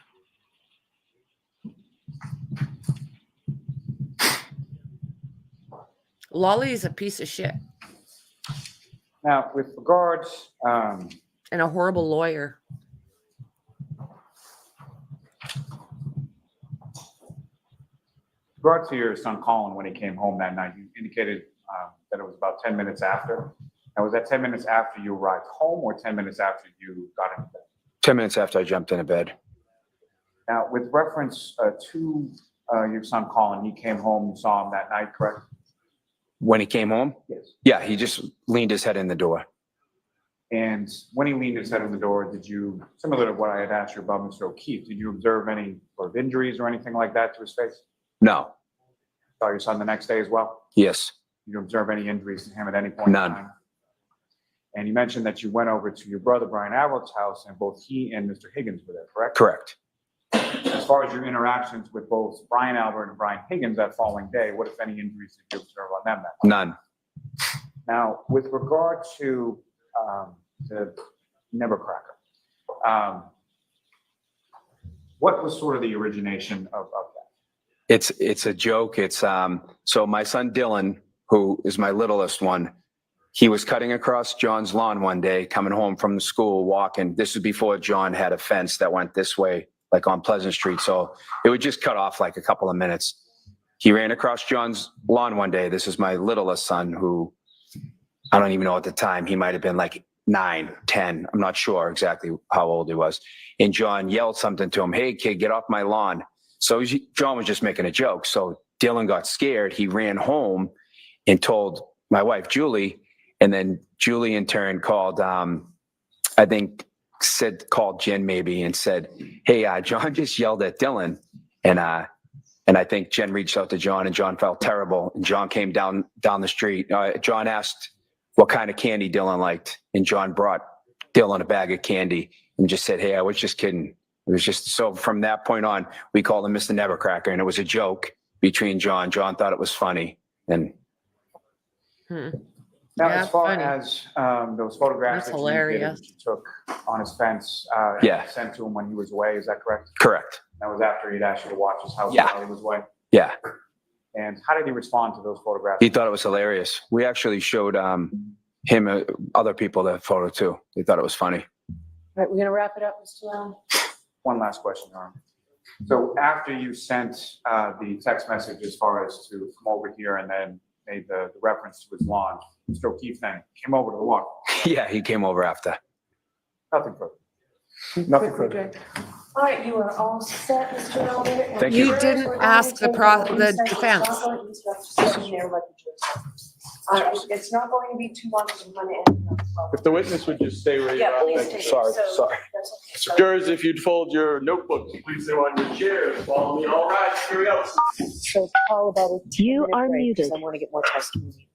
Lolly's a piece of shit Now, with regards, and a horrible lawyer. regard to your son Colin, when he came home that night, you indicated that it was about 10 minutes after. Now, was that 10 minutes after you arrived home or 10 minutes after you got into bed? 10 minutes after I jumped into bed. Now, with reference to your son Colin, he came home, you saw him that night, correct? When he came home? Yes. Yeah, he just leaned his head in the door. And when he leaned his head in the door, did you, similar to what I had asked you about Mr. O'Keefe, did you observe any sort of injuries or anything like that to his face? No. Saw your son the next day as well? Yes. Did you observe any injuries to him at any point in None. time? And you mentioned that you went over to your brother Brian Albert's house and both he and Mr. Higgins were there, correct? Correct. As far as your interactions with both Brian Albert and Brian Higgins that following day, what, if any, injuries did you observe on them that day? None. Now, with regard to the Nevercracker, what was sort of the origination of that? It's a joke. It's so my son Dylan, who is my littlest one, he was cutting across John's lawn one day, coming home from the school, walking. This was before John had a fence that went this way, like on Pleasant Street. So it would just cut off like a couple of minutes. He ran across John's lawn one day. This is my littlest son, who I don't even know at the time. He might have been like 9, 10. I'm not sure exactly how old he was. And John yelled something to him. Hey, kid, get off my lawn. So John was just making a joke. So Dylan got scared. He ran home and told my wife, Julie. And then Julie in turn called, I think called Jen maybe and said, hey, John just yelled at Dylan. And I think Jen reached out to John and John felt terrible. And John came down the street. John asked what kind of candy Dylan liked. And John brought Dylan a bag of candy and just said, hey, I was just kidding. It was just, so from that point on, we called him Mr. Nevercracker, and it was a joke between John. John thought it was funny. And Now, Yeah, as far funny. as those photographs That's that hilarious. you took on his fence, Yeah. sent to him when he was away, is that correct? correct. That was after he'd asked you to watch his house Yeah. while he was away. Yeah. And how did he respond to those photographs? He thought it was hilarious. We actually showed him, other people that photo too. They thought it was funny. All right, we're gonna wrap it up, Mr. Allen. One last question, Norm. So after you sent the text message as far as to come over here and then made the reference to his lawn, Mr. O'Keefe then came over to the lawn. Yeah, he came over after. Nothing further. Nothing Quick further. reject. All right, you are all set, Mr. Albert. and Thank you. You jurors, didn't we're going ask to the take pro- a the recess. It's defense. not going to be just sitting there like a juror. It's not going to be too long, because I'm going to end it. If the witness would just stay where you Yeah, are. please thank you. stay. Sorry, So, sorry. That's okay. So- Jurors, if you'd fold your notebooks, please do on your chairs. Follow me. All right, here we go. So call about a 10-minute You are break, 'cause muted. I want to get more testimony.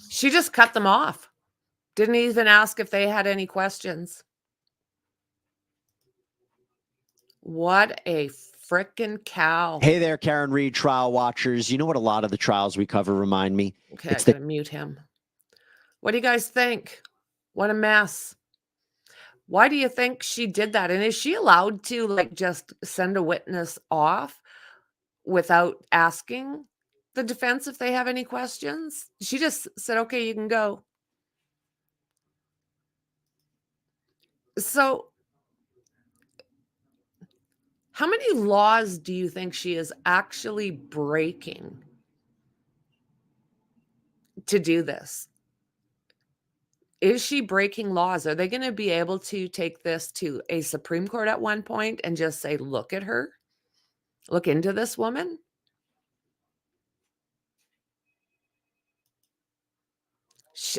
She just cut them off. Didn't even ask if they had any questions. What a frickin' cow. Hey there, Karen Reed, trial watchers. You know what a lot of the trials we cover remind me? Okay, It's I the gotta mute him. What do you guys think? What a mess. Why do you think she did that? And is she allowed to like just send a witness off without asking the defense if they have any questions? She just said, okay, you can go. So how many laws do you think she is actually breaking to do this? Is she breaking laws? Are they going to be able to take this to a Supreme Court at one point and just say, look at her, look into this woman?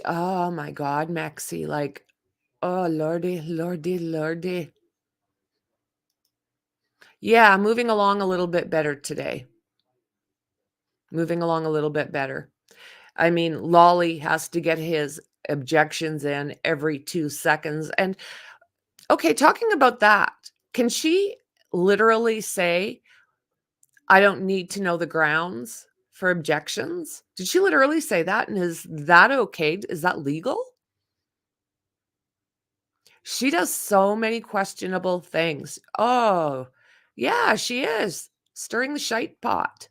Oh my God, Maxie, like, oh, Lordy, Lordy, Lordy. Yeah, moving along a little bit better today. Moving along a little bit better. I mean, Lolly has to get his objections in every 2 seconds. And okay, talking about that, can she literally say, I don't need to know the grounds for objections? Did she literally say that? And is that okay? Is that legal? She does so many questionable things. Oh, yeah, she is stirring the shite pot.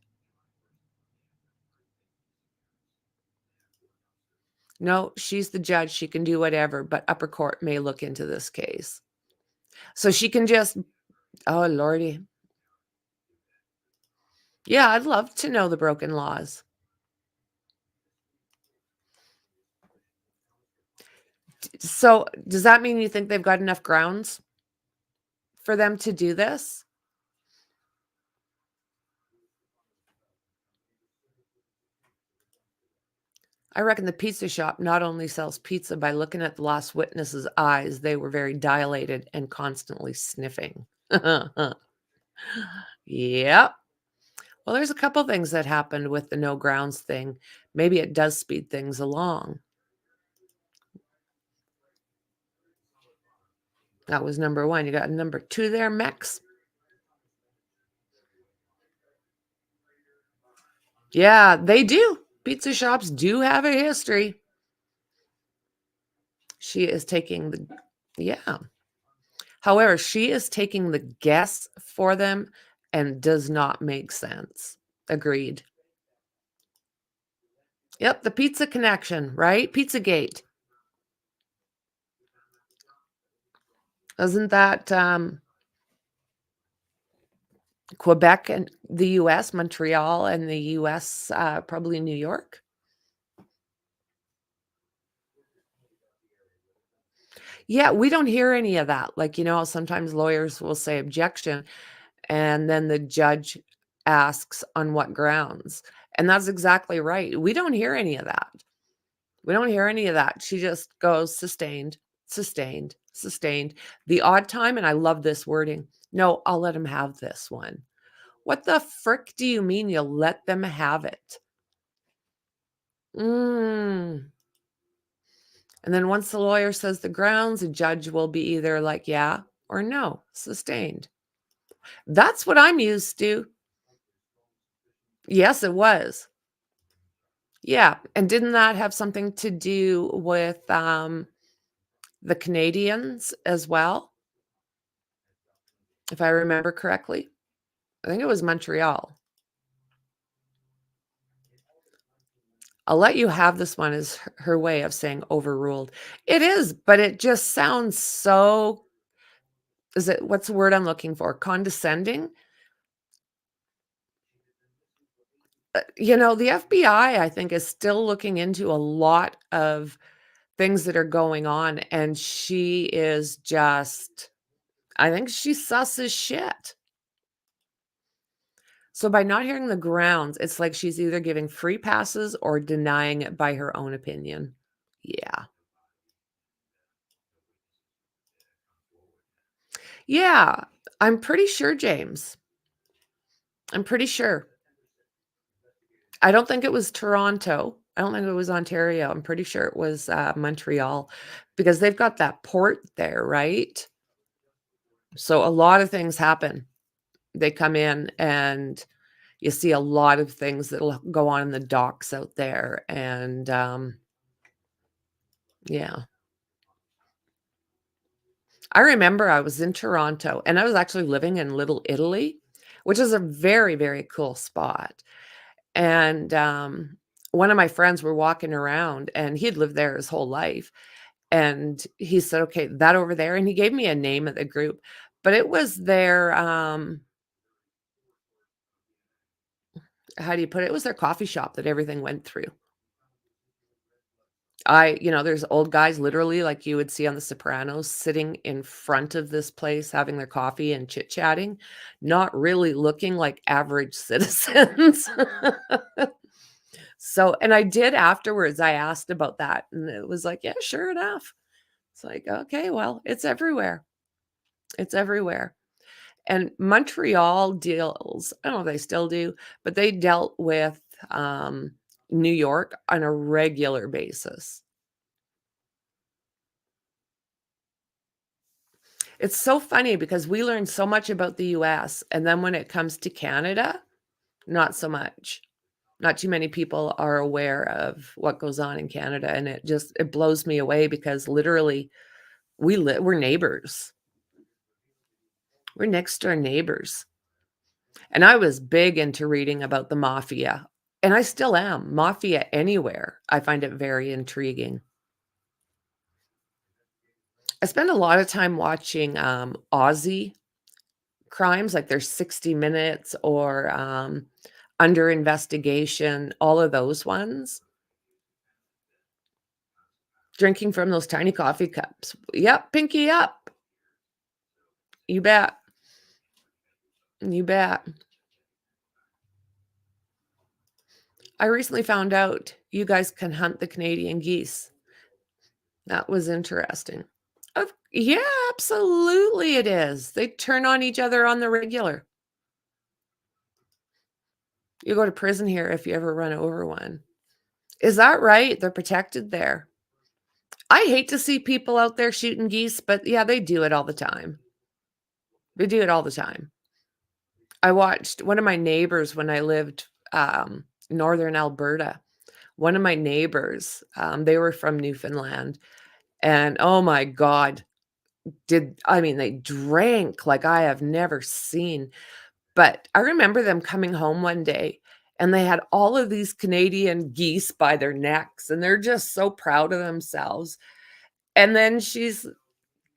No, she's the judge. She can do whatever, but upper court may look into this case. So she can just, oh, Lordy. Yeah, I'd love to know the broken laws. So does that mean you think they've got enough grounds for them to do this? I reckon the pizza shop not only sells pizza by looking at the last witness's eyes, they were very dilated and constantly sniffing. Yep. Well, there's a couple things that happened with the no grounds thing. Maybe it does speed things along. That was number one. You got number two there, Mex. Yeah, they do. Pizza shops do have a history. She is taking the, yeah. However, she is taking the guess for them and does not make sense. Agreed. Yep, the pizza connection, right? Pizzagate. Isn't that Quebec and the US, Montreal and the US, probably New York? Yeah, we don't hear any of that. Like, sometimes lawyers will say objection, and then the judge asks on what grounds. And that's exactly right. We don't hear any of that. We don't hear any of that. She just goes sustained, sustained, sustained. The odd time, and I love this wording. No, I'll let him have this one. What the frick do you mean you'll let them have it? Mm. And then once the lawyer says the grounds, the judge will be either like, yeah or no, sustained. That's what I'm used to. Yes, it was. Yeah. And didn't that have something to do with the Canadians as well? If I remember correctly. I think it was Montreal. I'll let you have this one is her way of saying overruled. It is, but it just sounds so, what's the word I'm looking for? Condescending? The FBI, I think, is still looking into a lot of things that are going on, and she is just, I think she's sus as shit. So by not hearing the grounds, it's like she's either giving free passes or denying it by her own opinion. Yeah. Yeah, I'm pretty sure, James. I'm pretty sure. I don't think it was Toronto. I don't think it was Ontario. I'm pretty sure it was Montreal because they've got that port there, right? So a lot of things happen. They come in and you see a lot of things that'll go on in the docks out there. And yeah. I remember I was in Toronto and I was actually living in Little Italy, which is a very, very cool spot. And one of my friends were walking around and he'd lived there his whole life. And he said, okay, that over there. And he gave me a name of the group, but it was their, how do you put it? It was their coffee shop that everything went through. There's old guys literally like you would see on The Sopranos sitting in front of this place having their coffee and chit-chatting, not really looking like average citizens. So, and I did afterwards, I asked about that and it was like, yeah, sure enough. It's like, okay, well, it's everywhere. It's everywhere. And Montreal deals, I don't know if they still do, but they dealt with New York on a regular basis. It's so funny because we learn so much about the US, and then when it comes to Canada, not so much. Not too many people are aware of what goes on in Canada, and it blows me away because literally we're neighbors. We're next door neighbors. And I was big into reading about the mafia, and I still am. Mafia anywhere. I find it very intriguing. I spend a lot of time watching Aussie crimes, like there's 60 Minutes or Under Investigation, all of those ones. Drinking from those tiny coffee cups. Yep, pinky up. You bet. You bet. I recently found out you guys can hunt the Canadian geese. That was interesting. Yeah, absolutely it is. They turn on each other on the regular. You go to prison here if you ever run over one. Is that right? They're protected there. I hate to see people out there shooting geese, but yeah, they do it all the time. They do it all the time. I watched one of my neighbors when I lived northern Alberta. One of my neighbors, they were from Newfoundland, and oh my God, they drank like I have never seen. But I remember them coming home one day and they had all of these Canadian geese by their necks and they're just so proud of themselves. And then she's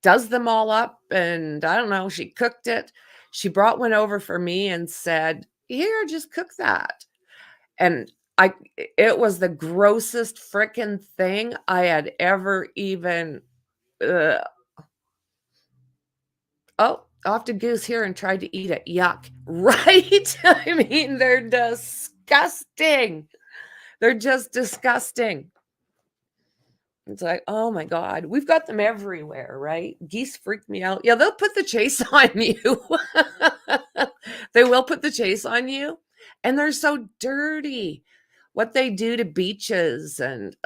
does them all up and I don't know, she cooked it. She brought one over for me and said, "Here, just cook that." And I it was the grossest frickin' thing I had ever even ugh. Oh, off to goose here and tried to eat it. Yuck. Right? I mean, they're disgusting. They're just disgusting. It's like, oh my God, we've got them everywhere, right? Geese freak me out. Yeah, they'll put the chase on you. They will put the chase on you. And they're so dirty. What they do to beaches and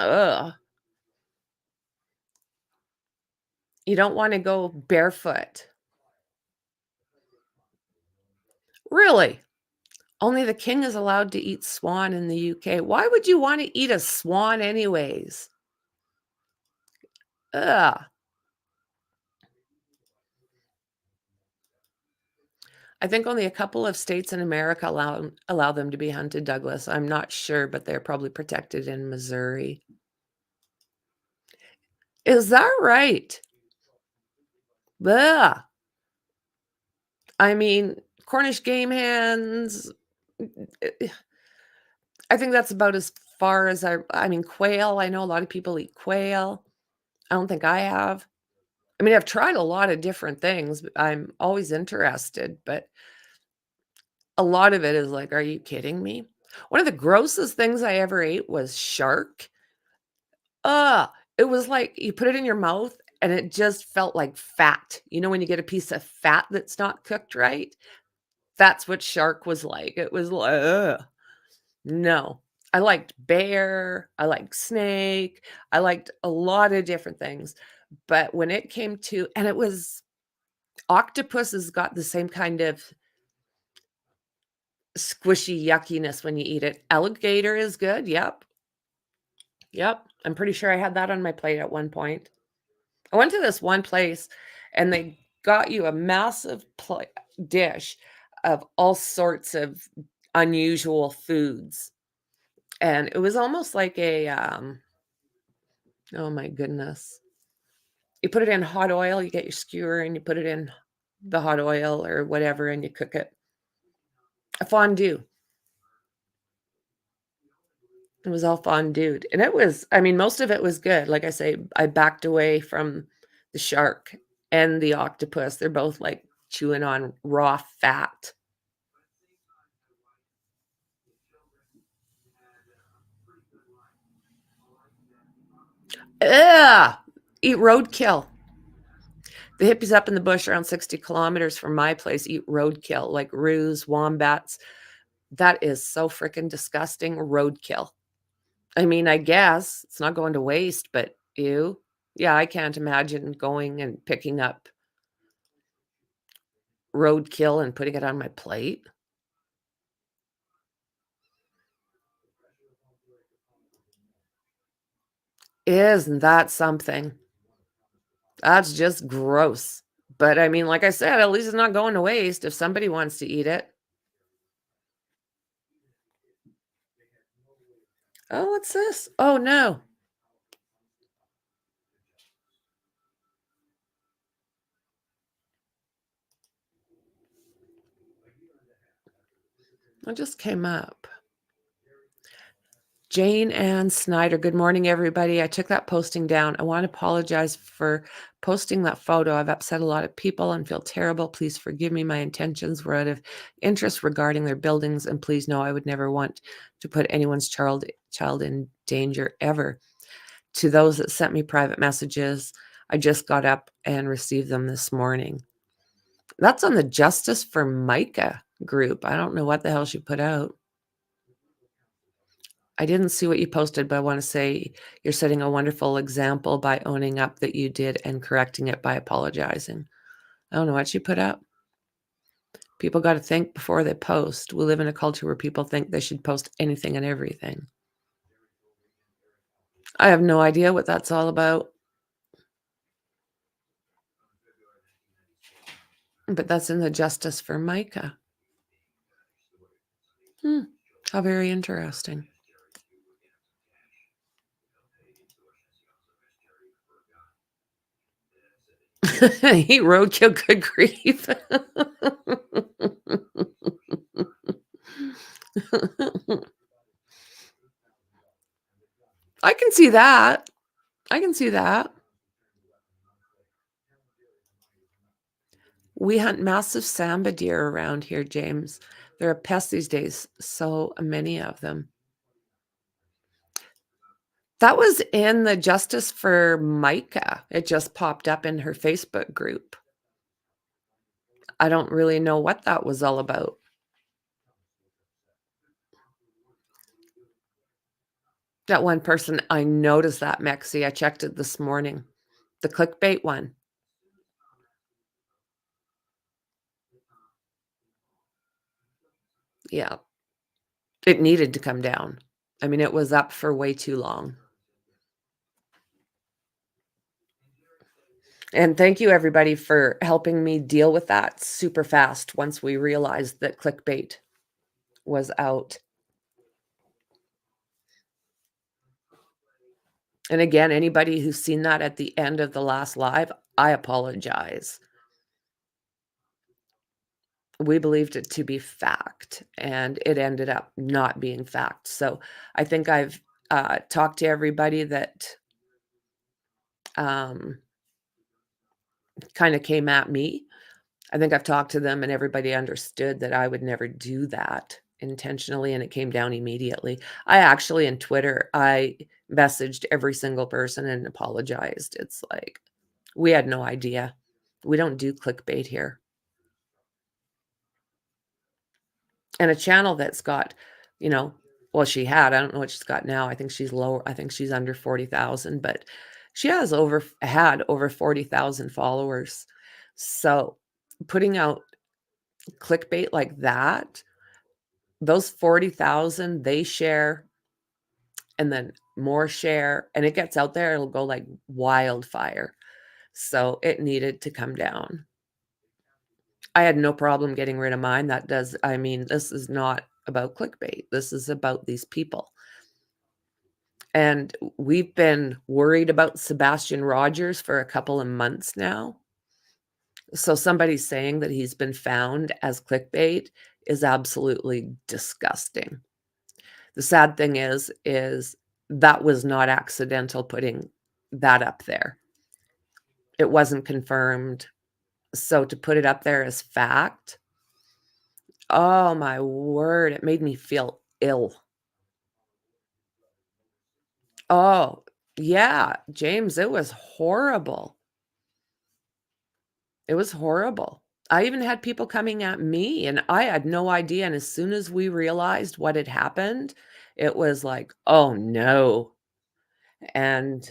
you don't want to go barefoot. Really? Only the king is allowed to eat swan in the UK. Why would you want to eat a swan anyways? Ugh. I think only a couple of states in America allow them to be hunted, Douglas. I'm not sure, but they're probably protected in Missouri. Is that right? Ugh. I mean, Cornish game hens. I think that's about as far as I mean, quail. I know a lot of people eat quail. I don't think I have. I mean, I've tried a lot of different things. I'm always interested, but a lot of it is like, are you kidding me? One of the grossest things I ever ate was shark. It was like you put it in your mouth and it just felt like fat. You know, when you get a piece of fat that's not cooked right? That's what shark was like. It was like, ugh. No. I liked bear, I liked snake, I liked a lot of different things. But when it came to and it was octopus has got the same kind of squishy yuckiness when you eat it. Alligator is good. Yep. Yep. I'm pretty sure I had that on my plate at one point. I went to this one place and they got you a massive dish of all sorts of unusual foods. And it was almost like a, oh my goodness. You put it in hot oil, you get your skewer and you put it in the hot oil or whatever and you cook it. A fondue. It was all fondued, and it was I mean, most of it was good. Like I say, I backed away from the shark and the octopus. They're both, like, chewing on raw fat. Ugh! Eat roadkill. The hippies up in the bush around 60 kilometers from my place eat roadkill, like roos, wombats. That is so freaking disgusting. Roadkill. I mean, I guess it's not going to waste, but ew. Yeah, I can't imagine going and picking up roadkill and putting it on my plate. Isn't that something? That's just gross. But I mean, like I said, at least it's not going to waste if somebody wants to eat it. Oh, what's this? Oh, no. It just came up. Jane Ann Snyder. Good morning, everybody. I took that posting down. I want to apologize for posting that photo. I've upset a lot of people and feel terrible. Please forgive me. My intentions were out of interest regarding their buildings, and please know I would never want to put anyone's child in danger ever. To those that sent me private messages, I just got up and received them this morning. That's on the Justice for Micah group. I don't know what the hell she put out. I didn't see what you posted, but I want to say you're setting a wonderful example by owning up that you did and correcting it by apologizing. I don't know what you put up. People got to think before they post. We live in a culture where people think they should post anything and everything. I have no idea what that's all about. But that's in the Justice for Micah. How very interesting. He roadkill, good grief. I can see that. I can see that. We hunt massive samba deer around here, James. They're a pest these days, so many of them. That was in the Justice for Micah. It just popped up in her Facebook group. I don't really know what that was all about. That one person, I noticed that, Mexi. I checked it this morning. The clickbait one. Yeah. It needed to come down. I mean, it was up for way too long. And thank you, everybody, for helping me deal with that super fast once we realized that clickbait was out. And again, anybody who's seen that at the end of the last live, I apologize. We believed it to be fact, and it ended up not being fact. So I think I've talked to everybody that kind of came at me. I think I've talked to them and everybody understood that I would never do that intentionally, and it came down immediately. I actually, in Twitter, I messaged every single person and apologized. It's like, we had no idea. We don't do clickbait here. And a channel that's got, well, she had, I don't know what she's got now. I think she's lower. I think she's under 40,000, but she had over 40,000 followers. So putting out clickbait like that, those 40,000, they share and then more share, and it gets out there, it'll go like wildfire. So it needed to come down. I had no problem getting rid of mine. This is not about clickbait. This is about these people. And we've been worried about Sebastian Rogers for a couple of months now. So somebody saying that he's been found as clickbait is absolutely disgusting. The sad thing is that was not accidental putting that up there. It wasn't confirmed. So to put it up there as fact, oh my word, it made me feel ill. Oh, yeah, James, it was horrible. It was horrible. I even had people coming at me and I had no idea. And as soon as we realized what had happened, it was like, oh no. And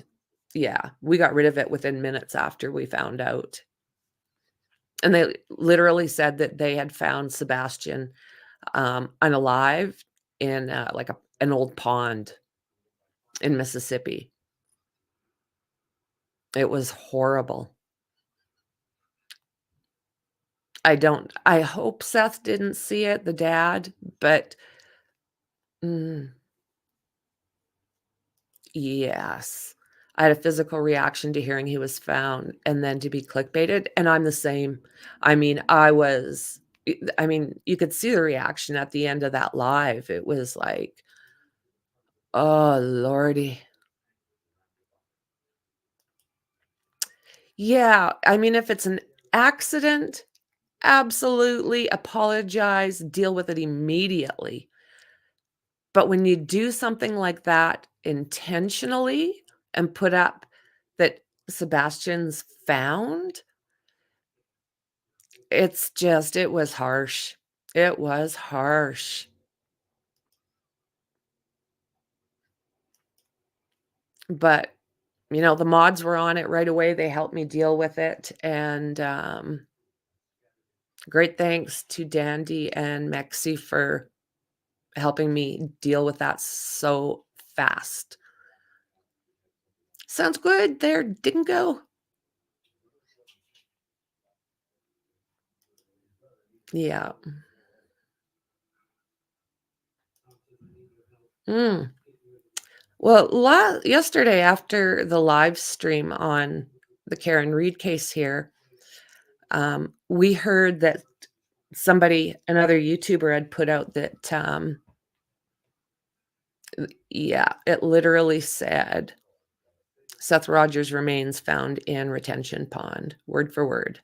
yeah, we got rid of it within minutes after we found out. And they literally said that they had found Sebastian unalive in like an old pond in Mississippi. It was horrible. I hope Seth didn't see it, the dad, but yes. I had a physical reaction to hearing he was found and then to be clickbaited, and I'm the same. I mean, you could see the reaction at the end of that live. It was like, oh, Lordy. Yeah, I mean, if it's an accident, absolutely apologize, deal with it immediately. But when you do something like that intentionally and put up that Sebastian's found, it was harsh. It was harsh. But, the mods were on it right away. They helped me deal with it. And great thanks to Dandy and Mexi for helping me deal with that so fast. Sounds good there, Dingo. Yeah. Mm. Well, yesterday after the live stream on the Karen Reed case here, we heard that another YouTuber had put out that, yeah, it literally said, Seth Rogers remains found in retention pond, word for word.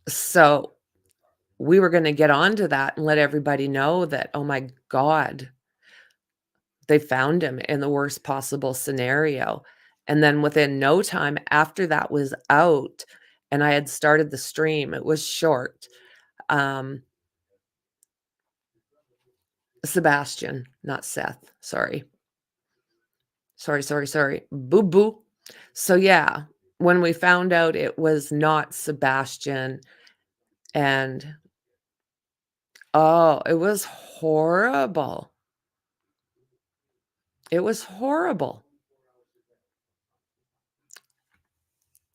So we were going to get onto that and let everybody know that, oh my God, they found him in the worst possible scenario. And then within no time after that was out and I had started the stream, it was short. Sebastian, not Seth. Sorry. Boo boo. So yeah, when we found out it was not Sebastian and oh, it was horrible. It was horrible.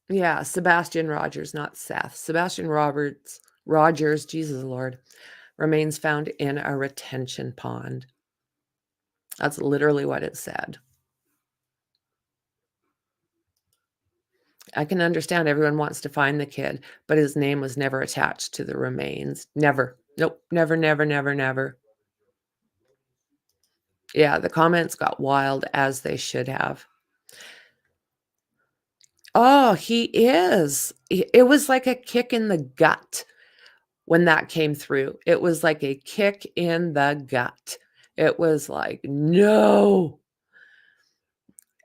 Yeah, Sebastian Rogers, not Seth. Sebastian Rogers, Jesus Lord, remains found in a retention pond. That's literally what it said. I can understand everyone wants to find the kid, but his name was never attached to the remains. Never. Nope. Never, never, never, never. Yeah, the comments got wild as they should have. Oh, he is. It was like a kick in the gut when that came through. It was like a kick in the gut. It was like, no.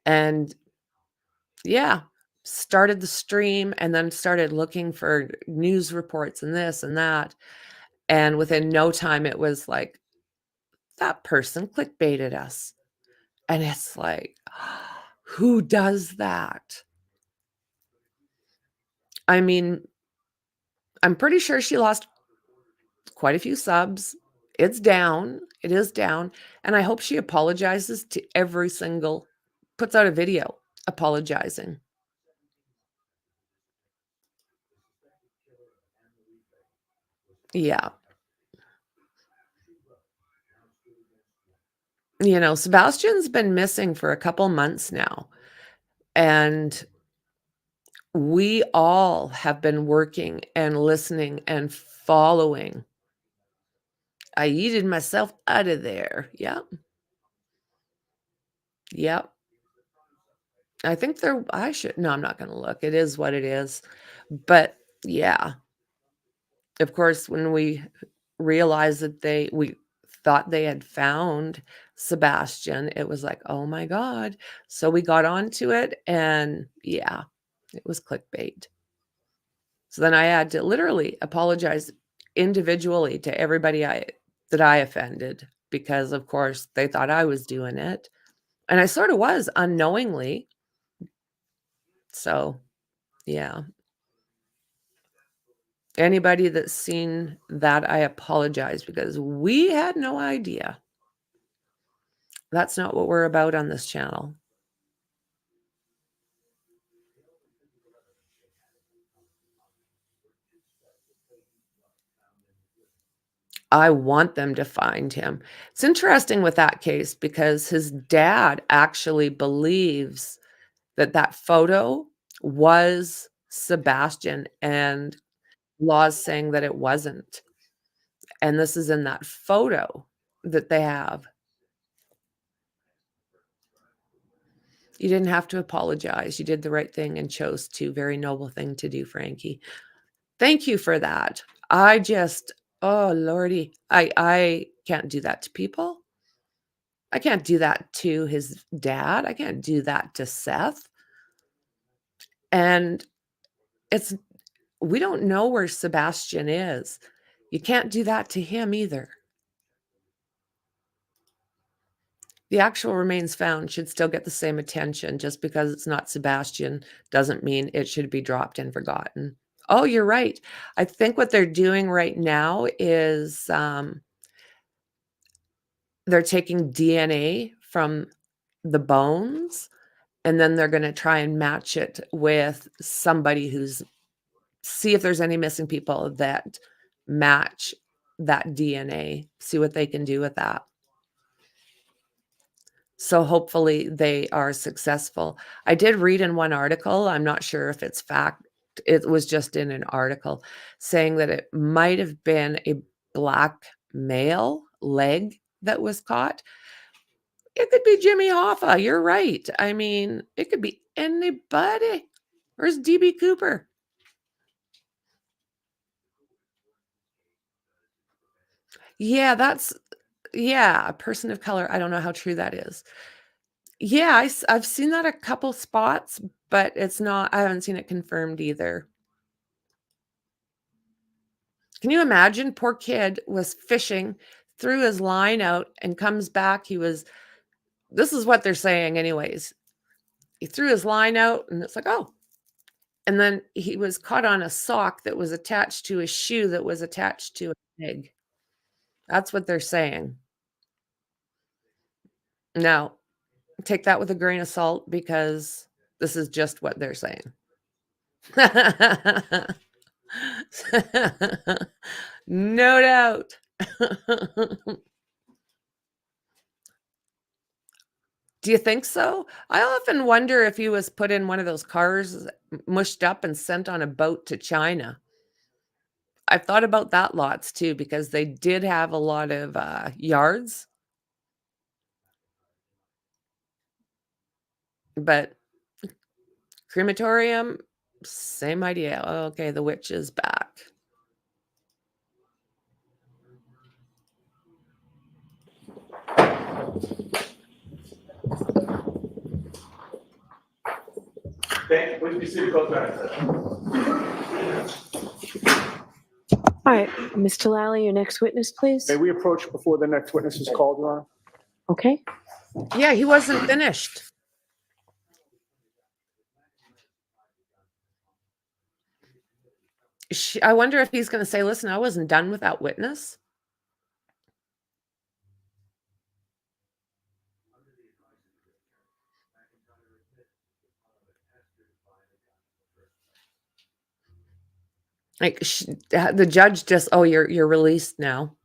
And yeah, started the stream and then started looking for news reports and this and that. And within no time, it was like, that person clickbaited us. And it's like, who does that? I mean, I'm pretty sure she lost quite a few subs. It's down. It is down. And I hope she apologizes to puts out a video apologizing. Yeah. Sebastian's been missing for a couple months now. And we all have been working and listening and following. I yeeted myself out of there. Yep. Yep. I think no, I'm not going to look. It is what it is. But yeah, of course, when we realized that we thought they had found Sebastian, it was like, oh my God. So we got onto it and yeah, it was clickbait. So then I had to literally apologize individually to everybody that I offended because of course they thought I was doing it. And I sort of was unknowingly. So yeah. Anybody that's seen that, I apologize because we had no idea. That's not what we're about on this channel. I want them to find him. It's interesting with that case because his dad actually believes that photo was Sebastian and laws saying that it wasn't. And this is in that photo that they have. You didn't have to apologize. You did the right thing and chose to. Very noble thing to do, Frankie. Thank you for that. Oh Lordy, I can't do that to people. I can't do that to his dad. I can't do that to Seth. And we don't know where Sebastian is. You can't do that to him either. The actual remains found should still get the same attention. Just because it's not Sebastian doesn't mean it should be dropped and forgotten. Oh, you're right. I think what they're doing right now is they're taking DNA from the bones, and then they're going to try and match it with somebody who's see if there's any missing people that match that DNA, see what they can do with that. So hopefully they are successful. I did read in one article, I'm not sure if it's fact, it was just in an article saying that it might have been a black male leg that was caught. It could be Jimmy Hoffa. You're right. I mean, it could be anybody. Where's DB Cooper? Yeah, a person of color. I don't know how true that is. Yeah, I've seen that a couple spots, but I haven't seen it confirmed either. Can you imagine? Poor kid was fishing, threw his line out and comes back. This is what they're saying anyways. He threw his line out and it's like, oh. And then he was caught on a sock that was attached to a shoe that was attached to a pig. That's what they're saying. Now, take that with a grain of salt because this is just what they're saying. No doubt. Do you think so? I often wonder if he was put in one of those cars, mushed up and sent on a boat to China. I've thought about that lots too, because they did have a lot of yards. But crematorium, same idea. Okay, the witch is back. Please be seated, close back. All right, Mr. Lally, your next witness, please. May we approach before the next witness is called, Your Honor? Okay. Yeah, he wasn't finished. I wonder if he's going to say, listen, I wasn't done with that witness. Like the judge just, oh, you're released now.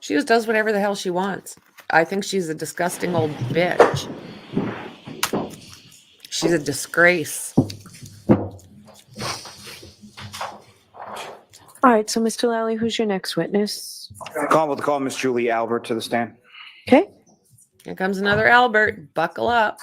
She just does whatever the hell she wants. I think she's a disgusting old bitch. She's a disgrace. All right, so Mr. Lally, who's your next witness? Call Miss Julie Albert to the stand. Okay. Here comes another Albert. Buckle up.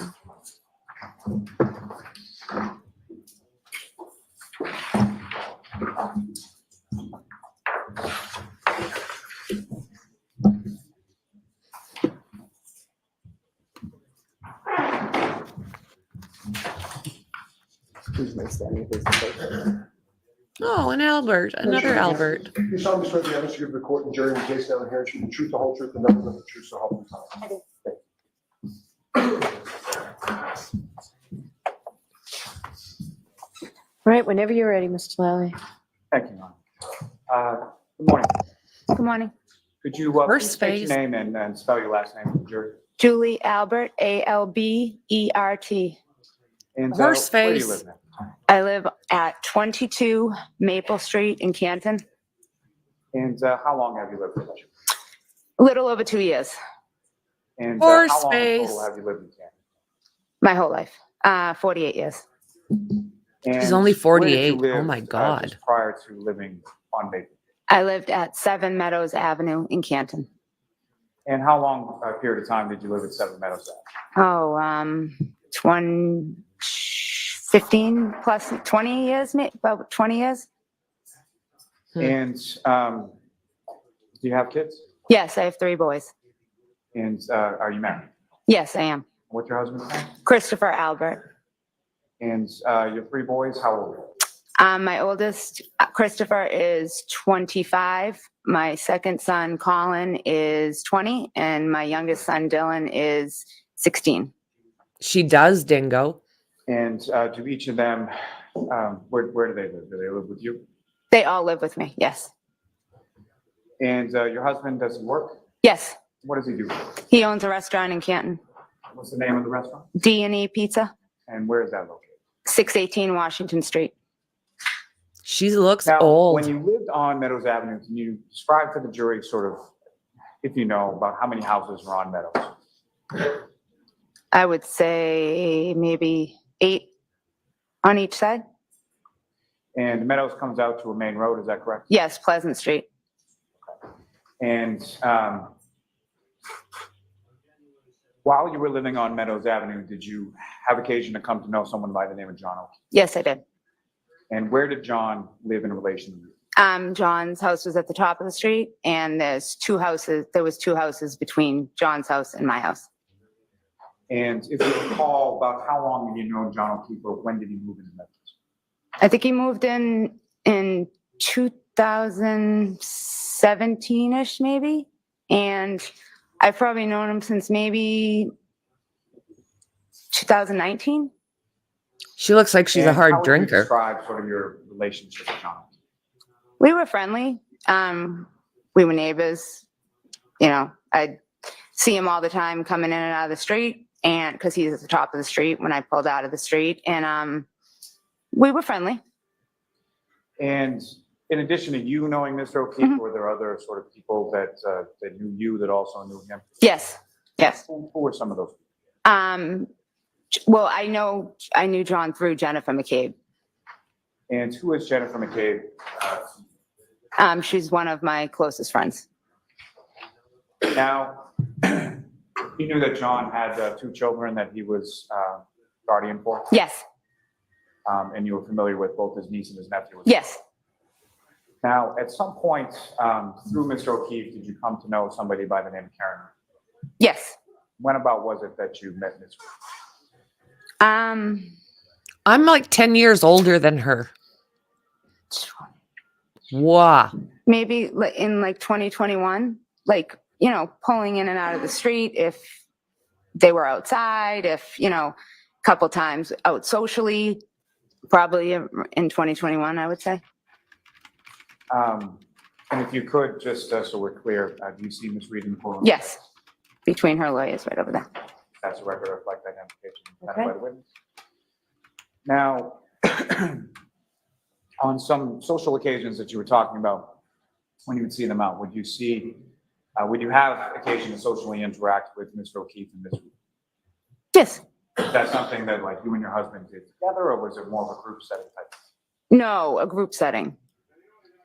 Oh, an Albert. Another Albert. You solemnly swear the evidence you give the court and jury in the case now and here should be truth, the whole truth, and nothing but the truth, so help you God. All right, whenever you're ready, Mr. Lally. Thank you, Your Honor. Good morning. Good morning. Could you First please state phase. your name and spell your last name for the jury? Julie Albert, Albert. And Horse where do you face. live now? I live at 22 Maple Street in Canton. And how long have you lived with us? A little over 2 years, And Horse how long in face. total have you lived in Canton? my whole life, 48 years. She's And only where did you 48. Oh live, my God. just prior to living on Maple? I lived at 7 Meadows Avenue in Canton. And how long a period of time did you live at 7 Meadows Ave? 15 plus 20 years, about 20 years. And do you have kids? Yes, I have 3 boys. And are you married? Yes, I am. What's your husband's name? Christopher Albert. And your 3 boys, how old are My oldest, Christopher, is 25. My second son, Colin, is 20. And my youngest son, Dylan, is 16. She does, Dingo. And do each of them, where do they live? Do they live with you? They all live with me, yes. And your husband, does he work? Yes, What does he do? he owns a restaurant in Canton, What's the name of the restaurant? D&E Pizza, And where is that located? 618 Washington Street. She looks Now, old. when you lived on Meadows Avenue, can you describe to the jury sort of, if you know, about how many houses were on Meadows? I would say maybe 8 on each side. And Meadows comes out to a main road, is that correct? Yes, Pleasant Street. And while you were living on Meadows Avenue, did you have occasion to come to know someone by the name of John O'Keefe? Yes, I did. And where did John live in relation to you? John's house was at the top of the street, and there was 2 houses between John's house and my house. And if you recall, about how long did you know John O'Keefe, or when did he move into Meadows? I think he moved in 2017-ish, maybe. And I've probably known him since maybe 2019. She looks like she's a And how hard would you drinker. describe sort of your relationship with John? We were friendly. We were neighbors. You know, I'd see him all the time coming in and out of the street, and because he's at the top of the street when I pulled out of the street, and we were friendly. And in addition to you knowing Mr. O'Keefe, were there other sort of people that knew you that also knew him? Yes, yes. Who were some of those people? Well, I knew John through Jennifer McCabe. And who is Jennifer McCabe? She's one of my closest friends. Now, you knew that John had 2 children that he was guardian for? Yes, And you were familiar with both his niece and his nephew? yes. Now, at some point through Mr. O'Keefe, did you come to know somebody by the name of Karen? Yes. When about was it that you met Ms. I'm like 10 years older than her. Wow. Maybe in like 2021, like, you know, pulling in and out of the street if they were outside, if, you know, a couple times out socially, probably in 2021, I would say. And if you could, just so we're clear, do you see Ms. Reed in the courtroom? Yes, between her lawyers right over there. That's a record of like identification Okay. by the witness. Now, on some social occasions that you were talking about, when you would see them out, would you have occasion to socially interact with Mr. O'Keefe and Ms. Reed? Yes. Is that something that like you and your husband did together, or was it more of a group setting type? No, a group setting.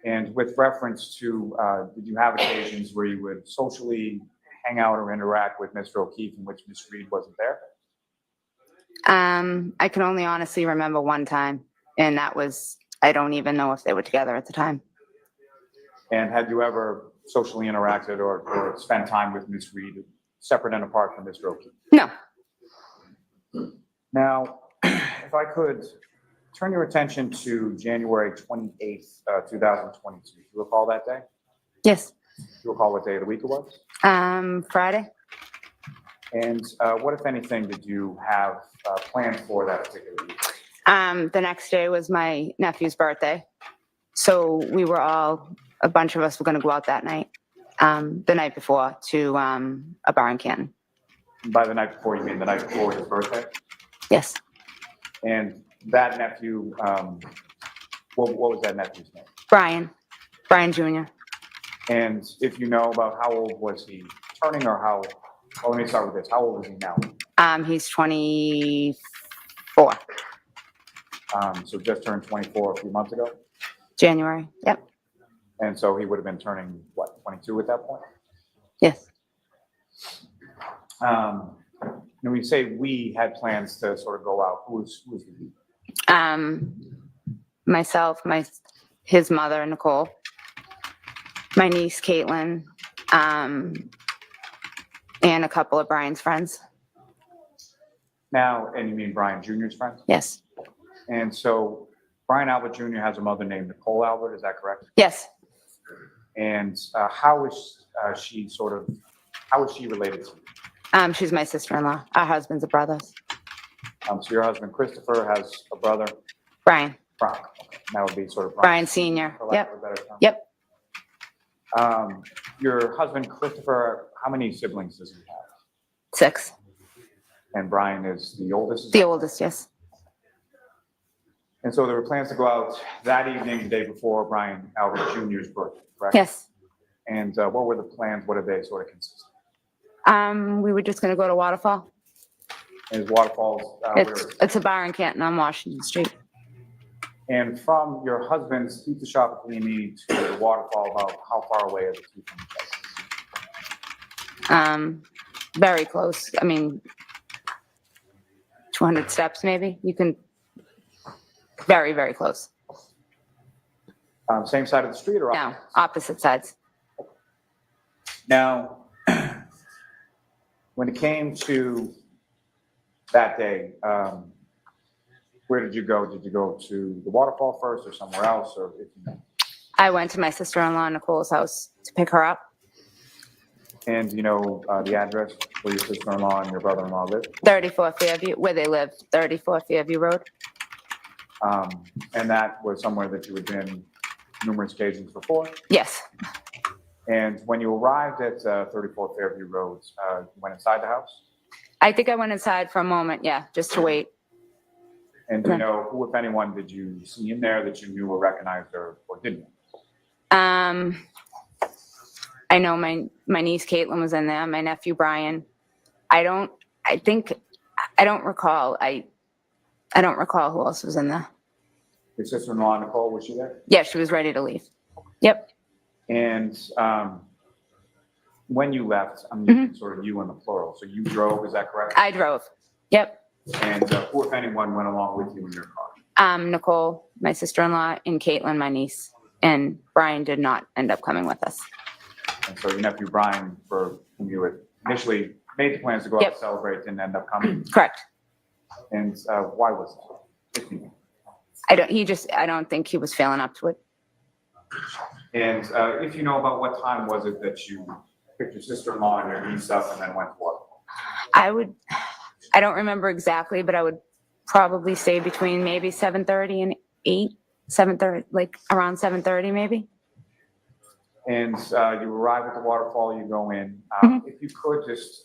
And with reference to, did you have occasions where you would socially hang out or interact with Mr. O'Keefe in which Ms. Reed wasn't there? I can only honestly remember one time, and that was, I don't even know if they were together at the time. And had you ever socially interacted or spent time with Ms. Reed separate and apart from Mr. O'Keefe? No. Now, if I could turn your attention to January 28th, 2022. Do you recall that day? Yes. Do you recall what day of the week it was? Friday. And what, if anything, did you have planned for that particular week? The next day was my nephew's birthday. So we were a bunch of us were going to go out that night, the night before to a bar in Canton. By the night before, you mean the night before his birthday? Yes. And that nephew, what was that nephew's name? Brian Jr. And if you know about how old was he turning, or how, well, let me start with this. How old is he now? He's 24. So just turned 24 a few months ago? January. Yep. And so he would have been turning, what, 22 at that point? Yes. And when you say we had plans to sort of go out, who's the we? Myself, his mother, Nicole, my niece, Caitlin, and a couple of Brian's friends. Now, and you mean Brian Jr.'s friends? Yes. And so Brian Albert Jr. has a mother named Nicole Albert, is that correct? Yes. And how is she related to you? She's my sister-in-law. Our husbands are brothers. So your husband Christopher has a brother, Brian. Frank. Okay. That would be sort of Brian Senior. for lack Yep. of a better term. Yep. Your husband Christopher, how many siblings does he have? 6. And Brian is the oldest? The oldest, yes. And so there were plans to go out that evening, the day before Brian Albert Jr.'s birthday, correct? Yes. And what were the plans? What did they sort of consist of? We were just gonna go to Waterfall. And Waterfalls, where is it? It's a bar in Canton on Washington Street. And from your husband's pizza shop at Leamy to the Waterfall, about how far away are the two from each other? Very close. I mean, 200 steps maybe. You can, very, very close. Same side of the street or No, opposite? opposite sides. Now, when it came to that day, where did you go? Did you go to the Waterfall first or somewhere else, or if you know? I went to my sister-in-law Nicole's house to pick her up. And you know the address where your sister-in-law and your brother-in-law live? 34 Fairview, where they live, 34 Fairview Road. And that was somewhere that you had been numerous occasions before? Yes. And when you arrived at 34 Fairview Road, you went inside the house? I think I went inside for a moment, yeah, just to wait. And do you know who, if anyone, did you see in there that you knew or recognized or didn't? I know my niece Caitlin was in there, my nephew Brian. I don't recall. I don't recall who else was in there. Your sister-in-law Nicole, was she there? Yeah, she was ready to leave. Yep. And when you left, I'm using sort of you in the plural. So you drove, is that correct? I drove. Yep. And who, if anyone, went along with you in your car? Nicole, my sister-in-law, and Caitlin, my niece. And Brian did not end up coming with us. And so your nephew Brian, for whom you had initially made the plans to go out Yep. to celebrate, didn't end up coming. Correct. And why was that? If you know. I don't think he was feeling up to it. And if you know about what time was it that you picked your sister-in-law and your niece up and then went to work? I don't remember exactly, but I would probably say between maybe 7:30 and 7:30, like around 7:30 maybe. And you arrive at the Waterfall, you go in. If you could just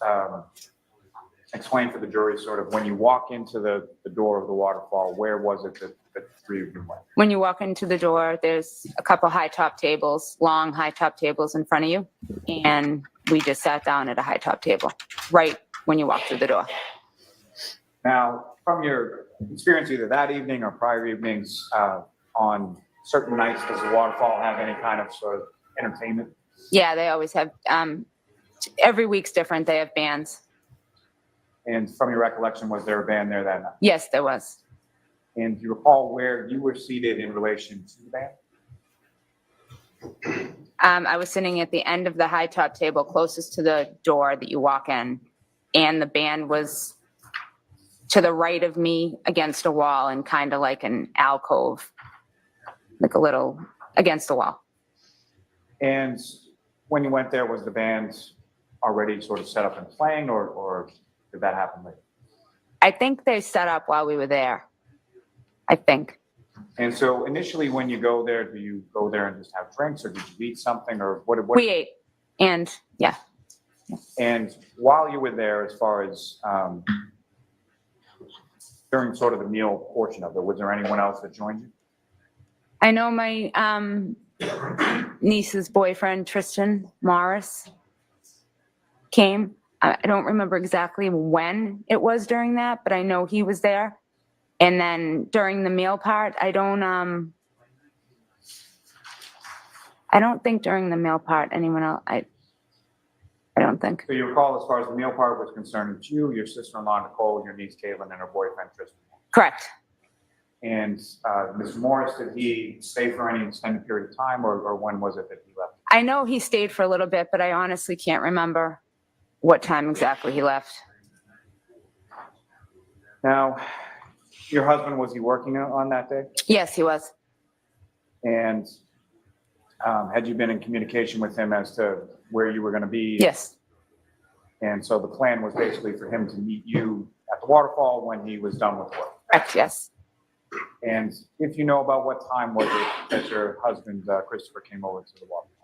explain for the jury sort of when you walk into the door of the Waterfall, where was it that the three of you went? When you walk into the door, there's a couple high top tables, long high top tables in front of you. And we just sat down at a high top table right when you walk through the door. Now, from your experience either that evening or prior evenings, on certain nights, does the Waterfall have any kind of sort of entertainment? Yeah, they always have, every week's different. They have bands. And from your recollection, was there a band there that night? Yes, there was. And do you recall where you were seated in relation to the band? I was sitting at the end of the high top table closest to the door that you walk in. And the band was to the right of me against a wall and kind of like an alcove, like a little against the wall. And when you went there, was the band already sort of set up and playing, or did that happen later? I think they set up while we were there. I think. And so initially when you go there, do you go there and just have drinks, or did you eat something, or what? We ate, and yeah. And while you were there, as far as during sort of the meal portion of it, was there anyone else that joined you? I know my niece's boyfriend, Tristan Morris, came. I don't remember exactly when it was during that, but I know he was there. And then during the meal part, I don't think during the meal part anyone else, I don't think. So you recall, as far as the meal part was concerned, it's you, your sister-in-law Nicole, your niece Caitlin, and her boyfriend Tristan. Correct. And Mr. Morris, did he stay for any extended period of time, or when was it that he left? I know he stayed for a little bit, but I honestly can't remember what time exactly he left. Now, Your husband, was he working on that day? Yes, he was. And had you been in communication with him as to where you were going to be? Yes. And so the plan was basically for him to meet you at the waterfall when he was done with work. Correct, yes. And if you know about what time was it that your husband, Christopher, came over to the waterfall?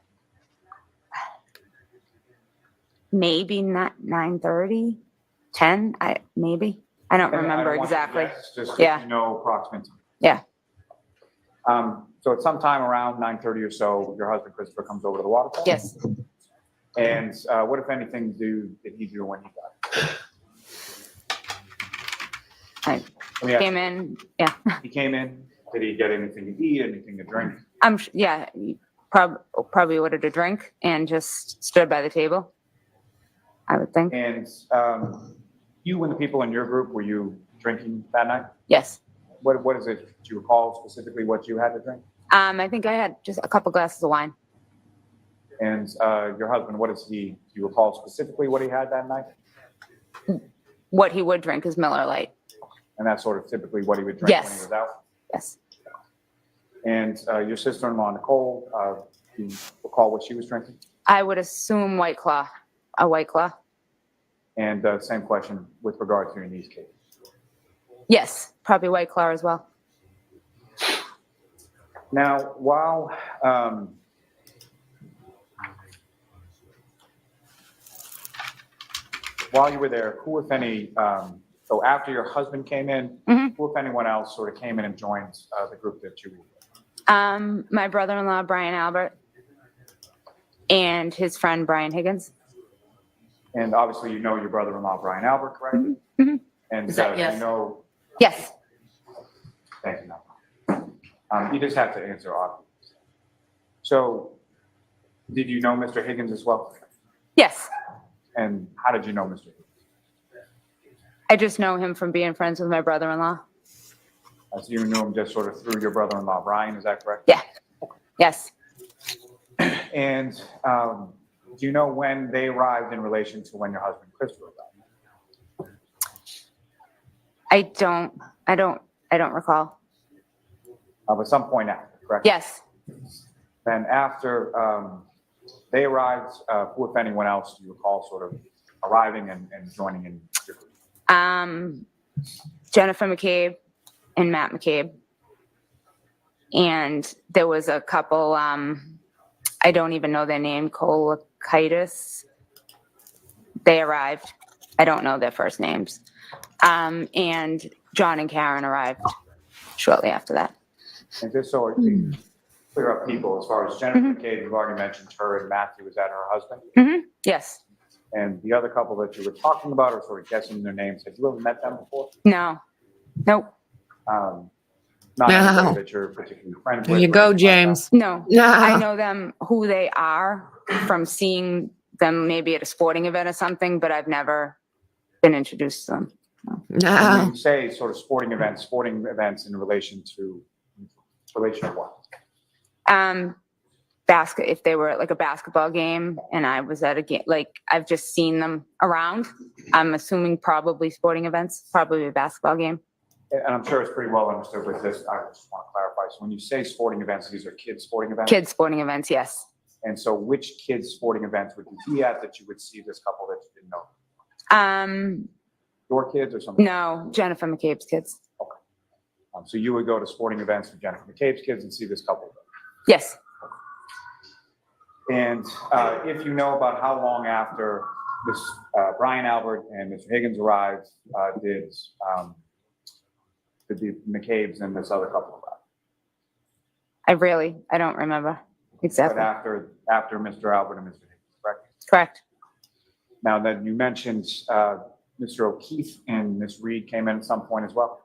Maybe not 9:30, 10, maybe. I don't remember want you to exactly. guess, just Yeah. if you know approximate time. Yeah. So at some time around 9:30 or so, your husband Christopher comes over to the waterfall? Yes. And what, if anything, did he do when he got? I Let me ask came you, in, yeah. he came in, did he get anything to eat, anything to drink? Yeah, he probably ordered a drink and just stood by the table, I would think. And you and the people in your group, were you drinking that night? Yes. What is it, do you recall specifically what you had to drink? I think I had just a couple glasses of wine. And your husband, do you recall specifically what he had that night? What he would drink is Miller Lite. And that's sort of typically what he would drink when he Yes. was out? Yes. And your sister-in-law, Nicole, do you recall what she was drinking? I would assume White Claw, a White Claw. And same question with regard to your niece, Kate. Yes, probably White Claw as well. Now, while you were there, who, if any, so after your husband came in, who, if anyone else, sort of came in and joined the group that you were with? My brother-in-law, Brian Albert, and his friend, Brian Higgins. And obviously, you know your brother-in-law, Brian Albert, correct? Mhm. And Is that yes? you know, Yes. thank you. You just have to answer obviously. So, did you know Mr. Higgins as well? Yes. And how did you know Mr. Higgins? I just know him from being friends with my brother-in-law. So you knew him just sort of through your brother-in-law, Brian, is that correct? Yeah. Yes. And do you know when they arrived in relation to when your husband Christopher arrived? I don't recall. But some point after, correct? Yes. Then after they arrived, who, if anyone else, do you recall sort of arriving and joining in your group? Jennifer McCabe and Matt McCabe. And there was a couple, I don't even know their name, Colitis. They arrived. I don't know their first names. And John and Karen arrived shortly after that. And just so we clear up people, as far as Jennifer McCabe, you've already mentioned her, and Matthew, was that her husband? Yes. And the other couple that you were talking about, or sort of guessing their names, have you ever met them before? No. Nope. Not anybody that you're particularly friends with? There you or go, anything like James. No. No. I know them, who they are, from seeing them maybe at a sporting event or something, but I've never been introduced to them. that? And when No. you say sort of sporting events in relation to what? If they were at like a basketball game and I was at a game, like I've just seen them around. I'm assuming probably sporting events, probably a basketball game. And I'm sure it's pretty well understood with this. I just want to clarify. So when you say sporting events, these are kids' sporting events? Kids sporting events, yes. And so which kids' sporting events would you be at that you would see this couple that you didn't know? Your kids or something? No, Jennifer McCabe's kids. So you would go to sporting events for Jennifer McCabe's kids and see this couple? Yes. And if you know about how long after this Brian Albert and Mr. Higgins arrived, did the McCabe's and this other couple arrive? I don't remember But exactly. after Mr. Albert and Mr. Higgins, correct? Correct. Now then, you mentioned Mr. O'Keefe and Ms. Reed came in at some point as well?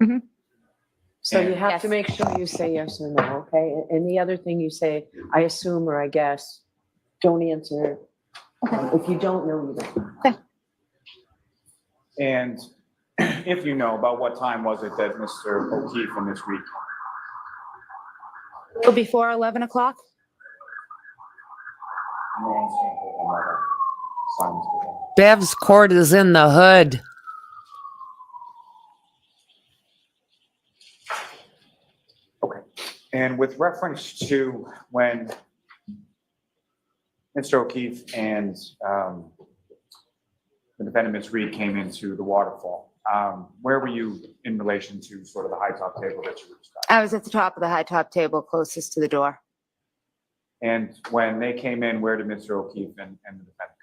So you And- have to Yes. make sure you say yes or no, okay? And the other thing you say, I assume or I guess, don't answer. If you don't know, you don't. And if you know, about what time was it that Mr. O'Keefe and Ms. Reed? So before 11 o'clock? Bev's court is in the hood. And with reference to when Mr. O'Keefe and the defendant, Ms. Reed, came into the waterfall, where were you in relation to sort of the high top table that you were describing? I was at the top of the high top table closest to the door. And when they came in, where did Mr. O'Keefe and the defendant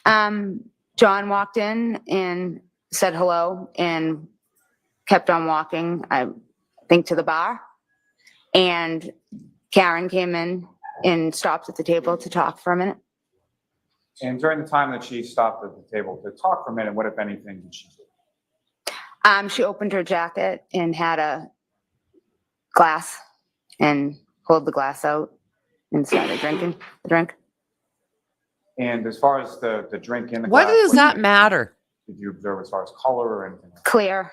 go? John walked in and said hello and kept on walking, I think, to the bar. And Karen came in and stopped at the table to talk for a minute. And during the time that she stopped at the table to talk for a minute, what, if anything, did she do? She opened her jacket and had a glass and pulled the glass out and started drinking the drink. And as far as the drink in the What glass, does that matter? did you observe as far as color or anything like that? Clear.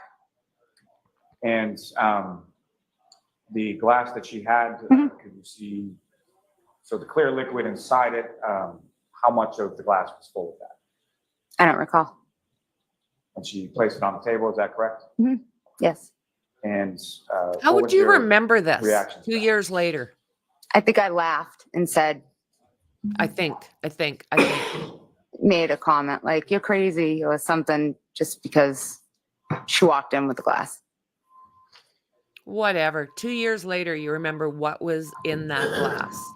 And the glass that she had, could you see, so the clear liquid inside it, how much of the glass was full of that? I don't recall. And she placed it on the table, is that correct? Yes. And How what would was you your remember this reaction to 2 that? years later? I think I laughed and said, I think. made a comment like, you're crazy or something, just because she walked in with the glass. Whatever. 2 years later, you remember what was in that glass.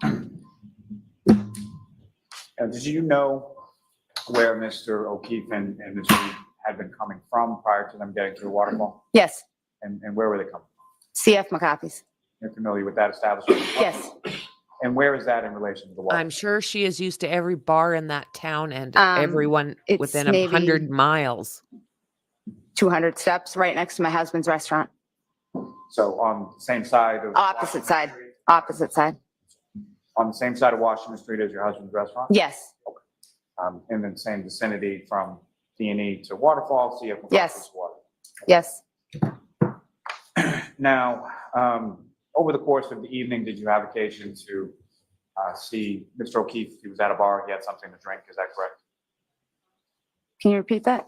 And did you know where Mr. O'Keefe and Ms. Reed had been coming from prior to them getting to the waterfall? Yes. And where were they coming from? CF McCarthy's. You're familiar with that establishment? Yes. And where is that in relation to the waterfall? I'm sure she is used to every bar in that town and everyone it's within maybe 100 miles. 200 steps right next to my husband's restaurant. So on the same side of Opposite side. Opposite side. on the same side of Washington Street as your husband's restaurant? Yes. In the same vicinity from D&E to Waterfall, CF Yes. Water. Yes. Now, over the course of the evening, did you have occasion to see Mr. O'Keefe? He was at a bar, he had something to drink, is that correct? Can you repeat that?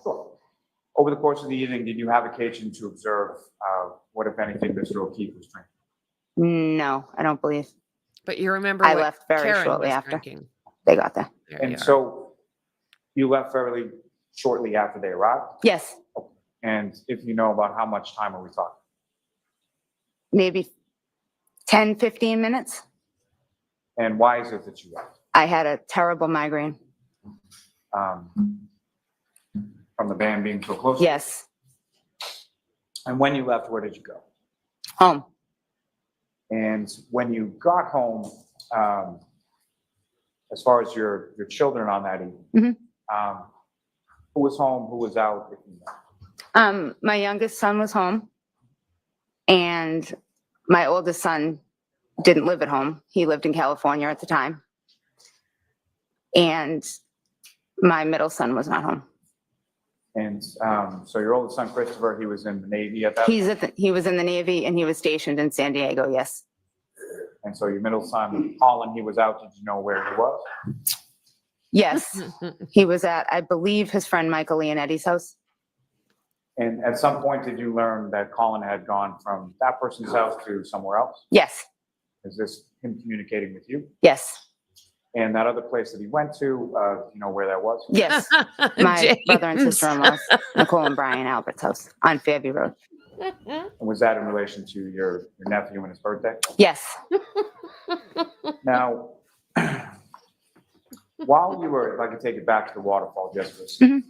Over the course of the evening, did you have occasion to observe what, if anything, Mr. O'Keefe was drinking? No, I don't believe. But you remember I what left very Karen shortly was after drinking. they got there. There you And are. so you left fairly shortly after they arrived? Yes. And if you know about how much time are we talking? Maybe 10, 15 minutes. And why is it that you left? I had a terrible migraine. From the band being so close? Yes. And when you left, where did you go? Home. And when you got home, as far as your children on that evening, who was home, who was out? If you know? My youngest son was home, and my oldest son didn't live at home. He lived in California at the time. And my middle son was not home. And so your oldest son, Christopher, he was in the Navy at that point? He was in the Navy, and he was stationed in San Diego, yes. And so your middle son, Colin, he was out. Did you know where he was? Yes. He was at, I believe, his friend Michael Leonetti's house. And at some point, did you learn that Colin had gone from that person's house to somewhere else? Yes. Is this him communicating with you? Yes. And that other place that he went to, you know where that was? Yes. My James. brother and sister-in-laws, Nicole and Brian Albert's house on Fairview Road. And was that in relation to your nephew and his birthday? Yes. Now, while you were, if I could take it back to the waterfall just for a second.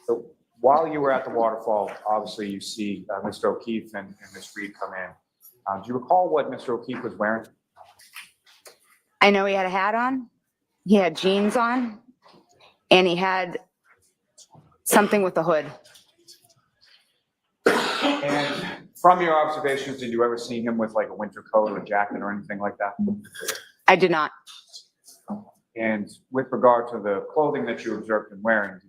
So while you were at the waterfall, obviously you see Mr. O'Keefe and Ms. Reed come in. Do you recall what Mr. O'Keefe was wearing? I know he had a hat on, he had jeans on, and he had something with a hood. And from your observations, did you ever see him with like a winter coat or a jacket or anything like that? I did not. And with regard to the clothing that you observed him wearing,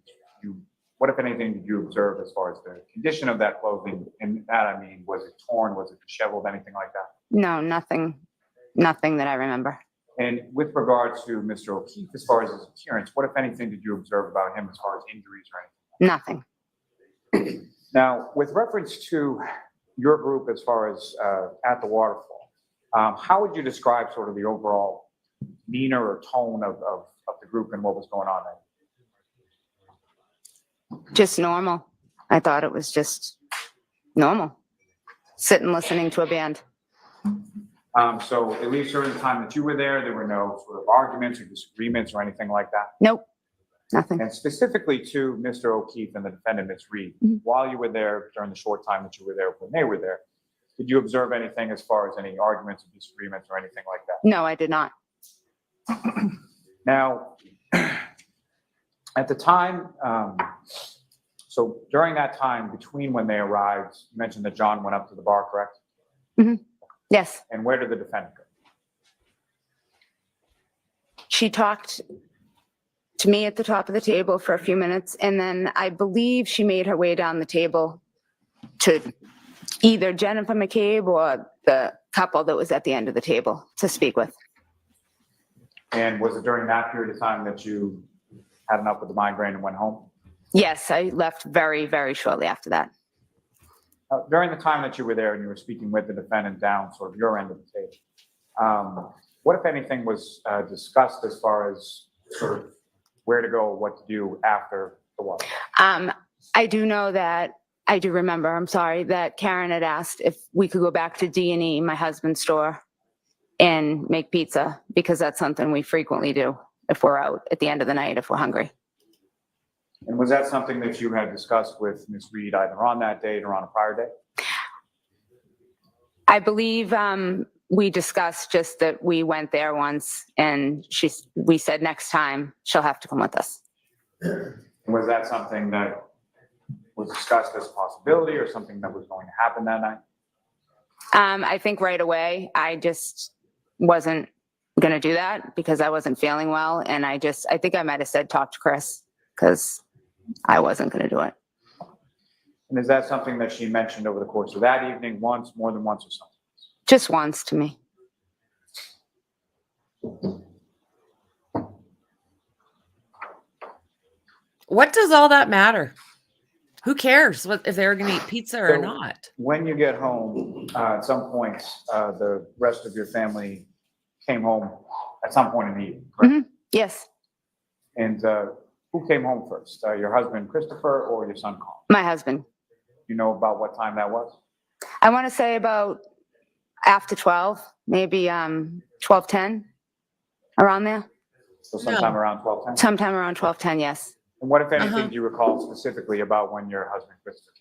what, if anything, did you observe as far as the condition of that clothing? And that, I mean, was it torn? Was it disheveled? Anything like that? No, nothing that I remember. And with regard to Mr. O'Keefe, as far as his appearance, what, if anything, did you observe about him as far as injuries or anything? Nothing. Now, with reference to your group as far as at the waterfall, How would you describe sort of the overall demeanor or tone of the group and what was going on there? Just normal. I thought it was just normal. Sitting listening to a band. So at least during the time that you were there were no sort of arguments or disagreements or anything like that? Nope, nothing. And specifically to Mr. O'Keefe and the defendant, Ms. Reed, while you were there, during the short time that you were there, when they were there, did you observe anything as far as any arguments or disagreements or anything like that? No, I did not. Now, at the time, so during that time between when they arrived, you mentioned that John went up to the bar, correct? Yes. And where did the defendant go? She talked to me at the top of the table for a few minutes, and then I believe she made her way down the table to either Jennifer McCabe or the couple that was at the end of the table to speak with. And was it during that period of time that you had enough with the migraine and went home? Yes, I left very, very shortly after that. During the time that you were there and you were speaking with the defendant down sort of your end of the table, what, if anything, was discussed as far as sort of where to go, what to do after the walk? I do know that, I do remember, I'm sorry, that Karen had asked if we could go back to D&E, my husband's store, and make pizza, because that's something we frequently do if we're out at the end of the night, if we're hungry. And was that something that you had discussed with Ms. Reed either on that date or on a prior day? I believe we discussed just that we went there once, and we said next time she'll have to come with us. Was that something that was discussed as a possibility or something that was going to happen that night? I think right away, I just wasn't going to do that because I wasn't feeling well. And I think I might have said, talk to Chris, because I wasn't going to do it. And is that something that she mentioned over the course of that evening, once, more than once, or something? Just once to me. What does all that matter? Who cares if they're going to eat pizza or So, not? When you get home, at some point, the rest of your family came home at some point in the evening, correct? Yes, And who came home first? Your husband, Christopher, or your son, Colin? my husband. You know about what time that was? I want to say about after 12, maybe 12:10, around there. So sometime around 12:10? Sometime around 12:10, yes. And what, if anything, do you recall specifically about when your husband, Christopher,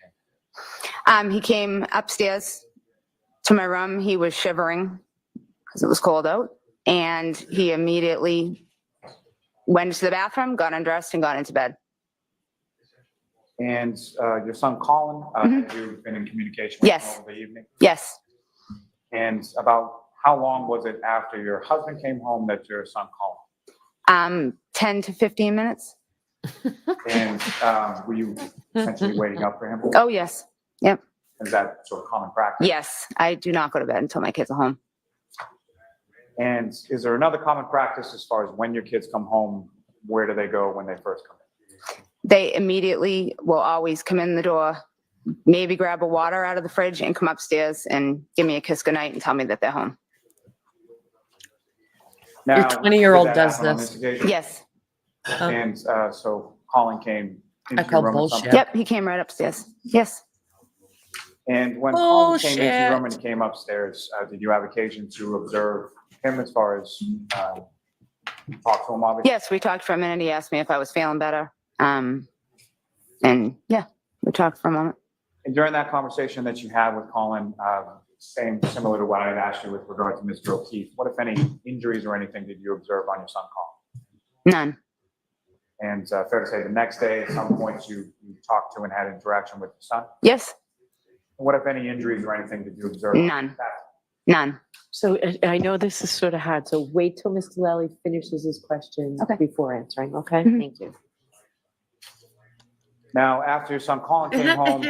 came? He came upstairs to my room. He was shivering because it was cold out, and he immediately went to the bathroom, got undressed, and got into bed. And your son, Colin, have you been in communication with him over the evening? Yes. And about how long was it after your husband came home that your son called? 10 to 15 minutes. And were you essentially waiting up for him? Oh, yes. Yep. Is that sort of common practice? Yes. I do not go to bed until my kids are home. And is there another common practice as far as when your kids come home, where do they go when they first come in? They immediately will always come in the door, maybe grab a water out of the fridge and come upstairs and give me a kiss goodnight and tell me that they're home. Now, Your 20-year-old did that does happen on this. occasion? Yes. And so Colin came into I call your room at some bullshit. point? Yep. He came right upstairs. Yes. And when Colin came into your room and Bullshit. he came upstairs, did you have occasion to observe him as far as talk to him, obviously? Yes. We talked for a minute. He asked me if I was feeling better. And yeah, we talked for a moment. And during that conversation that you had with Colin, similar to what I had asked you with regard to Mr. O'Keefe, what, if any, injuries or anything did you observe on your son, Colin? None. And fair to say the next day, at some point, you talked to and had interaction with your son? Yes. What, if any, injuries or anything did you observe? None. None. So I know this is sort of hard, so wait till Mr. Lally finishes his question before answering, okay? Mhm. Thank you. Now, after your son Colin came home,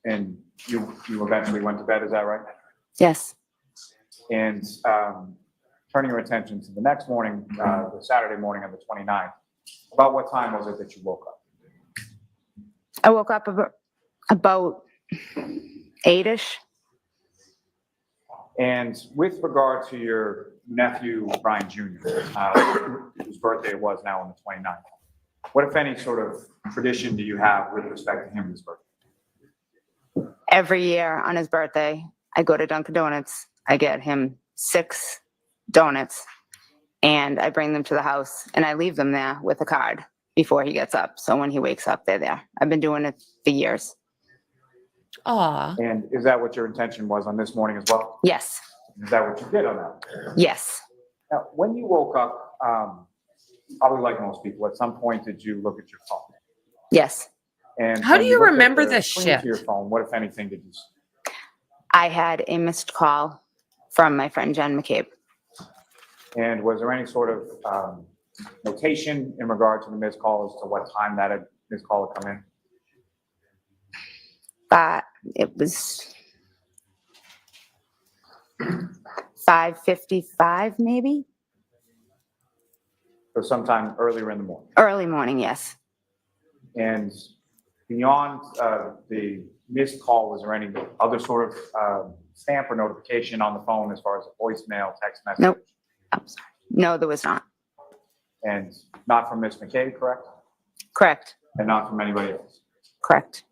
and you eventually went to bed, is that right? Yes. And turning your attention to the next morning, the Saturday morning of the 29th, about what time was it that you woke up? I woke up about 8-ish. And with regard to your nephew, Brian Jr., whose birthday it was now on the 29th, what, if any, sort of tradition do you have with respect to him this birthday? Every year on his birthday, I go to Dunkin' Donuts. I get him 6 donuts and I bring them to the house and I leave them there with a card before he gets up. So when he wakes up, they're there. I've been doing it for years. Aw. And is that what your intention was on this morning as well? Yes. Is that what you did on that? Yes. Now, when you woke up, probably like most people, at some point did you look at your phone? Yes. And How when do you looked at remember the this screen to shit? your phone, what, if anything, did you see? I had a missed call from my friend Jen McCabe. And was there any sort of notation in regard to the missed call as to what time that missed call had come in? It was 5:55 maybe? So sometime earlier in the morning. Early morning, yes. And beyond the missed call, was there any other sort of stamp or notification on the phone as far as a voicemail, text message? Nope. I'm sorry. No, there was not. And not from Ms. McKay, correct? Correct. And not from anybody else? Correct.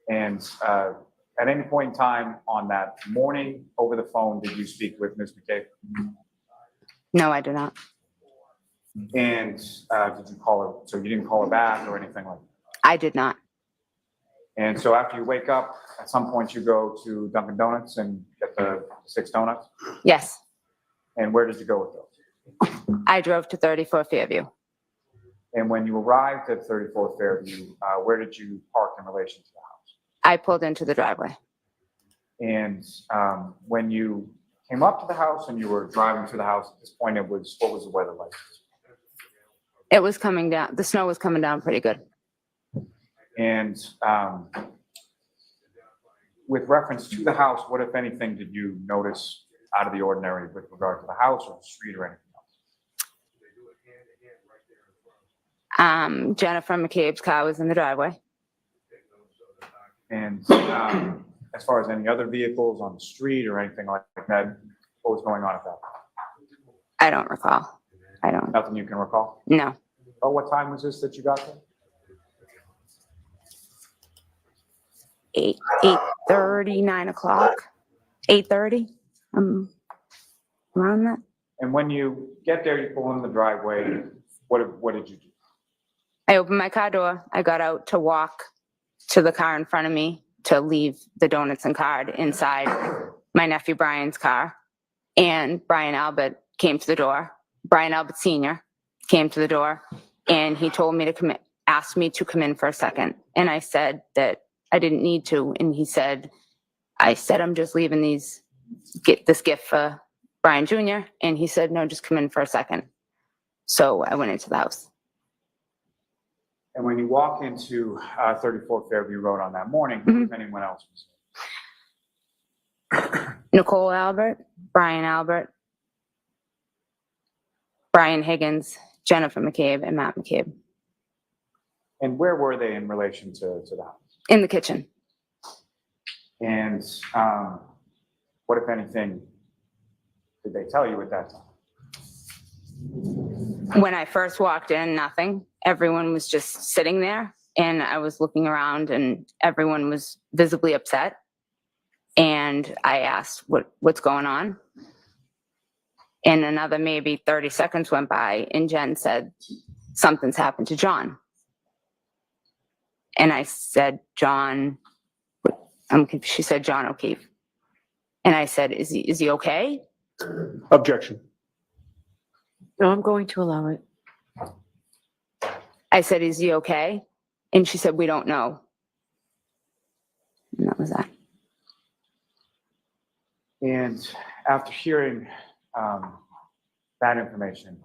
And at any point in time on that morning over the phone, did you speak with Ms. McKay? No, I did not. And did you call her? So you didn't call her back or anything like that? I did not. And so after you wake up, at some point you go to Dunkin' Donuts and get the 6 donuts? Yes. And where did you go with those? I drove to 34 Fairview. And when you arrived at 34 Fairview, where did you park in relation to the house? I pulled into the driveway. And when you came up to the house and you were driving to the house at this point, what was the weather like? It was coming down. The snow was coming down pretty good. And with reference to the house, what, if anything, did you notice out of the ordinary with regard to the house or the street or anything else? Jennifer McCabe's car was in the driveway. And as far as any other vehicles on the street or anything like that, what was going on at that? I don't recall. I don't. Nothing you can recall? No. Oh, what time was this that you got there? 8:30, 9 o'clock, 8:30, around that. And when you get there, you pull in the driveway, what did you do? I opened my car door. I got out to walk to the car in front of me to leave the donuts and card inside my nephew Brian's car. And Brian Albert came to the door. Brian Albert Sr. came to the door and he told me to come in, asked me to come in for a second. And I said that I didn't need to. And he said, I'm just leaving this gift for Brian Jr. And he said, no, just come in for a second. So I went into the house. And when you walk into 34 Fairview Road on that morning, if anyone else was there? Nicole Albert, Brian Albert, Brian Higgins, Jennifer McCabe, and Matt McCabe. And where were they in relation to the house? In the kitchen. And what, if anything, did they tell you at that time? When I first walked in, nothing. Everyone was just sitting there and I was looking around and everyone was visibly upset. And I asked what's going on. And another maybe 30 seconds went by and Jen said, something's happened to John. And I said, John, she said, John O'Keefe. And I said, is he okay? Objection. No, I'm going to allow it. I said, is he okay? And she said, we don't know. And that was that. And after hearing that information,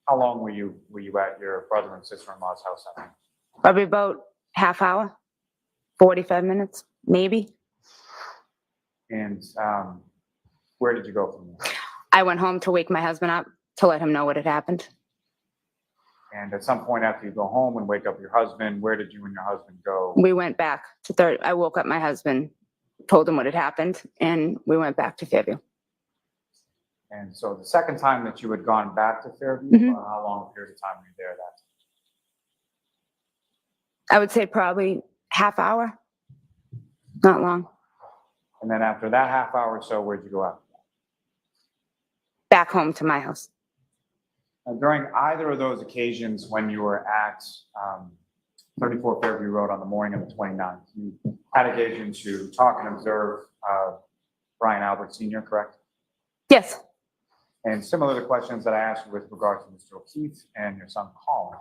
how long were you at your brother and sister-in-law's house that night? Probably about half hour, 45 minutes, maybe. And where did you go from there? I went home to wake my husband up to let him know what had happened. And at some point after you go home and wake up your husband, where did you and your husband go? We went back to I woke up my husband told him what had happened, and we went back to Fairview. And so the second time that you had gone back to Fairview, Mhm. how long a period of time were you there that? I would say probably half hour, not long. And then after that half hour or so, where'd you go out? Back home to my house. And during either of those occasions when you were at 34 Fairview Road on the morning of the 29th, you had occasion to talk and observe Brian Albert Sr., correct? Yes. And similar to questions that I asked you with regard to Mr. O'Keefe and your son Colin,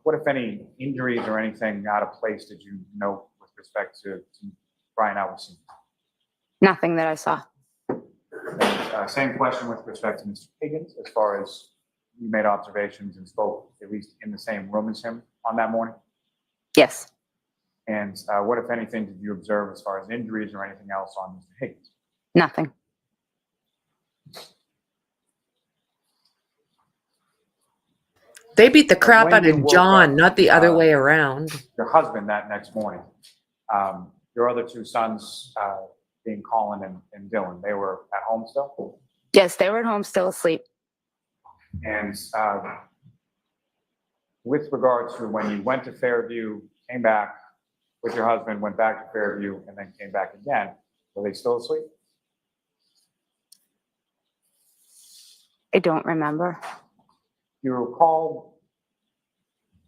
what, if any, injuries or anything out of place did you note with respect to Brian Albert Sr.? Nothing that I saw. And, same question with respect to Mr. Higgins, as far as you made observations and spoke at least in the same room as him on that morning? Yes. And what, if anything, did you observe as far as injuries or anything else on Mr. Higgins? Nothing. They beat the crap When out you of woke John, up, not the other way around. Your husband that next morning, your other two sons, being Colin and Dylan, they were at home still? Yes, they were at home still asleep. And with regard to when you went to Fairview, came back with your husband, went back to Fairview, and then came back again, were they still asleep? I don't remember. You recall,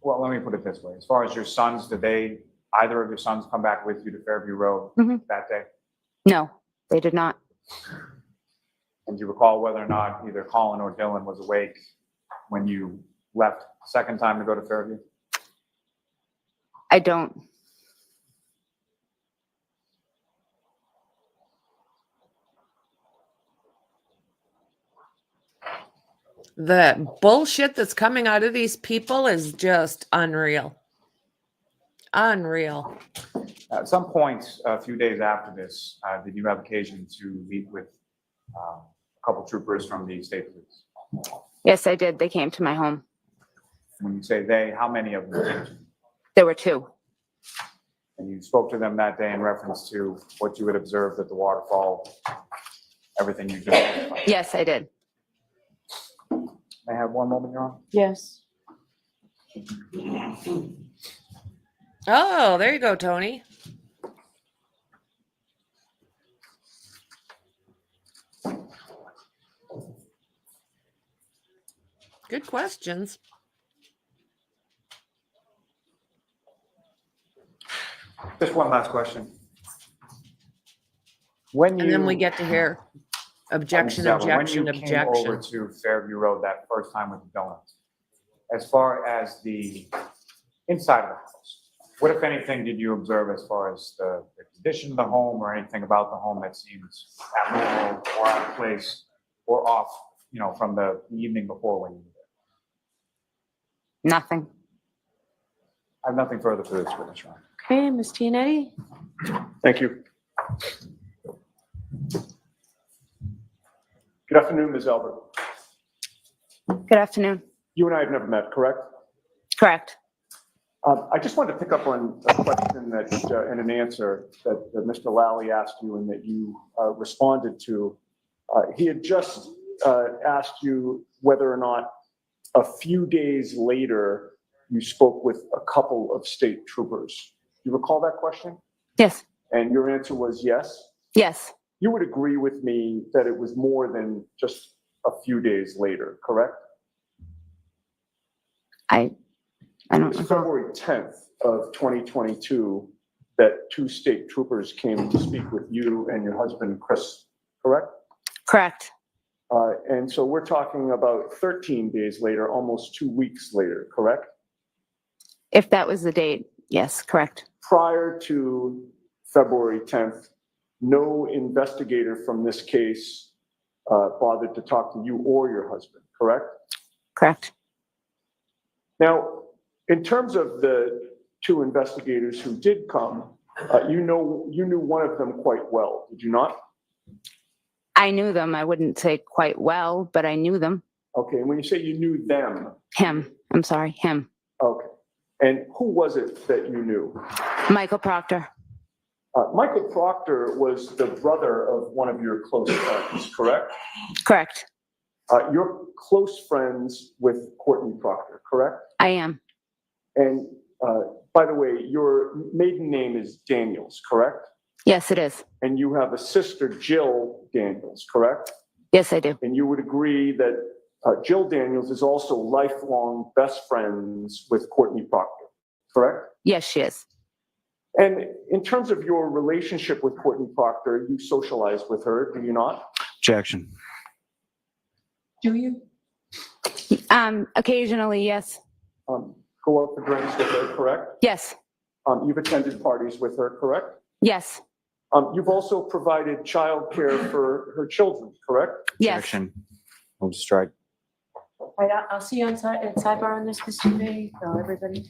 well, let me put it this way. As far as your sons, did either of your sons come back with you to Fairview Road that day? No, they did not. And do you recall whether or not either Colin or Dylan was awake when you left the second time to go to Fairview? I don't. The bullshit that's coming out of these people is just unreal. Unreal. At some point, a few days after this, did you have occasion to meet with a couple troopers from the state police? Yes, I did. They came to my home. When you say they, how many of them came to you? There were two. And you spoke to them that day in reference to what you had observed at the waterfall, everything you just testified. Yes, I did. May I have one moment, Your Honor? Yes. Oh, there you go, Tony. Good questions. Just one last question. When And then we you, get to hear objection, Mrs. Alba, objection, when you came over objection. to Fairview Road that first time with the donuts, as far as the inside of the house, what, if anything, did you observe as far as the condition of the home or anything about the home that seems abnormal or out of place or off, from the evening before when you were there? Nothing. I have nothing further for this witness, Your Honor. Okay, Ms. Giannetti? Thank you. Good afternoon, Ms. Albert. Good afternoon. You and I have never met, correct? Correct. I just wanted to pick up on a question and an answer that Mr. Lally asked you and that you responded to. He had just asked you whether or not a few days later you spoke with a couple of state troopers. Do you recall that question? Yes. And your answer was yes? Yes. You would agree with me that it was more than just a few days later, correct? I It don't was recall. February 10th of 2022 that two state troopers came to speak with you and your husband, Chris, correct? Correct. And so we're talking about 13 days later, almost 2 weeks later, correct? If that was the date, yes, correct. Prior to February 10th, no investigator from this case bothered to talk to you or your husband, correct? Correct. Now, in terms of the two investigators who did come, you knew one of them quite well, did you not? I knew them. I wouldn't say quite well, but I knew them. Okay, and when you say you knew them, Him. I'm sorry, him. okay. And who was it that you knew? Michael Proctor. Michael Proctor was the brother of one of your close friends, correct? Correct. You're close friends with Courtney Proctor, correct? I am. And by the way, your maiden name is Daniels, correct? Yes, it is. And you have a sister, Jill Daniels, correct? Yes, I do. And you would agree that Jill Daniels is also lifelong best friends with Courtney Proctor, correct? Yes, she is. And in terms of your relationship with Courtney Proctor, you socialize with her, do you not? Objection. Do you? Occasionally, yes. Go out for drinks with her, correct? Yes. You've attended parties with her, correct? Yes. You've also provided childcare for her children, correct? Yes. Objection. Move to strike. All right, I'll see you on sidebar on this, Mr. Bay, everybody.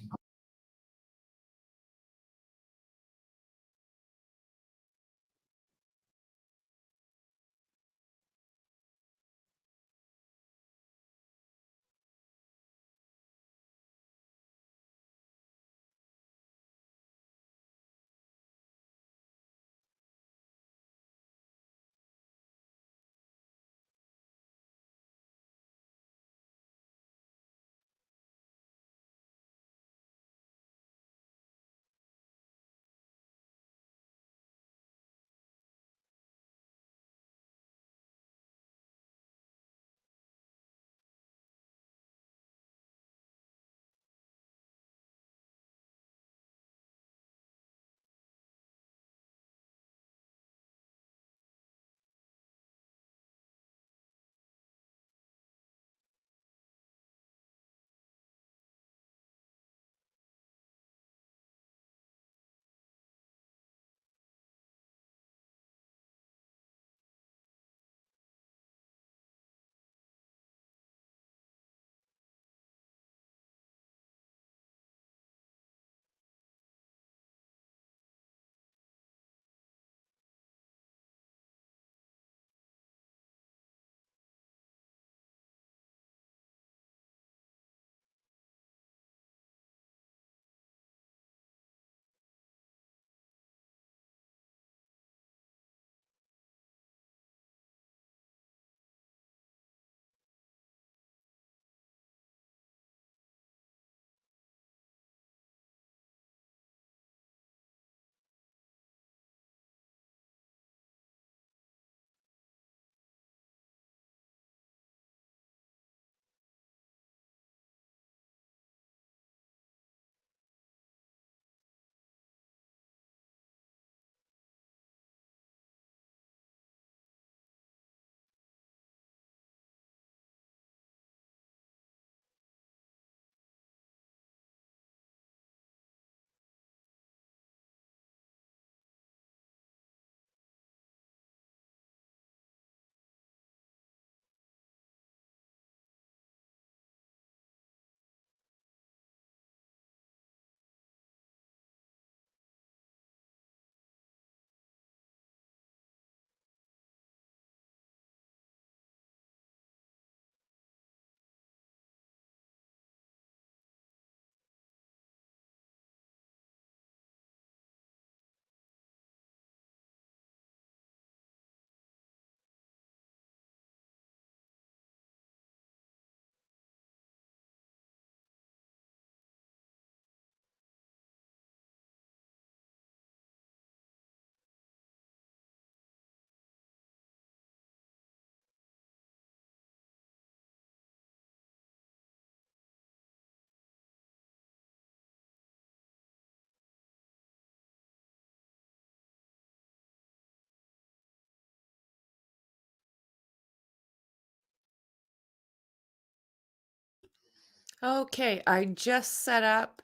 Okay, I just set up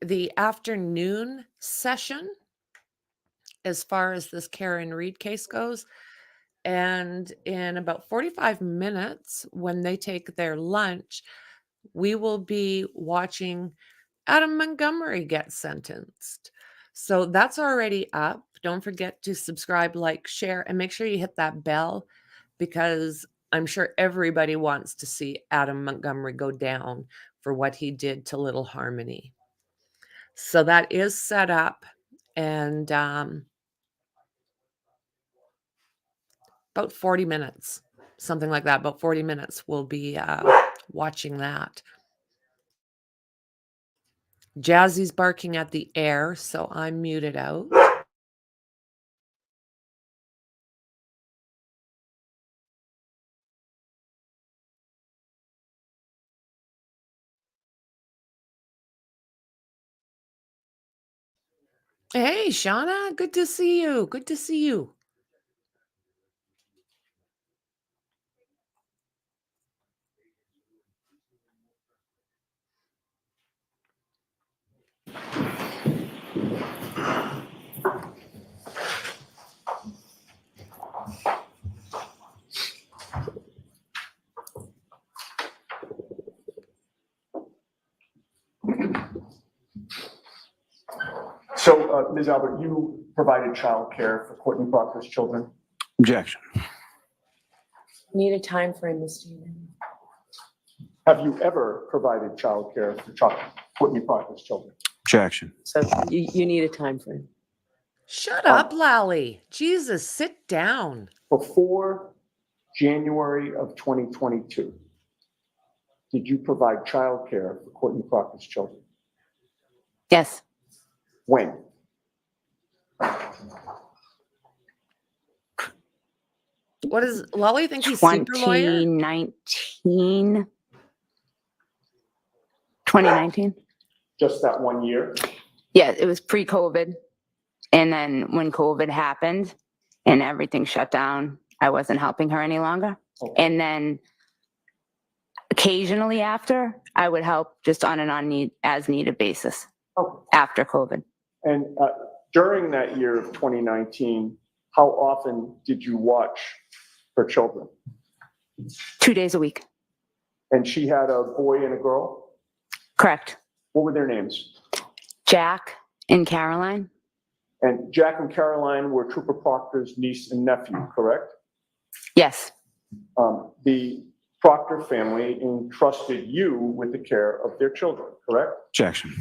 the afternoon session as far as this Karen Reed case goes. And in about 45 minutes, when they take their lunch, we will be watching Adam Montgomery get sentenced. So that's already up. Don't forget to subscribe, like, share, and make sure you hit that bell because I'm sure everybody wants to see Adam Montgomery go down for what he did to Little Harmony. So that is set up. And about 40 minutes, something like that. About 40 minutes, we'll be watching that. Jazzy's barking at the air, so I'm muted out. Hey, Shauna, good to see you. Good to see you. So, Ms. Albert, you provided childcare for Courtney Proctor's children. Objection. Need a time frame, Mr. Chairman. Have you ever provided childcare for Courtney Proctor's children? Objection. So you need a time frame. Shut up, Lally. Jesus, sit down. Before January of 2022, did you provide childcare for Courtney Proctor's children? Yes. When? What does Lolly think he's super lawyer? 2019. Just that 1 year? Yeah, it was pre-COVID. And then when COVID happened and everything shut down, I wasn't helping her any longer. Okay. And then occasionally after, I would help just on an as needed basis Okay. after COVID. And during that year of 2019, how often did you watch her children? 2 days a week. And she had a boy and a girl? Correct. What were their names? Jack and Caroline. And Jack and Caroline were Trooper Proctor's niece and nephew, correct? Yes. The Proctor family entrusted you with the care of their children, correct? Objection.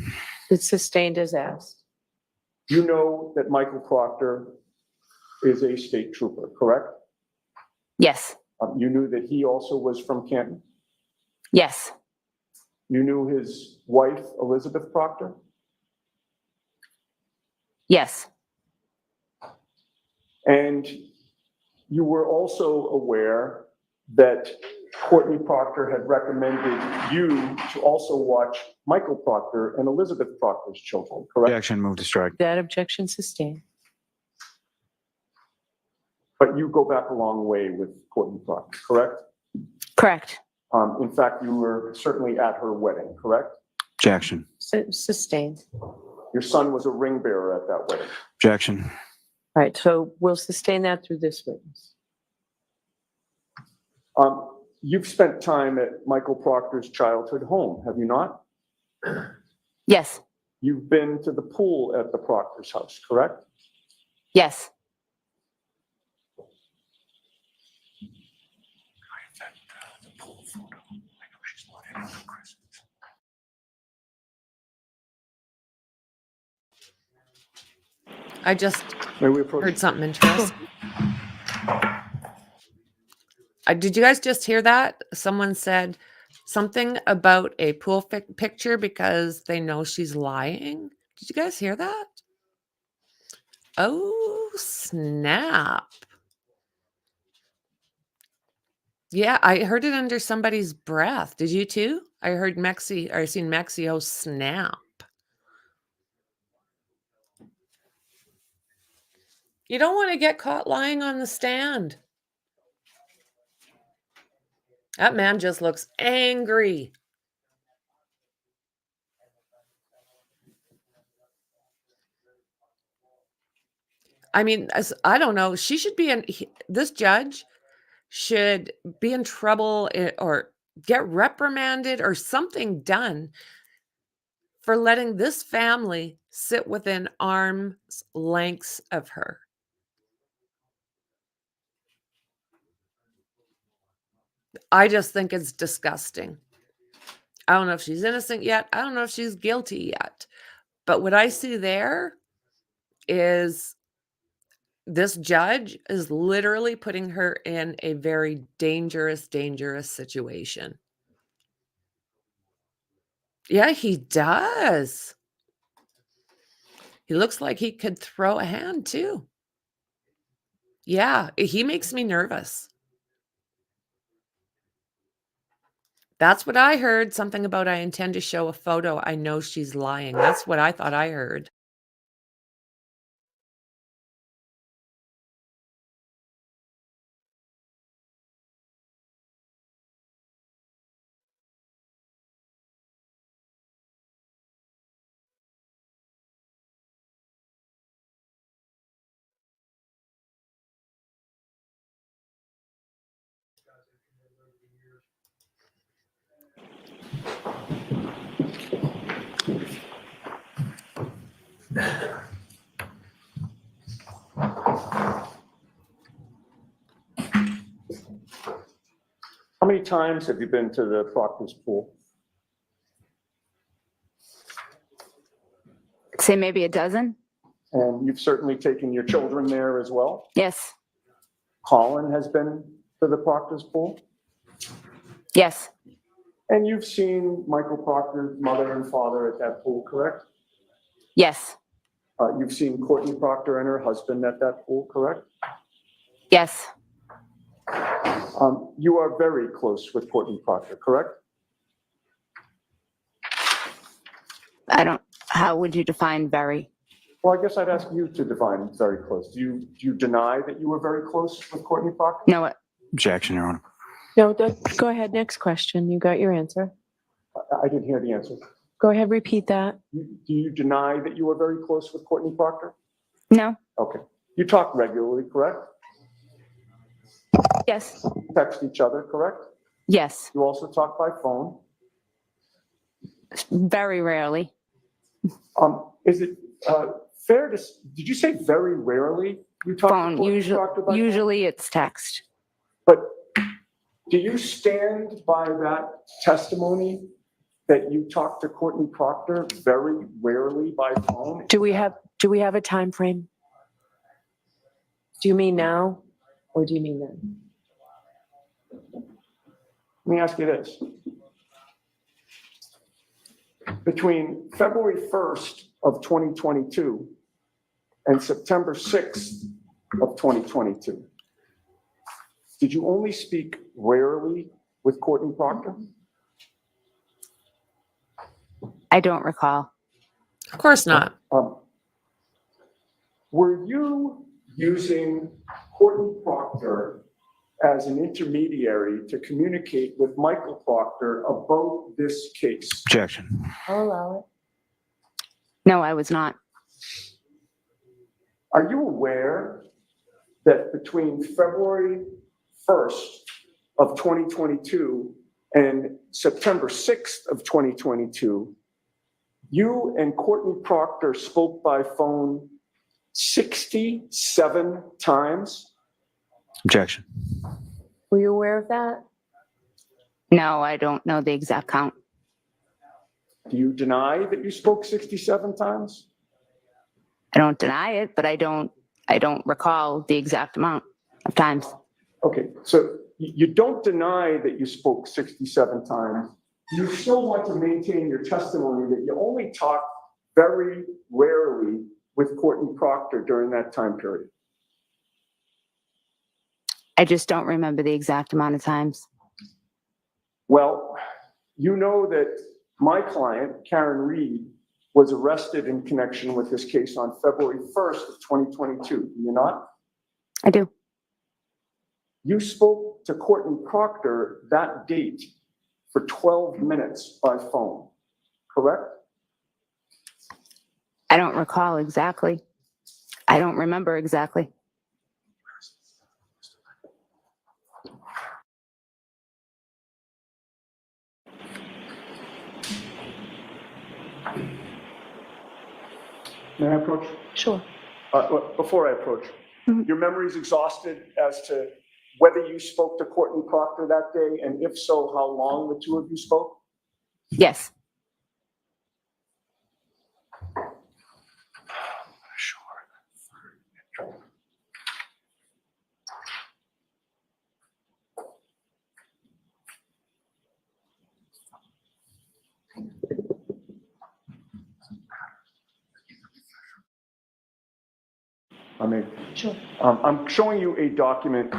It's sustained as asked. You know that Michael Proctor is a state trooper, correct? Yes. You knew that he also was from Canton? Yes. You knew his wife, Elizabeth Proctor? Yes. And you were also aware that Courtney Proctor had recommended you to also watch Michael Proctor and Elizabeth Proctor's children, correct? Objection. Move to strike. That objection sustained. But you go back a long way with Courtney Proctor, correct? Correct. In fact, you were certainly at her wedding, correct? Objection. Sustained. Your son was a ring bearer at that wedding. Objection. All right, so we'll sustain that through this witness. You've spent time at Michael Proctor's childhood home, have you not? Yes. You've been to the pool at the Proctor's house, correct? Yes. I just May we approach? heard something interesting. Did you guys just hear that? Someone said something about a pool picture because they know she's lying. Did you guys hear that? Oh, snap. Yeah, I heard it under somebody's breath. Did you too? I heard Mexi, or I seen Mexi, oh, snap. You don't want to get caught lying on the stand. That man just looks angry. I mean, I don't know. She should be this judge should be in trouble or get reprimanded or something done for letting this family sit within arm's lengths of her. I just think it's disgusting. I don't know if she's innocent yet. I don't know if she's guilty yet. But what I see there is this judge is literally putting her in a very dangerous, dangerous situation. Yeah, he does. He looks like he could throw a hand too. Yeah, he makes me nervous. That's what I heard. Something about I intend to show a photo. I know she's lying. That's what I thought I heard. How many times have you been to the Proctor's pool? Say maybe a dozen? And you've certainly taken your children there as well? Yes. Colin has been to the Proctor's pool? Yes. And you've seen Michael Proctor's mother and father at that pool, correct? Yes. You've seen Courtney Proctor and her husband at that pool, correct? Yes. You are very close with Courtney Proctor, correct? How would you define very? Well, I guess I'd ask you to define very close. Do you deny that you were very close with Courtney Proctor? No. Objection, Your Honor. No, go ahead. Next question. You got your answer. I didn't hear the answer. Go ahead, repeat that. Do you deny that you were very close with Courtney Proctor? No. Okay. You talk regularly, correct? Yes. You text each other, correct? Yes. You also talk by phone. Very rarely. Is it fair to, did you say very rarely you talk to Phone. Courtney Proctor by phone? Usually it's text. But do you stand by that testimony that you talk to Courtney Proctor very rarely by phone? Do we have a time frame? Do you mean now or do you mean then? Let me ask you this. Between February 1st of 2022 and September 6th of 2022, did you only speak rarely with Courtney Proctor? I don't recall. Of course not. Were you using Courtney Proctor as an intermediary to communicate with Michael Proctor about this case? Objection. I'll allow it. No, I was not. Are you aware that between February 1st of 2022 and September 6th of 2022, you and Courtney Proctor spoke by phone 67 times? Objection. Were you aware of that? No, I don't know the exact count. Do you deny that you spoke 67 times? I don't deny it, but I don't recall the exact amount of times. Okay, so you don't deny that you spoke 67 times. You still want to maintain your testimony that you only talked very rarely with Courtney Proctor during that time period. I just don't remember the exact amount of times. Well, you know that my client, Karen Reed, was arrested in connection with this case on February 1st of 2022, do you not? I do. You spoke to Courtney Proctor that date for 12 minutes by phone, correct? I don't recall exactly. I don't remember exactly. May I approach? Sure. Before I approach, Mhm. your memory's exhausted as to whether you spoke to Courtney Proctor that day, and if so, how long the two of you spoke? Yes. Sure. I mean, Sure. I'm showing you a document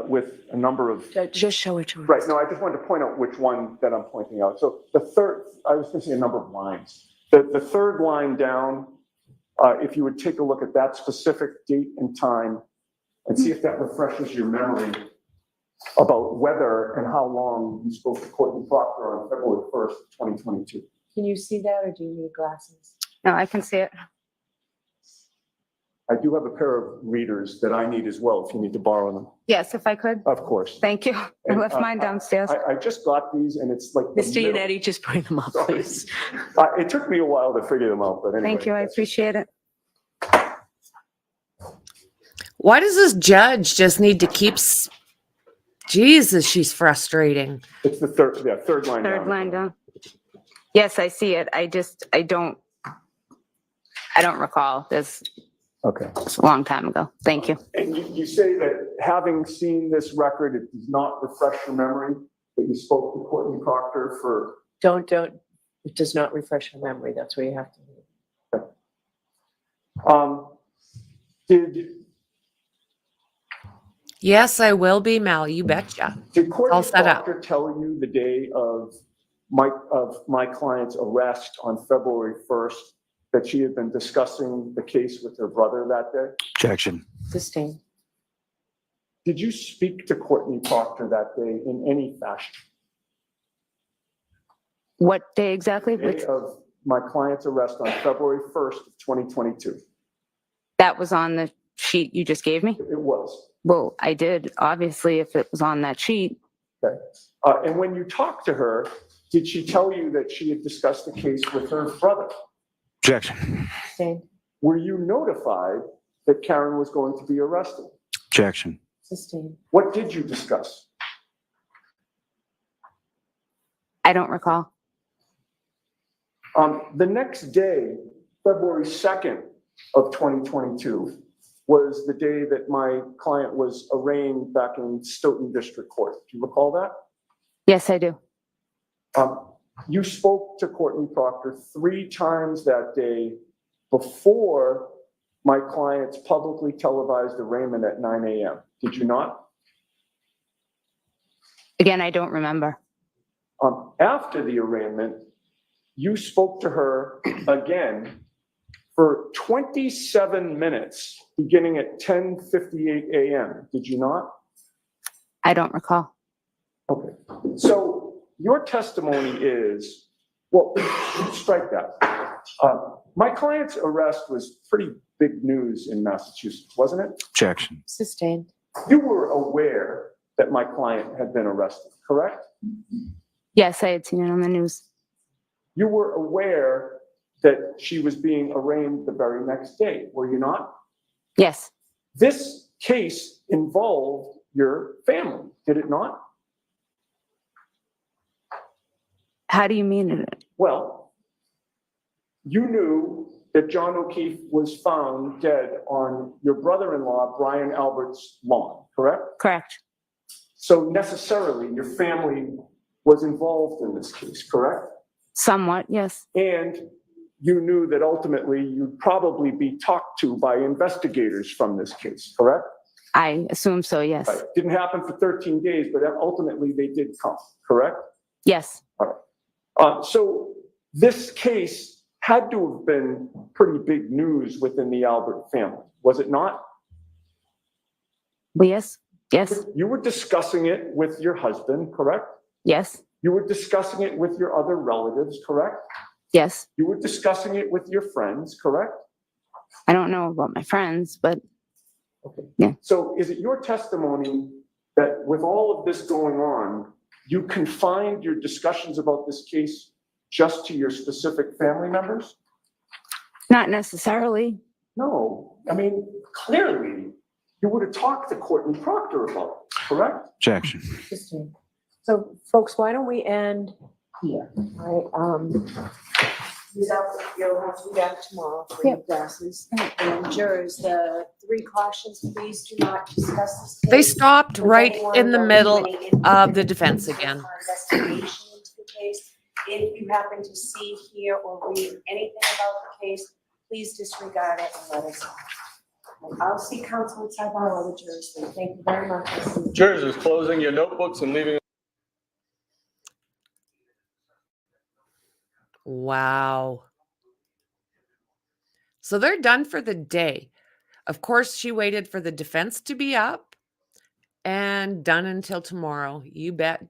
with a number of, Just show it to us. right, no, I just wanted to point out which one that I'm pointing out. So the third, I was missing a number of lines. The third line down, if you would take a look at that specific date and time and see if that refreshes your memory about whether and how long you spoke to Courtney Proctor on February 1st, 2022. Can you see that, or do you need glasses? No, I can see it. I do have a pair of readers that I need as well, if you need to borrow them. Yes, if I could. Of course. Thank you. I And, left mine downstairs. I just got these and it's like. the Mr. middle. Yannetti, just bring them up, Sorry. please. It took me a while to figure them out, but anyway. Thank you. I appreciate it. Why does this judge just need to keep? Jesus, she's frustrating. It's the third line down. Third line down. Yes, I see it. I don't recall. This Okay. was a long time ago. Thank you. And you say that having seen this record, it does not refresh your memory that you spoke to Courtney Proctor for. Don't, it does not refresh your memory. That's where you have to. Did Will be, Mel. You betcha. Courtney All set up. Proctor tell you the day of my client's arrest on February 1st that she had been discussing the case with her brother that day? Objection. Sustained. Did you speak to Courtney Proctor that day in any fashion? What day exactly? The day of my client's arrest on February 1st of 2022. That was on the sheet you just gave me? It was. Well, I did, obviously, if it was on that sheet. Okay. And when you talked to her, did she tell you that she had discussed the case with her brother? Objection. Sustained. Were you notified that Karen was going to be arrested? Objection. Sustained. What did you discuss? I don't recall. The next day, February 2nd of 2022, was the day that my client was arraigned back in Stoughton District Court. Do you recall that? Yes, I do. You spoke to Courtney Proctor 3 times that day before my client's publicly televised arraignment at 9 a.m. Did you not? Again, I don't remember. After the arraignment, you spoke to her again for 27 minutes, beginning at 10:58 a.m. Did you not? I don't recall. Okay. So your testimony is, well, strike that. My client's arrest was pretty big news in Massachusetts, wasn't it? Objection. Sustained. You were aware that my client had been arrested, correct? Yes, I had seen it on the news. You were aware that she was being arraigned the very next day, were you not? Yes. This case involved your family, did it not? How do you mean it? Well, you knew that John O'Keefe was found dead on your brother-in-law, Brian Albert's lawn, correct? Correct. So necessarily your family was involved in this case, correct? Somewhat, yes. And you knew that ultimately you'd probably be talked to by investigators from this case, correct? I assume so, yes. Right. Didn't happen for 13 days, but ultimately they did come, correct? Yes. All right. So this case had to have been pretty big news within the Albert family, was it not? Well, yes. Yes. You were discussing it with your husband, correct? Yes. You were discussing it with your other relatives, correct? Yes. You were discussing it with your friends, correct? I don't know about my friends, but Okay. Yeah. So is it your testimony that with all of this going on, you confined your discussions about this case just to your specific family members? not necessarily. No, I mean, clearly, you would have talked to Courtney Proctor about it, correct? Objection. Sustained. So folks, why don't we end here? You'll have to be back tomorrow for your classes. And jurors, the 3 cautions, please do not discuss this case. They stopped with right anyone in the or middle any individual of the defense again. Investigation into the case. If you happen to see, hear, or read anything about the case, please disregard it and let us know. I'll see counsel and sidebar other jurors. Then. Thank you very much. Jurors is closing your notebooks and leaving. Wow. So they're done for the day. Of course, she waited for the defense to be up and done until tomorrow. You bet.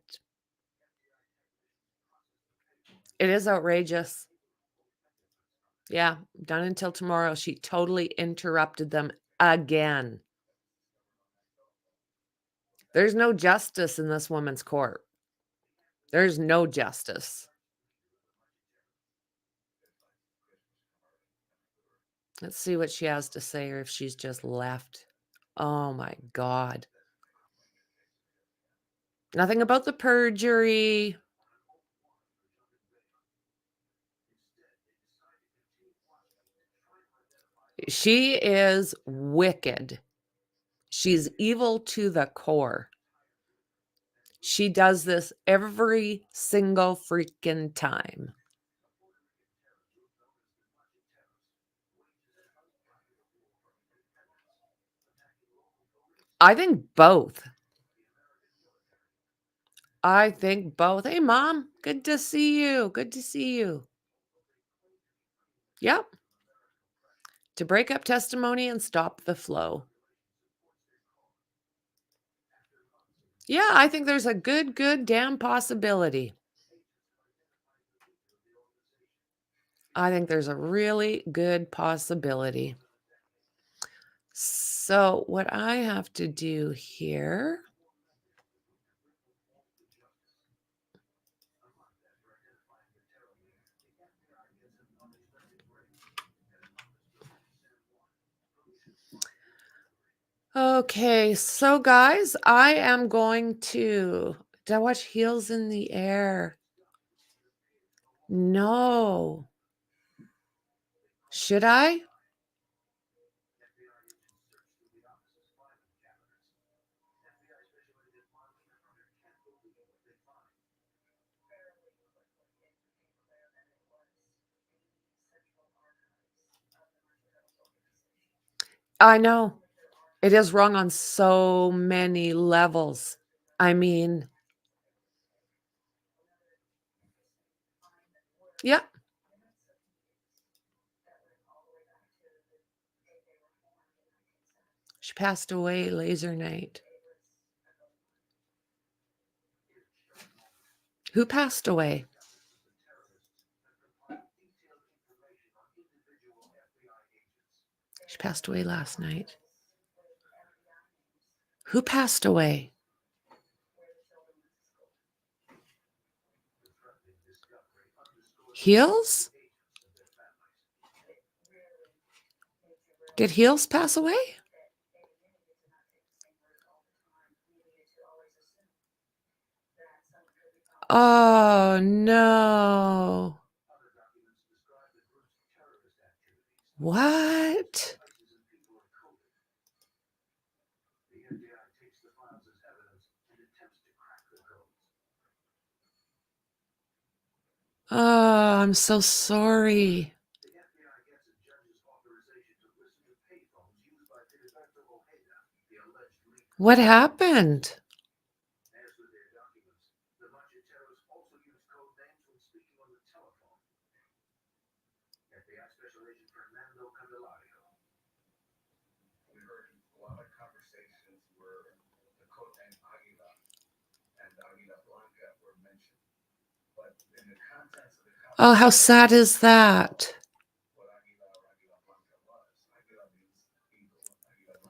It is outrageous. Yeah, done until tomorrow. She totally interrupted them again. There's no justice in this woman's court. There's no justice. Let's see what she has to say or if she's just left. Oh my God. Nothing about the perjury. She is wicked. She's evil to the core. She does this every single freaking time. I think both. I think both. Hey, Mom, good to see you. Good to see you. Yep. To break up testimony and stop the flow. Yeah, I think there's a good damn possibility. I think there's a really good possibility. So what I have to do here. Okay, so guys, I am going to. Did I watch Heels in the Air? No. Should I? I know. It is wrong on so many levels. I mean, yeah. She passed away laser night. Who passed away? She passed away last night. Who passed away? Heels? Did Heels pass away? Oh, no. What? Oh, I'm so sorry. What happened? Oh, how sad is that?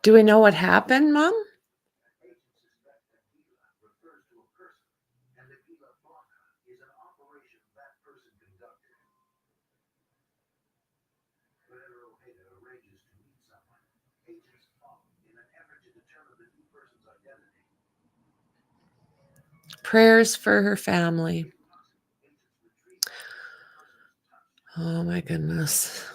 Do we know what happened, Mom? Prayers for her family. Oh my goodness.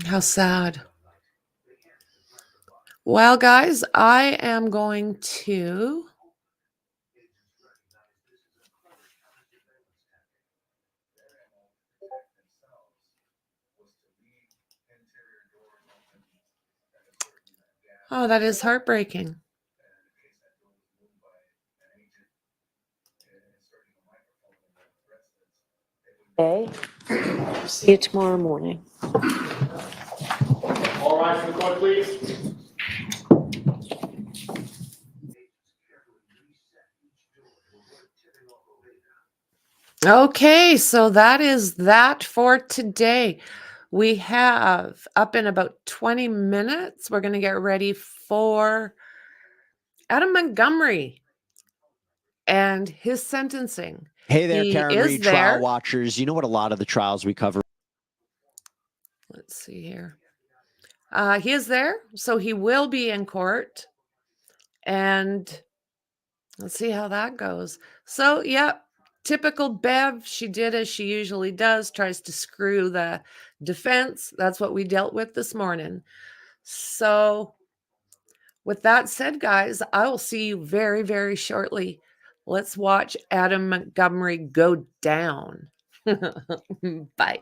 How sad. Well, guys, I am going to Oh, that is heartbreaking. Okay. See you tomorrow morning. All rise for the court, please. Okay, so that is that for today. We have up in about 20 minutes, we're going to get ready for Adam Montgomery and his sentencing. Hey there, He Karen is Reed, trial there. watchers. You know what a lot of the trials we cover. Let's see here. He is there, so he will be in court. And let's see how that goes. So, yeah, typical Bev. She did as she usually does, tries to screw the defense. That's what we dealt with this morning. So, with that said, guys, I will see you very, very shortly. Let's watch Adam Montgomery go down. Bye.